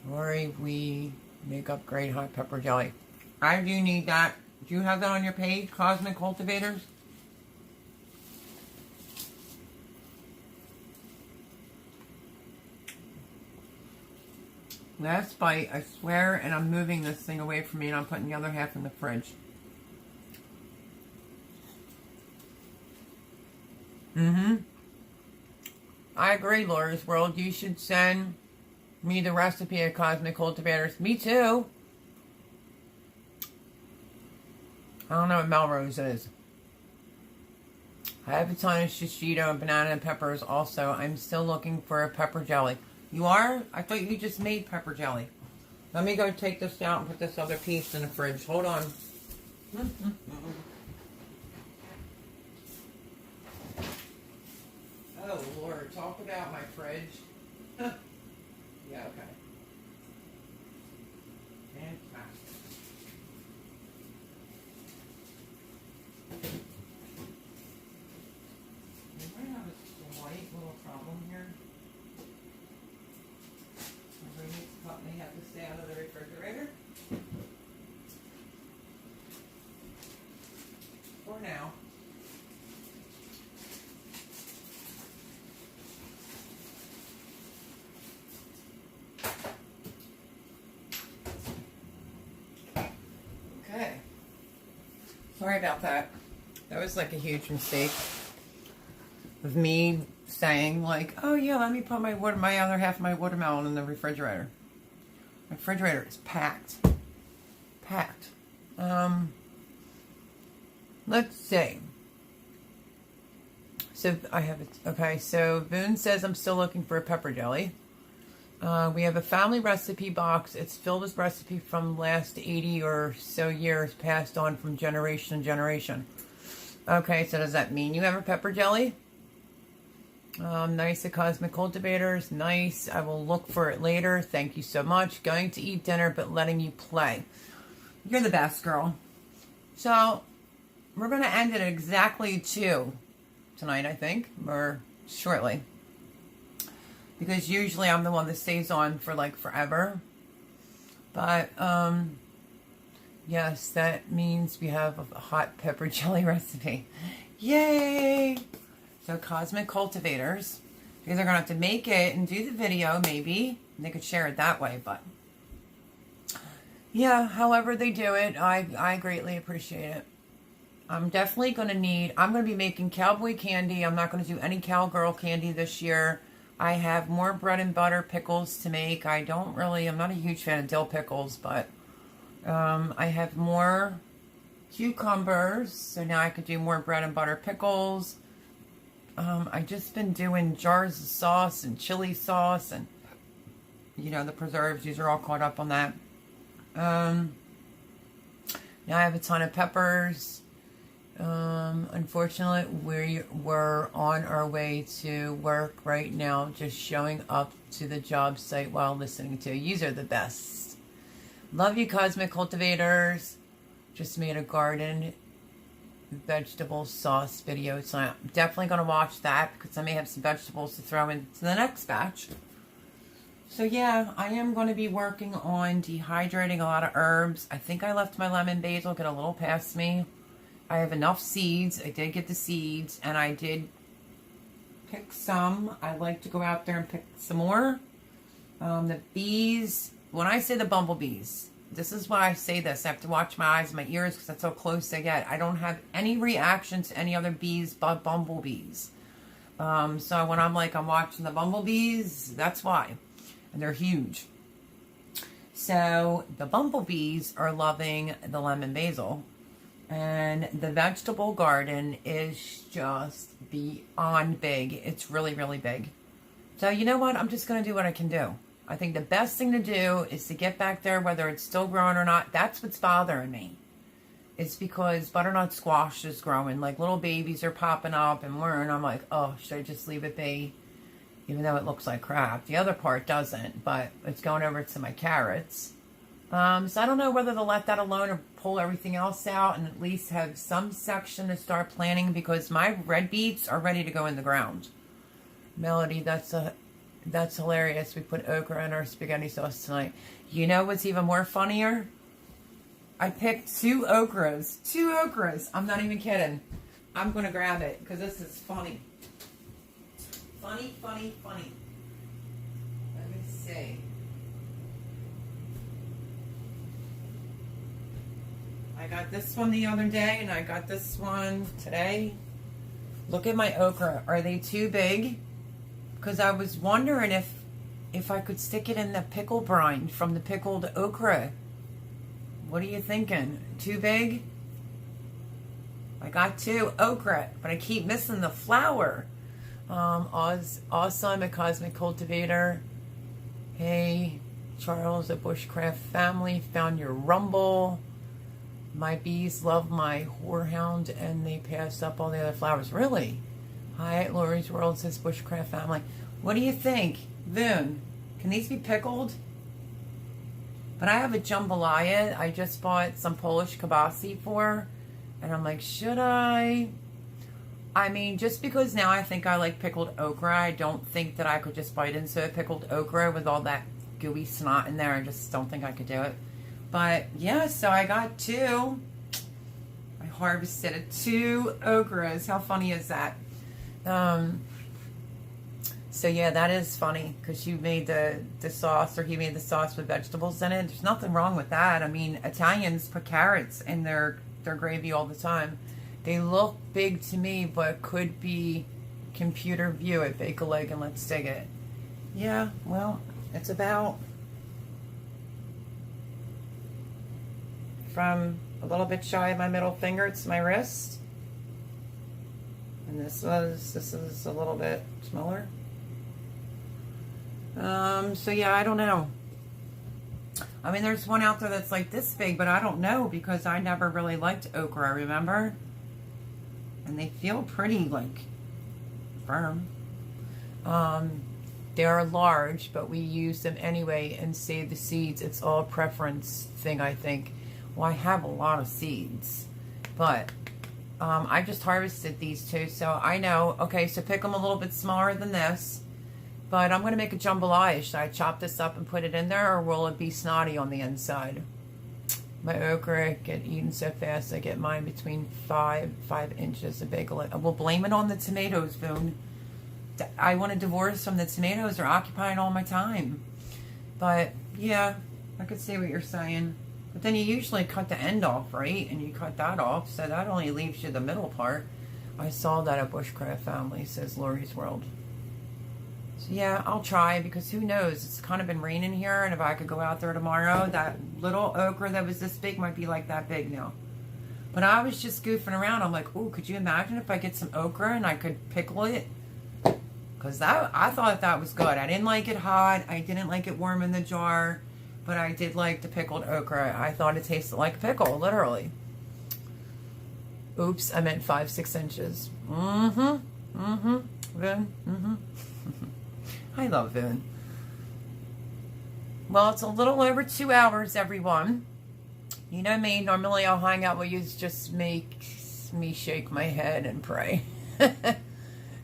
Lori, we make up great hot pepper jelly. I do need that. Do you have that on your page, Cosmic Cultivators? Last bite, I swear, and I'm moving this thing away from me and I'm putting the other half in the fridge. I agree, Laura's World. You should send me the recipe of Cosmic Cultivators. Me too. I don't know what Melrose is. I have a ton of shishito and banana and peppers also. I'm still looking for a pepper jelly. You are? I thought you just made pepper jelly. Let me go take this out and put this other piece in the fridge. Hold on. Oh, Lord. Talk about my fridge. Yeah, okay. Fantastic. We might have a slight little problem here. My roommate's caught me have to stay out of the refrigerator. For now. Okay. Sorry about that. That was like a huge mistake of me saying like, oh yeah, let me put my other half of my watermelon in the refrigerator. My refrigerator is packed. Packed. Let's see. So I have it. Okay, so Boone says I'm still looking for a pepper jelly. We have a family recipe box. It's filled with recipe from last 80 or so years passed on from generation to generation. Okay, so does that mean you have a pepper jelly? Nice, the Cosmic Cultivators. Nice. I will look for it later. Thank you so much. Going to eat dinner, but letting you play. You're the best, girl. So, we're going to end at exactly 2 tonight, I think, or shortly. Because usually I'm the one that stays on for like forever. But, yes, that means we have a hot pepper jelly recipe. Yay! So Cosmic Cultivators. You guys are going to have to make it and do the video, maybe. And they could share it that way, but... yeah, however they do it, I greatly appreciate it. I'm definitely going to need... I'm going to be making cowboy candy. I'm not going to do any cowgirl candy this year. I have more bread and butter pickles to make. I'm not a huge fan of dill pickles, but I have more cucumbers. So now I could do more bread and butter pickles. I've just been doing jars of sauce and chili sauce and, you know, the preserves. These are all caught up on that. Now I have a ton of peppers. Unfortunately, we're on our way to work right now, just showing up to the job site while listening to you. Yous are the best. Love you, Cosmic Cultivators. Just made a garden vegetable sauce video, so I'm definitely going to watch that because I may have some vegetables to throw into the next batch. So yeah, I am going to be working on dehydrating a lot of herbs. I think I left my lemon basil get a little past me. I have enough seeds. I did get the seeds, and I did pick some. I like to go out there and pick some more. The bees, when I say the bumblebees, this is why I say this. I have to watch my eyes and my ears because that's how close they get. I don't have any reaction to any other bees but bumblebees. So when I'm watching the bumblebees, that's why. And they're huge. So the bumblebees are loving the lemon basil. And the vegetable garden is just beyond big. It's really, really big. So you know what? I'm just going to do what I can do. I think the best thing to do is to get back there, whether it's still growing or not. That's what's bothering me. It's because butternut squash is growing. Like little babies are popping up and I'm like, oh, should I just leave it be? Even though it looks like crap. The other part doesn't, but it's going over to my carrots. So I don't know whether to let that alone or pull everything else out and at least have some section to start planting, because my red beets are ready to go in the ground. Melody, that's hilarious. We put okra in our spaghetti sauce tonight. You know what's even more funnier? I picked two okras. Two okras. I'm not even kidding. I'm going to grab it because this is funny. Funny, funny, funny. Let me see. I got this one the other day and I got this one today. Look at my okra. Are they too big? Because I was wondering if I could stick it in the pickle brine from the pickled okra. What are you thinking? Too big? I got two okra, but I keep missing the flower. Awesome, a cosmic cultivator. Hey, Charles, a bushcraft family, found your rumble. My bees love my whorehound and they passed up all the other flowers. Really? Hi, Lori's World, says bushcraft family. What do you think? Voon, can these be pickled? But I have a jambalaya I just bought some Polish kibasi for. And I'm like, should I? I mean, just because now I think I like pickled okra, I don't think that I could just bite into a pickled okra with all that gooey snot in there. I just don't think I could do it. But yeah, so I got two. I harvested two okras. How funny is that? So yeah, that is funny because you made the sauce, or he made the sauce with vegetables in it. There's nothing wrong with that. I mean, Italians put carrots in their gravy all the time. They look big to me, but could be computer view it. Bake a leg and let's dig it. Yeah, well, it's about from a little bit shy of my middle finger to my wrist. And this is a little bit smaller. So yeah, I don't know. I mean, there's one out there that's like this big, but I don't know because I never really liked okra, remember? And they feel pretty, like, firm. They are large, but we use them anyway and save the seeds. It's all a preference thing, I think. Well, I have a lot of seeds, but I just harvested these two, so I know. Okay, so pick them a little bit smaller than this. But I'm going to make a jambalaya. Should I chop this up and put it in there, or will it be snotty on the inside? My okra get eaten so fast, I get mine between 5 inches of bagel. We'll blame it on the tomatoes, Boone. I want a divorce from the tomatoes. They're occupying all my time. But, yeah, I could see what you're saying. But then you usually cut the end off, right? And you cut that off, so that only leaves you the middle part. I saw that at Bushcraft Family, says Lori's World. So yeah, I'll try, because who knows? It's kind of been raining here, and if I could go out there tomorrow, that little okra that was this big might be like that big now. But I was just goofing around. I'm like, ooh, could you imagine if I get some okra and I could pickle it? Because I thought that was good. I didn't like it hot. I didn't like it warm in the jar. But I did like the pickled okra. I thought it tasted like a pickle, literally. Oops, I meant 5-6 inches. Vin, I love Vin. Well, it's a little over 2 hours, everyone. You know me, normally I'll hang out with you, just makes me shake my head and pray.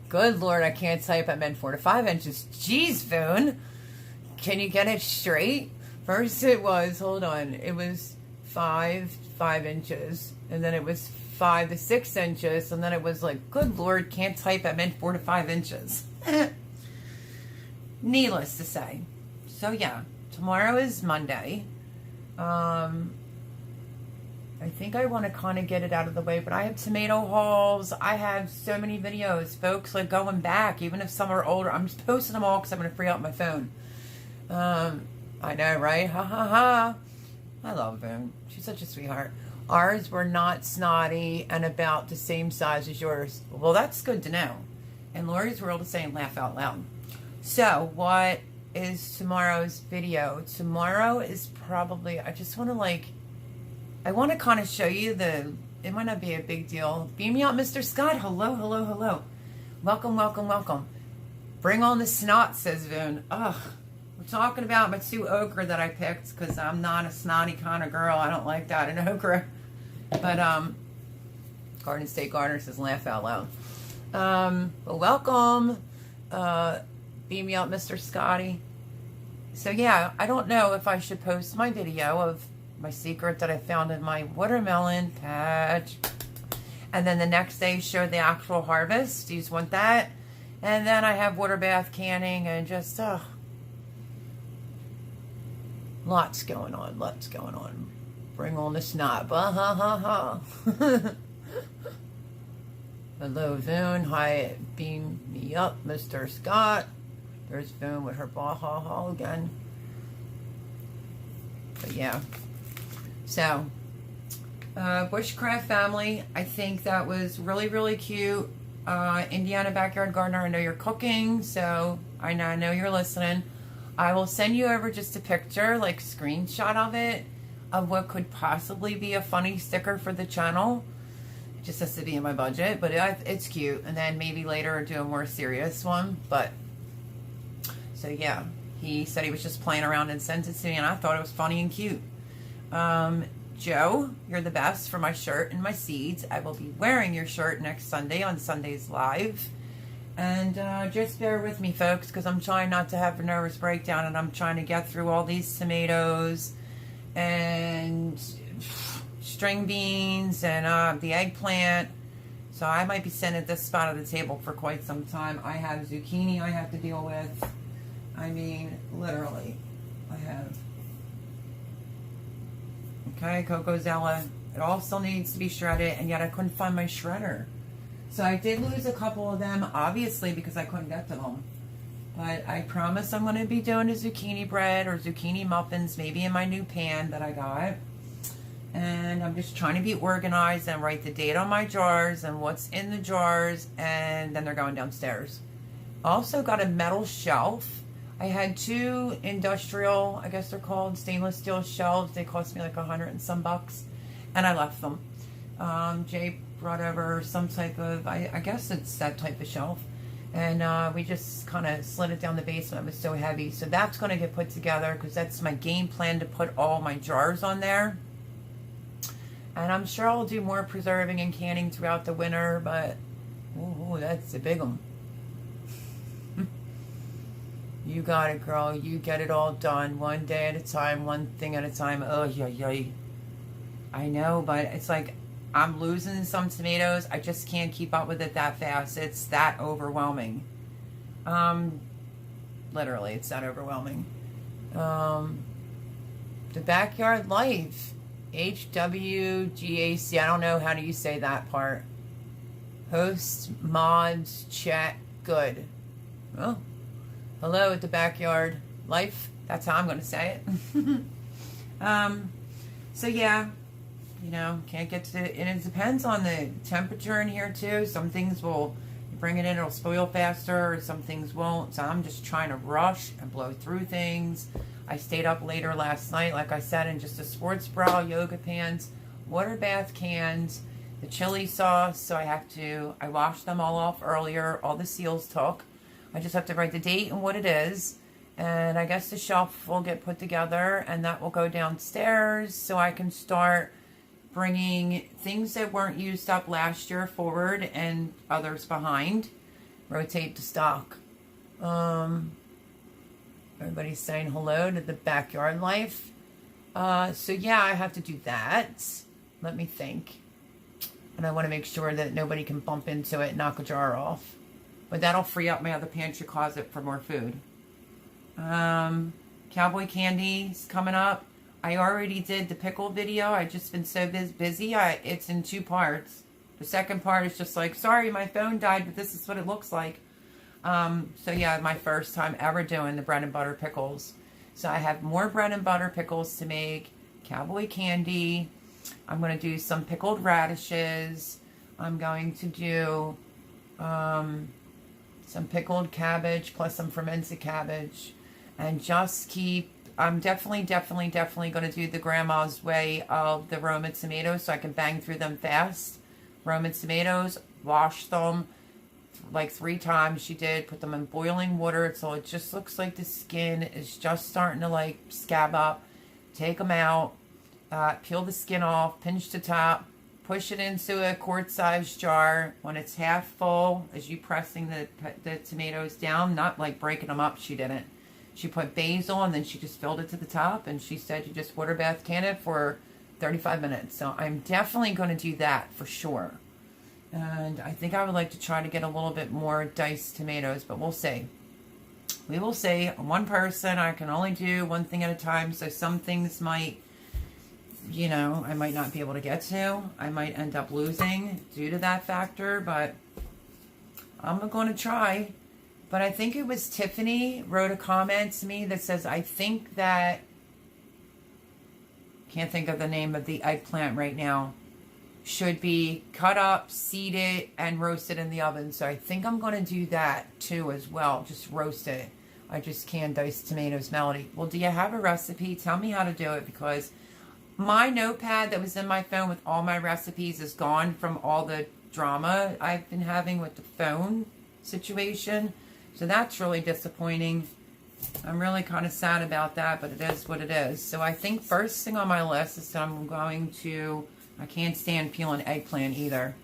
Good Lord, I can't type. I meant 4 to 5 inches. Jeez, Vin. Can you get it straight? First it was, hold on, it was 5 inches. And then it was 5 to 6 inches. And then it was like, good Lord, can't type. I meant 4 to 5 inches. Needless to say. So yeah, tomorrow is Monday. I think I want to kind of get it out of the way, but I have tomato hauls. I have so many videos, folks, like going back, even if some are older. I'm just posting them all because I'm going to free up my phone. I I know, right? Ha ha ha. I love Boone. She's such a sweetheart. Ours were not snotty and about the same size as yours. Well, that's good to know. And Lori's were all the same, laugh out loud. So, what is tomorrow's video? Tomorrow is probably, I just want to I want to kind of show you it might not be a big deal. Beam me up, Mr. Scott. Hello, hello, hello. Welcome, welcome, welcome. Bring on the snot, says Boone. Ugh. We're talking about my 2 okra that I picked because I'm not a snotty kind of girl. I don't like that in okra. But, Garden State Gardener says laugh out loud. But welcome. Beam me up, Mr. Scotty. So yeah, I don't know if I should post my video of my secret that I found in my watermelon patch. And then the next day show the actual harvest. Do you want that? And then I have water bath canning and just, lots going on, lots going on. Bring on the snot. Ha ha ha. Hello, Boone. Hi, beam me up, Mr. Scott. There's Boone with her bah ha ha again. But yeah. So, Bushcraft family, I think that was really, really cute. Indiana Backyard Gardener, I know you're cooking, so I know you're listening. I will send you over just a picture, screenshot of it, of what could possibly be a funny sticker for the channel. It just has to be in my budget, but it's cute. And then maybe later do a more serious one. But, so yeah, he said he was just playing around and sent it to me, and I thought it was funny and cute. Joe, you're the best for my shirt and my seeds. I will be wearing your shirt next Sunday on Sunday's Live. And just bear with me, folks, because I'm trying not to have a nervous breakdown, and I'm trying to get through all these tomatoes and string beans and the eggplant. So I might be sitting at this spot of the table for quite some time. I have zucchini I have to deal with. I mean, literally, I have. Okay, Coco Zella. It all still needs to be shredded, and yet I couldn't find my shredder. So I did lose a couple of them, obviously, because I couldn't get to them. But I promise I'm going to be doing a zucchini bread or zucchini muffins, maybe in my new pan that I got. And I'm just trying to be organized and write the date on my jars and what's in the jars, and then they're going downstairs. Also got a metal shelf. I had 2 industrial, I guess they're called, stainless steel shelves. They cost me like $100 and some bucks, and I left them. Jay brought over some type of, I guess it's that type of shelf, and we just kind of slid it down the basement. It was so heavy. So that's going to get put together, because that's my game plan, to put all my jars on there. And I'm sure I'll do more preserving and canning throughout the winter, but ooh, that's a big one. You got it, girl. You get it all done. One day at a time, one thing at a time. Oh, yeah. I know, but it's like I'm losing some tomatoes. I just can't keep up with it that fast. It's that overwhelming. Literally, it's that overwhelming. The Backyard Life. HWGAC. I don't know how do you say that part. Host, mods, chat, good. Well, hello at the Backyard Life. That's how I'm going to say it. So yeah, can't get to it. And it depends on the temperature in here too. Some things will, you bring it in, it'll spoil faster, or some things won't. So I'm just trying to rush and blow through things. I stayed up later last night, like I said, in just a sports bra, yoga pants, water bath cans, the chili sauce. So I washed them all off earlier. All the seals took. I just have to write the date and what it is. And I guess the shelf will get put together, and that will go downstairs, so I can start bringing things that weren't used up last year forward and others behind. Rotate the stock. Everybody's saying hello to the Backyard Life. So yeah, I have to do that. Let me think. And I want to make sure that nobody can bump into it and knock a jar off. But that'll free up my other pantry closet for more food. Cowboy candy's coming up. I already did the pickle video. I've just been so busy. It's in 2 parts. The second part is just like, sorry, my phone died, but this is what it looks like. So yeah, my first time ever doing the bread and butter pickles. So I have more bread and butter pickles to make, cowboy candy. I'm going to do some pickled radishes. I'm going to do some pickled cabbage plus some fermented cabbage. And just keep, I'm definitely going to do the grandma's way of the Roma tomatoes so I can bang through them fast. Roma tomatoes, wash them like 3 times. She did, put them in boiling water so it just looks like the skin is just starting to like scab up. Take them out, peel the skin off, pinch the top, push it into a quart-sized jar. When it's half full, as you pressing the tomatoes down, not like breaking them up, she didn't. She put basil and then she just filled it to the top, and she said you just water bath can it for 35 minutes. So I'm definitely going to do that for sure. And I think I would like to try to get a little bit more diced tomatoes, but we'll see. We will see. One person, I can only do one thing at a time, so some things might, you know, I might not be able to get to. I might end up losing due to that factor, but I'm going to try. But I think it was Tiffany wrote a comment to me that says, I think that, can't think of the name of the eggplant right now, should be cut up, seeded, and roasted in the oven. So I think I'm going to do that too as well. Just roast it. I just can't dice tomatoes, Melody. Well, do you have a recipe? Tell me how to do it, because my notepad that was in my phone with all my recipes is gone from all the drama I've been having with the phone situation. So that's really disappointing. I'm really kind of sad about that, but it is what it is. So I think first thing on my list is that I'm going to, I can't stand peeling eggplant either.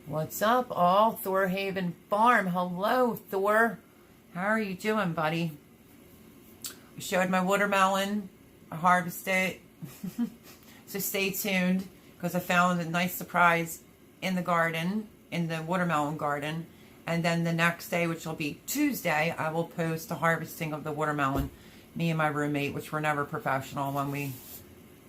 What's up, all? Thorhaven Farm. Hello, Thor. How are you doing, buddy? I showed my watermelon. I harvested it. So stay tuned, because I found a nice surprise in the garden, in the watermelon garden. And then the next day, which will be Tuesday, I will post the harvesting of the watermelon. Me and my roommate, which we're never professional when we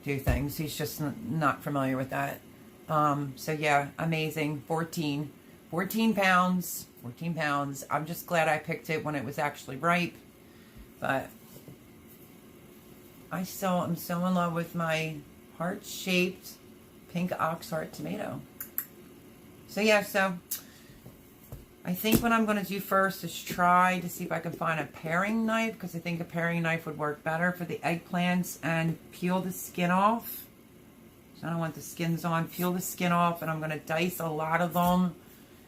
do things. He's just not familiar with that. So yeah, amazing. 14 pounds. 14 pounds. I'm just glad I picked it when it was actually ripe. But I'm so in love with my heart-shaped pink oxheart tomato. So yeah, so I think what I'm going to do first is try to see if I can find a paring knife, because I think a paring knife would work better for the eggplants, and peel the skin off. So I don't want the skins on. Peel the skin off, and I'm going to dice a lot of them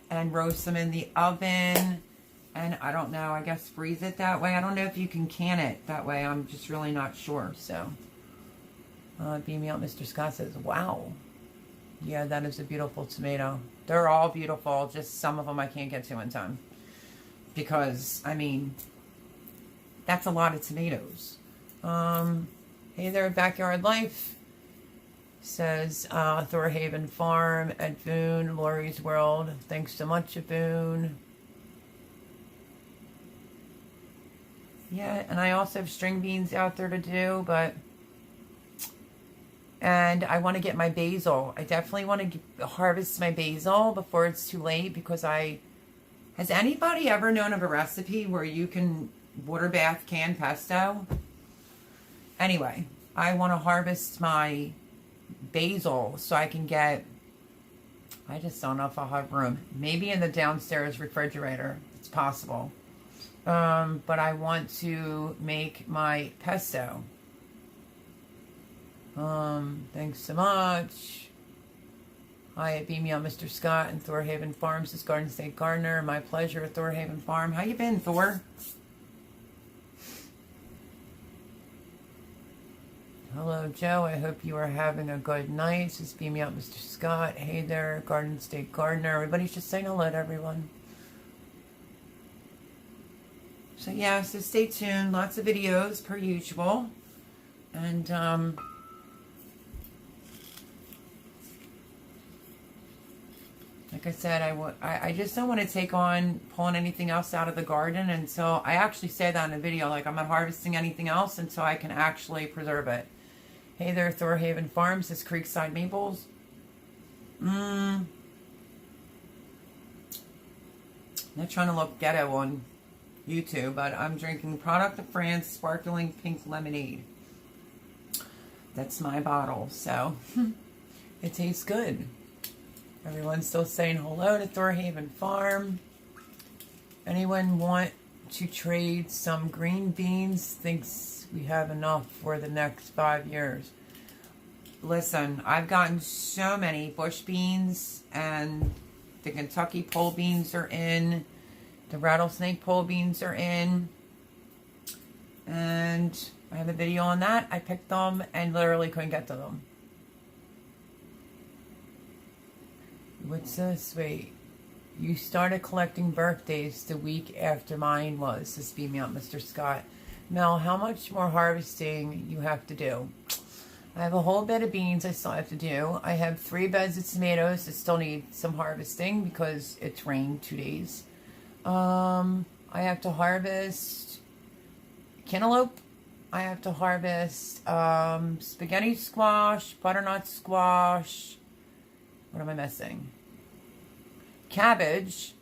and roast them in the oven. And I don't know, I guess freeze it that way. I don't know if you can can it that way. I'm just really not sure. So, beam me out, Mr. Scott says, wow. Yeah, that is a beautiful tomato. They're all beautiful. Just some of them I can't get to in time. Because, I mean, that's a lot of tomatoes. Hey there, Backyard Life. Says Thorhaven Farm at Boone, Lori's World. Thanks so much, Boone. Yeah, and I also have string beans out there to do, but... And I want to get my basil. I definitely want to harvest my basil before it's too late, because has anybody ever known of a recipe where you can water bath canned pesto? Anyway, I want to harvest my basil so I can get, I just don't know if I'll have room. Maybe in the downstairs refrigerator. It's possible. But I want to make my pesto. Thanks so much. Hi, beam me on Mr. Scott and Thorhaven Farms, this Garden State Gardener. My pleasure, Thorhaven Farm. How you been, Thor? Hello, Joe. I hope you are having a good night. Just beam me up, Mr. Scott. Hey there, Garden State Gardener. Everybody's just saying hello to everyone. So yeah, so stay tuned. Lots of videos per usual. And like I said, I just don't want to take on pulling anything else out of the garden until, I actually say that in a video, like I'm not harvesting anything else until I can actually preserve it. Hey there, Thorhaven Farms, this Creekside Maples. Not trying to look ghetto on YouTube, but I'm drinking Product of France Sparkling Pink Lemonade. That's my bottle, so it tastes good. Everyone's still saying hello to Thorhaven Farm. Anyone want to trade some green beans? Thinks we have enough for the next 5 years. Listen, I've gotten so many bush beans, and the Kentucky pole beans are in. The rattlesnake pole beans are in. And I have a video on that. I picked them and literally couldn't get to them. What's this? Wait. You started collecting birthdays the week after mine was. This beat me up, Mr. Scott. Mel, how much more harvesting you have to do? I have a whole bed of beans I still have to do. I have 3 beds of tomatoes that still need some harvesting because it's rained 2 days. I have to harvest cantaloupe. I have to harvest spaghetti squash, butternut squash. What am I missing? Cabbage.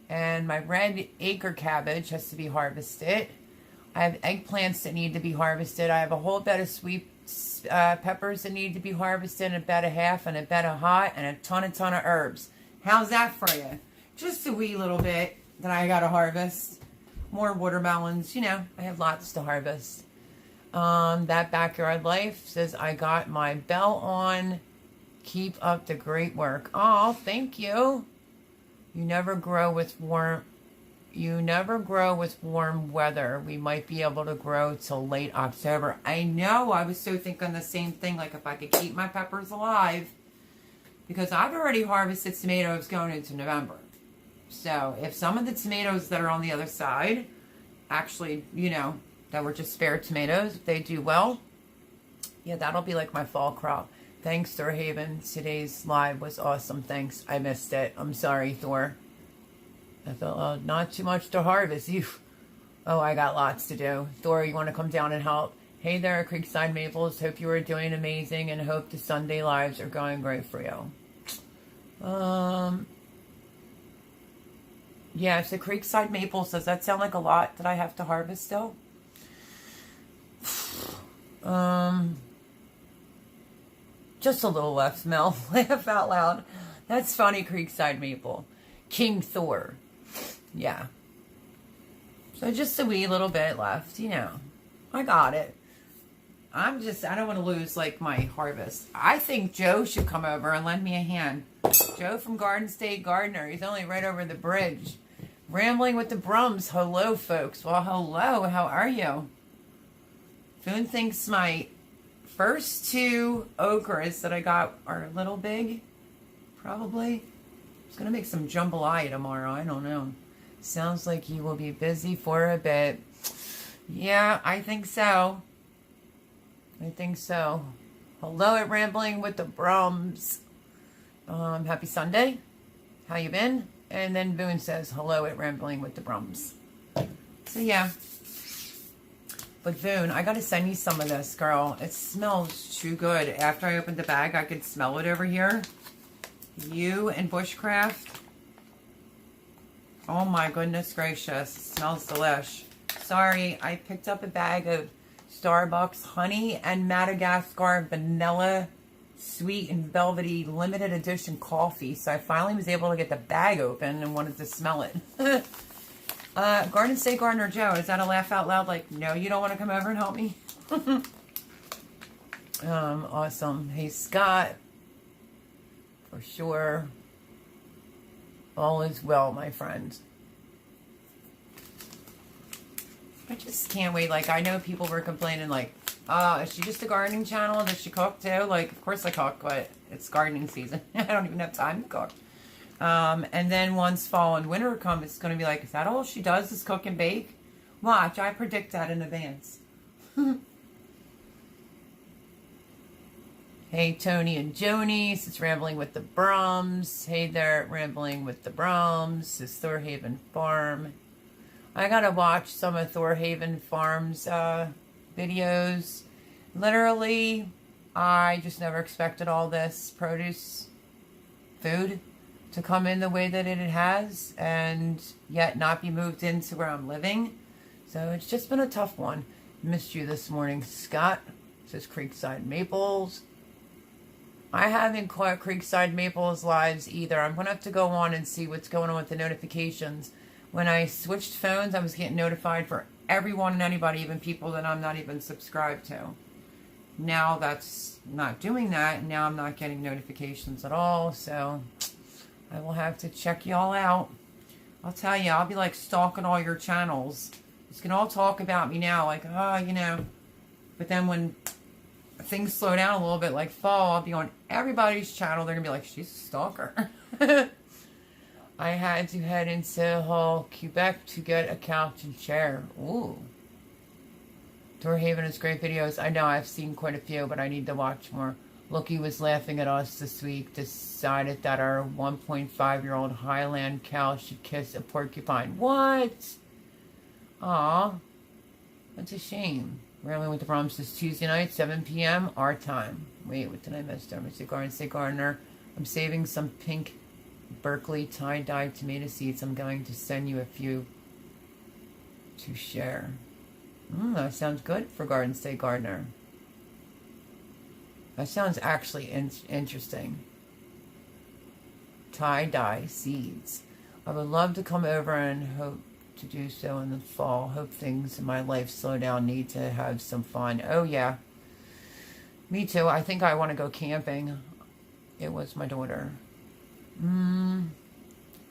And my red acre cabbage has to be harvested. I have eggplants that need to be harvested. I have a whole bed of sweet peppers that need to be harvested, and a bed of half, and a bed of hot, and a ton of herbs. How's that for you? Just a wee little bit that I got to harvest. More watermelons. You know, I have lots to harvest. That Backyard Life says, I got my bell on. Keep up the great work. Oh, thank you. You never grow with warm weather. We might be able to grow till late October. I know. I was so thinking the same thing. Like if I could keep my peppers alive, because I've already harvested tomatoes going into November. So if some of the tomatoes that are on the other side, actually, you know, that were just spare tomatoes, if they do well, yeah, that'll be like my fall crop. Thanks, Thorhaven. Today's live was awesome. Thanks. I missed it. I'm sorry, Thor. I thought, not too much to harvest. Oh, I got lots to do. Thor, you want to come down and help? Hey there, Creekside Maples. Hope you are doing amazing and hope the Sunday lives are going great for you. Yeah, so Creekside Maples, does that sound like a lot that I have to harvest still? Just a little left, Mel. Laugh out loud. That's funny, Creekside Maple. King Thor. Yeah. So just a wee little bit left, you know. I got it. I don't want to lose, like, my harvest. I think Joe should come over and lend me a hand. Joe from Garden State Gardener. He's only right over the bridge. Rambling with the Brums. Hello, folks. Well, hello. How are you? Foon thinks my first 2 okras that I got are a little big. Probably. I was going to make some jambalaya tomorrow. I don't know. Sounds like you will be busy for a bit. Yeah, I think so. I think so. Hello at Rambling with the Brums. Happy Sunday. How you been? And then Boone says, hello at Rambling with the Brums. So yeah. But Boone, I gotta send you some of this, girl. It smells too good. After I opened the bag, I could smell it over here. You and Bushcraft. Oh my goodness gracious. It smells delish. Sorry, I picked up a bag of Starbucks honey and Madagascar vanilla sweet and velvety limited edition coffee. So I finally was able to get the bag open and wanted to smell it. Garden State Gardener Joe, is that a laugh out loud? Like, no, you don't want to come over and help me? Awesome. Hey, Scott. For sure. All is well, my friend. I just can't wait. Like, I know people were complaining, like, is she just a gardening channel? Does she cook too? Like, of course I cook, but it's gardening season. I don't even have time to cook. And then once fall and winter come, it's going to be like, is that all she does is cook and bake? Watch, I predict that in advance. Hey, Tony and Jonies, it's Rambling with the Brums. Hey there, Rambling with the Brums. It's Thorhaven Farm. I gotta watch some of Thorhaven Farm's videos. Literally, I just never expected all this produce, food, to come in the way that it has and yet not be moved into where I'm living. So it's just been a tough one. Missed you this morning, Scott. Says Creekside Maples. I haven't caught Creekside Maples lives either. I'm going to have to go on and see what's going on with the notifications. When I switched phones, I was getting notified for everyone and anybody, even people that I'm not even subscribed to. Now that's not doing that. Now I'm not getting notifications at all. So I will have to check y'all out. I'll tell you, I'll be like stalking all your channels. You can all talk about me now, like, oh, you know. But then when things slow down a little bit, like fall, I'll be on everybody's channel. They're going to be like, she's a stalker. I had to head into Hull, Quebec to get a couch and chair. Ooh. Torhaven has great videos. I know I've seen quite a few, but I need to watch more. Loki was laughing at us this week. Decided that our 1.5-year-old Highland cow should kiss a porcupine. What? Aw. That's a shame. Rarely with the Proms this Tuesday night, 7 p.m. our time. Wait, what did I miss there? Mr. Garden State Gardener. I'm saving some pink Berkeley tie-dye tomato seeds. I'm going to send you a few to share. That sounds good for Garden State Gardener. That sounds actually interesting. Tie-dye seeds. I would love to come over and hope to do so in the fall. Hope things in my life slow down. Need to have some fun. Oh, yeah. Me too. I think I want to go camping. It was my daughter.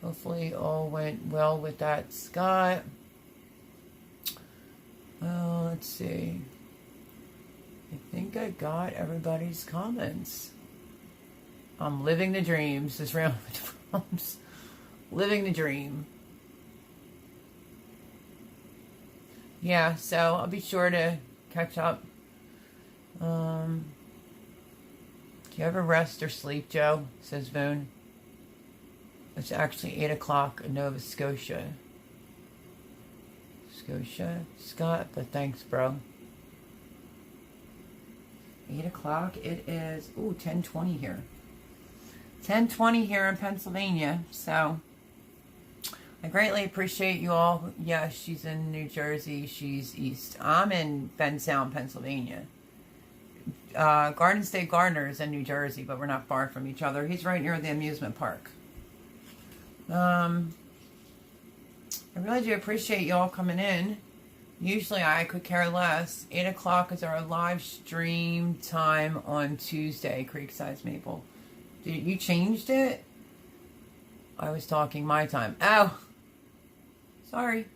Hopefully all went well with that, Scott. Let's see. I think I got everybody's comments. I'm living the dream, says Round Drums. Living the dream. Yeah, so I'll be sure to catch up. Do you ever rest or sleep, Joe? Says Boone. It's actually 8 o'clock in Nova Scotia. Scott, but thanks, bro. 8 o'clock. It is, 10:20 here. 10:20 here in Pennsylvania. So, I greatly appreciate you all. Yeah, she's in New Jersey. She's east. I'm in Bensound, Pennsylvania. Garden State Gardener is in New Jersey, but we're not far from each other. He's right near the amusement park. I really do appreciate y'all coming in. Usually I could care less. 8 o'clock is our live stream time on Tuesday, Creekside Maple. You changed it? I was talking my time. Oh! Sorry.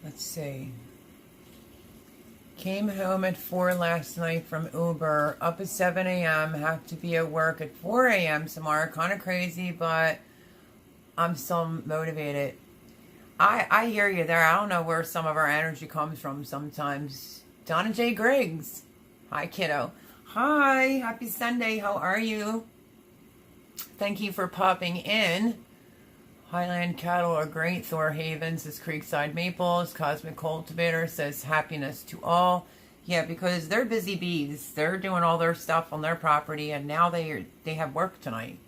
Let's see. Came home at 4 last night from Uber. Up at 7 a.m. Have to be at work at 4 a.m. tomorrow. Kind of crazy, but I'm still motivated. I hear you there. I don't know where some of our energy comes from sometimes. Donna J. Griggs. Hi, kiddo. Hi. Happy Sunday. How are you? Thank you for popping in. Highland cattle are great. Thor Haven says Creekside Maples. Cosmic Cultivator says happiness to all. Yeah, because they're busy bees. They're doing all their stuff on their property, and now they have work tonight.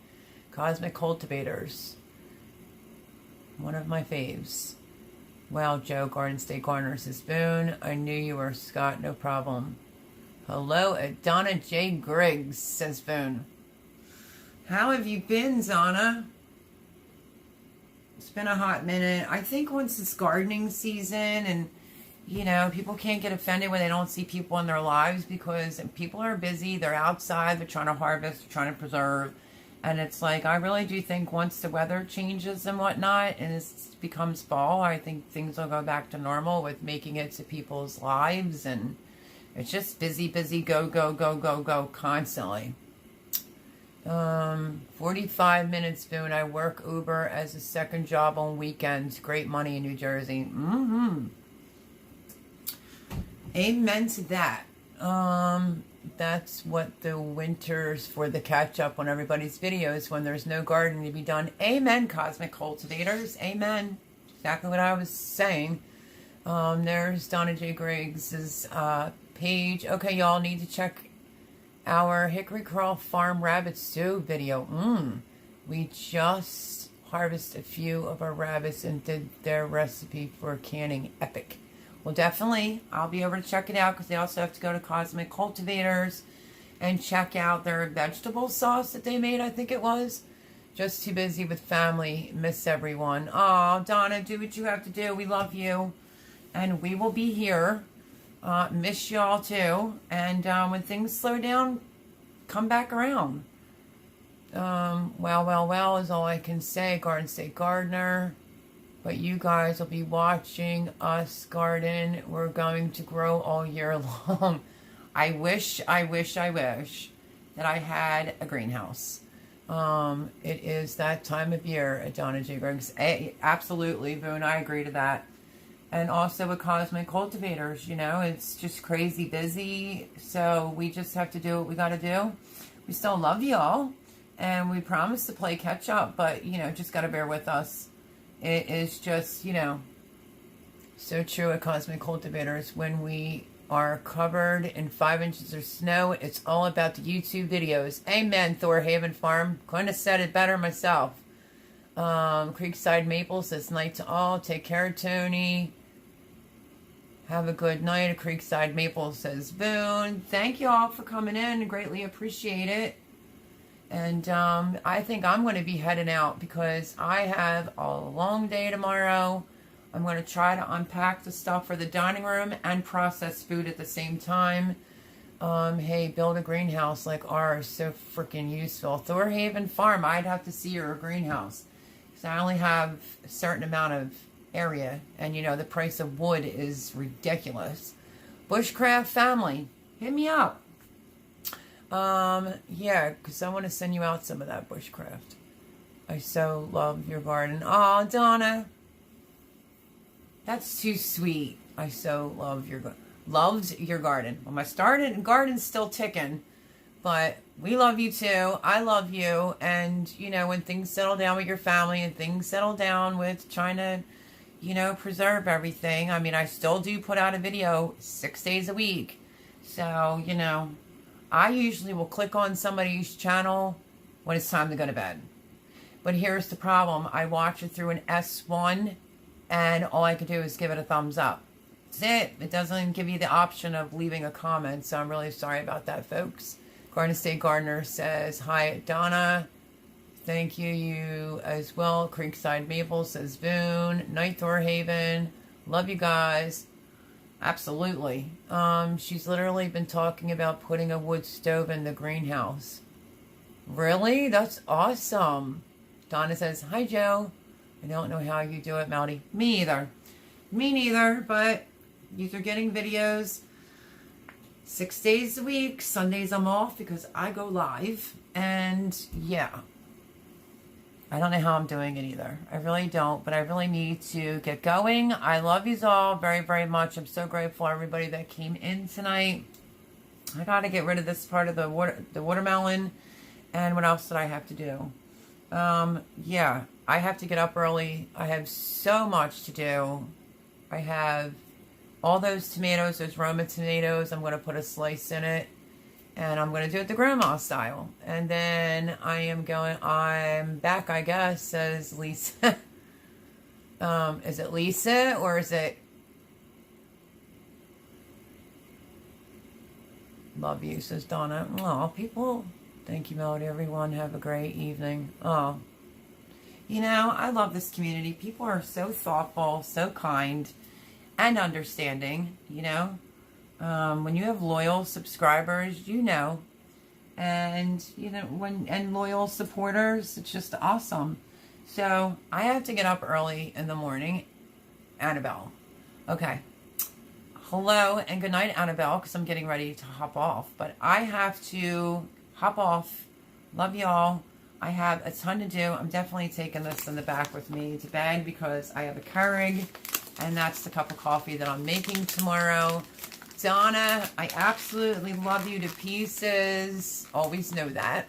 Cosmic Cultivators. One of my faves. Well, Joe, Garden State Gardener says Boone. I knew you were Scott. No problem. Hello, Donna J. Griggs says Boone. How have you been, Zana? It's been a hot minute. I think once it's gardening season and, you know, people can't get offended when they don't see people in their lives because people are busy. They're outside. They're trying to harvest. They're trying to preserve. And it's like, I really do think once the weather changes and whatnot and it becomes fall, I think things will go back to normal with making it to people's lives. And it's just busy, go, go, go, go, go constantly. 45 minutes, Boone. I work Uber as a second job on weekends. Great money in New Jersey. Amen to that. That's what the winter's for, the catch up on everybody's videos when there's no gardening to be done. Amen, Cosmic Cultivators. Amen. Exactly what I was saying. There's Donna J. Griggs' page. Okay, y'all need to check our Hickory Crawl Farm Rabbit Stew video. We just harvested a few of our rabbits and did their recipe for canning. Epic. Well, definitely, I'll be over to check it out because they also have to go to Cosmic Cultivators and check out their vegetable sauce that they made, I think it was. Just too busy with family. Miss everyone. Oh, Donna, do what you have to do. We love you. And we will be here. Miss y'all too. And when things slow down, come back around. Well is all I can say. Garden State Gardener. But you guys will be watching us garden. We're going to grow all year long. I wish that I had a greenhouse. It is that time of year at Donna J. Griggs. Absolutely, Boone, I agree to that. And also with Cosmic Cultivators, you know, it's just crazy busy. So we just have to do what we got to do. We still love y'all. And we promise to play catch up. But, you know, just got to bear with us. It is just, you know, so true at Cosmic Cultivators. When we are covered in 5 inches of snow, it's all about the YouTube videos. Amen, Thorhaven Farm. Couldn't have said it better myself. Creekside Maple says night to all. Take care, Tony. Have a good night. Creekside Maple says Boone. Thank you all for coming in. Greatly appreciate it. And I think I'm going to be heading out because I have a long day tomorrow. I'm going to try to unpack the stuff for the dining room and process food at the same time. Hey, build a greenhouse like ours. So freaking useful. Thorhaven Farm, I'd have to see your greenhouse. Because I only have a certain amount of area. And, you know, the price of wood is ridiculous. Bushcraft Family, hit me up. Yeah, because I want to send you out some of that bushcraft. I so love your garden. Oh, Donna. That's too sweet. I so love your loved your garden. Well, my garden's still ticking, but we love you too. I love you, and you know when things settle down with your family and things settle down with trying to, you know, preserve everything. I mean, I still do put out a video 6 days a week, so you know, I usually will click on somebody's channel when it's time to go to bed. But here's the problem: I watch it through an S1. And all I can do is give it a thumbs up. That's it. It doesn't give you the option of leaving a comment. So I'm really sorry about that, folks. Garden State Gardener says, hi, Donna. Thank you as well. Creekside Maple says, Boone. Night Thorhaven. Love you guys. Absolutely. She's literally been talking about putting a wood stove in the greenhouse. Really? That's awesome. Donna says, hi, Joe. I don't know how you do it, Melody. Me either. Me neither, but these are getting videos 6 days a week. Sundays I'm off because I go live. And yeah, I don't know how I'm doing it either. I really don't, but I really need to get going. I love you all very, very much. I'm so grateful for everybody that came in tonight. I got to get rid of this part of the watermelon. And what else did I have to do? Yeah, I have to get up early. I have so much to do. I have all those tomatoes, those Roma tomatoes. I'm going to put a slice in it. And I'm going to do it the grandma style. And then I'm back, I guess, says Lisa. Is it Lisa or is it? Love you, says Donna. Oh, people. Thank you, Melody. Everyone, have a great evening. Oh, you know, I love this community. People are so thoughtful, so kind, and understanding, you know. When you have loyal subscribers, you know, and, you know, and loyal supporters, it's just awesome. So, I have to get up early in the morning. Annabelle. Okay. Hello, and good night, Annabelle, because I'm getting ready to hop off. But I have to hop off. Love y'all. I have a ton to do. I'm definitely taking this in the back with me to bed because I have a Keurig, and that's the cup of coffee that I'm making tomorrow. Donna, I absolutely love you to pieces. Always know that.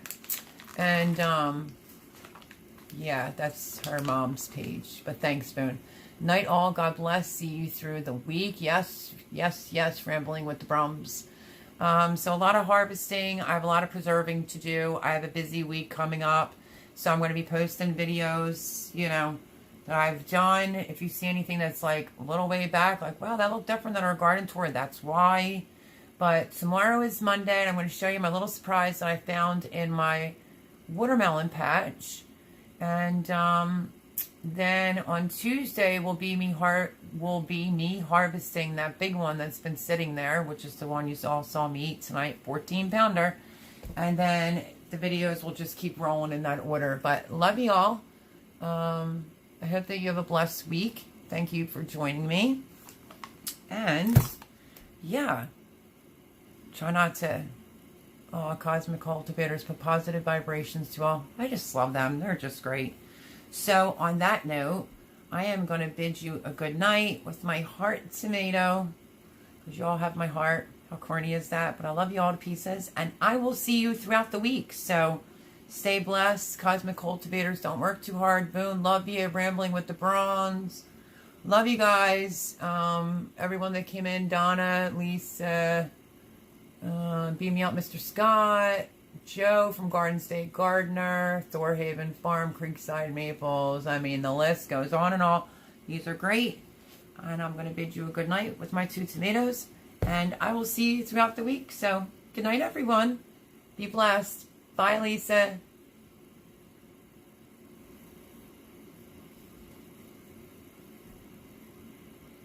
And, yeah, that's her mom's page. But thanks, Boone. Night all. God bless. See you through the week. Yes, yes, yes. Rambling with the Brums. So a lot of harvesting. I have a lot of preserving to do. I have a busy week coming up. So I'm going to be posting videos, you know, that I've done. If you see anything that's like a little way back, like, wow, that looked different than our garden tour, that's why. But tomorrow is Monday, and I'm going to show you my little surprise that I found in my watermelon patch. And then on Tuesday will be me harvesting that big one that's been sitting there, which is the one you all saw me eat tonight, 14-pounder. And then the videos will just keep rolling in that order. But love you all. I hope that you have a blessed week. Thank you for joining me. And yeah, try not to, cosmic cultivators, put positive vibrations to all. I just love them. They're just great. So on that note, I am going to bid you a good night with my heart tomato, because you all have my heart. How corny is that? But I love you all to pieces, and I will see you throughout the week. So stay blessed. Cosmic cultivators, don't work too hard. Boone, love you. Rambling with the Bronze. Love you guys. Everyone that came in, Donna, Lisa, Beam Me Up, Mr. Scott, Joe from Garden State Gardener, Thorhaven Farm, Creekside Maples. I mean, the list goes on and on. These are great. And I'm going to bid you a good night with my 2 tomatoes. And I will see you throughout the week. So, good night, everyone. Be blessed. Bye, Lisa.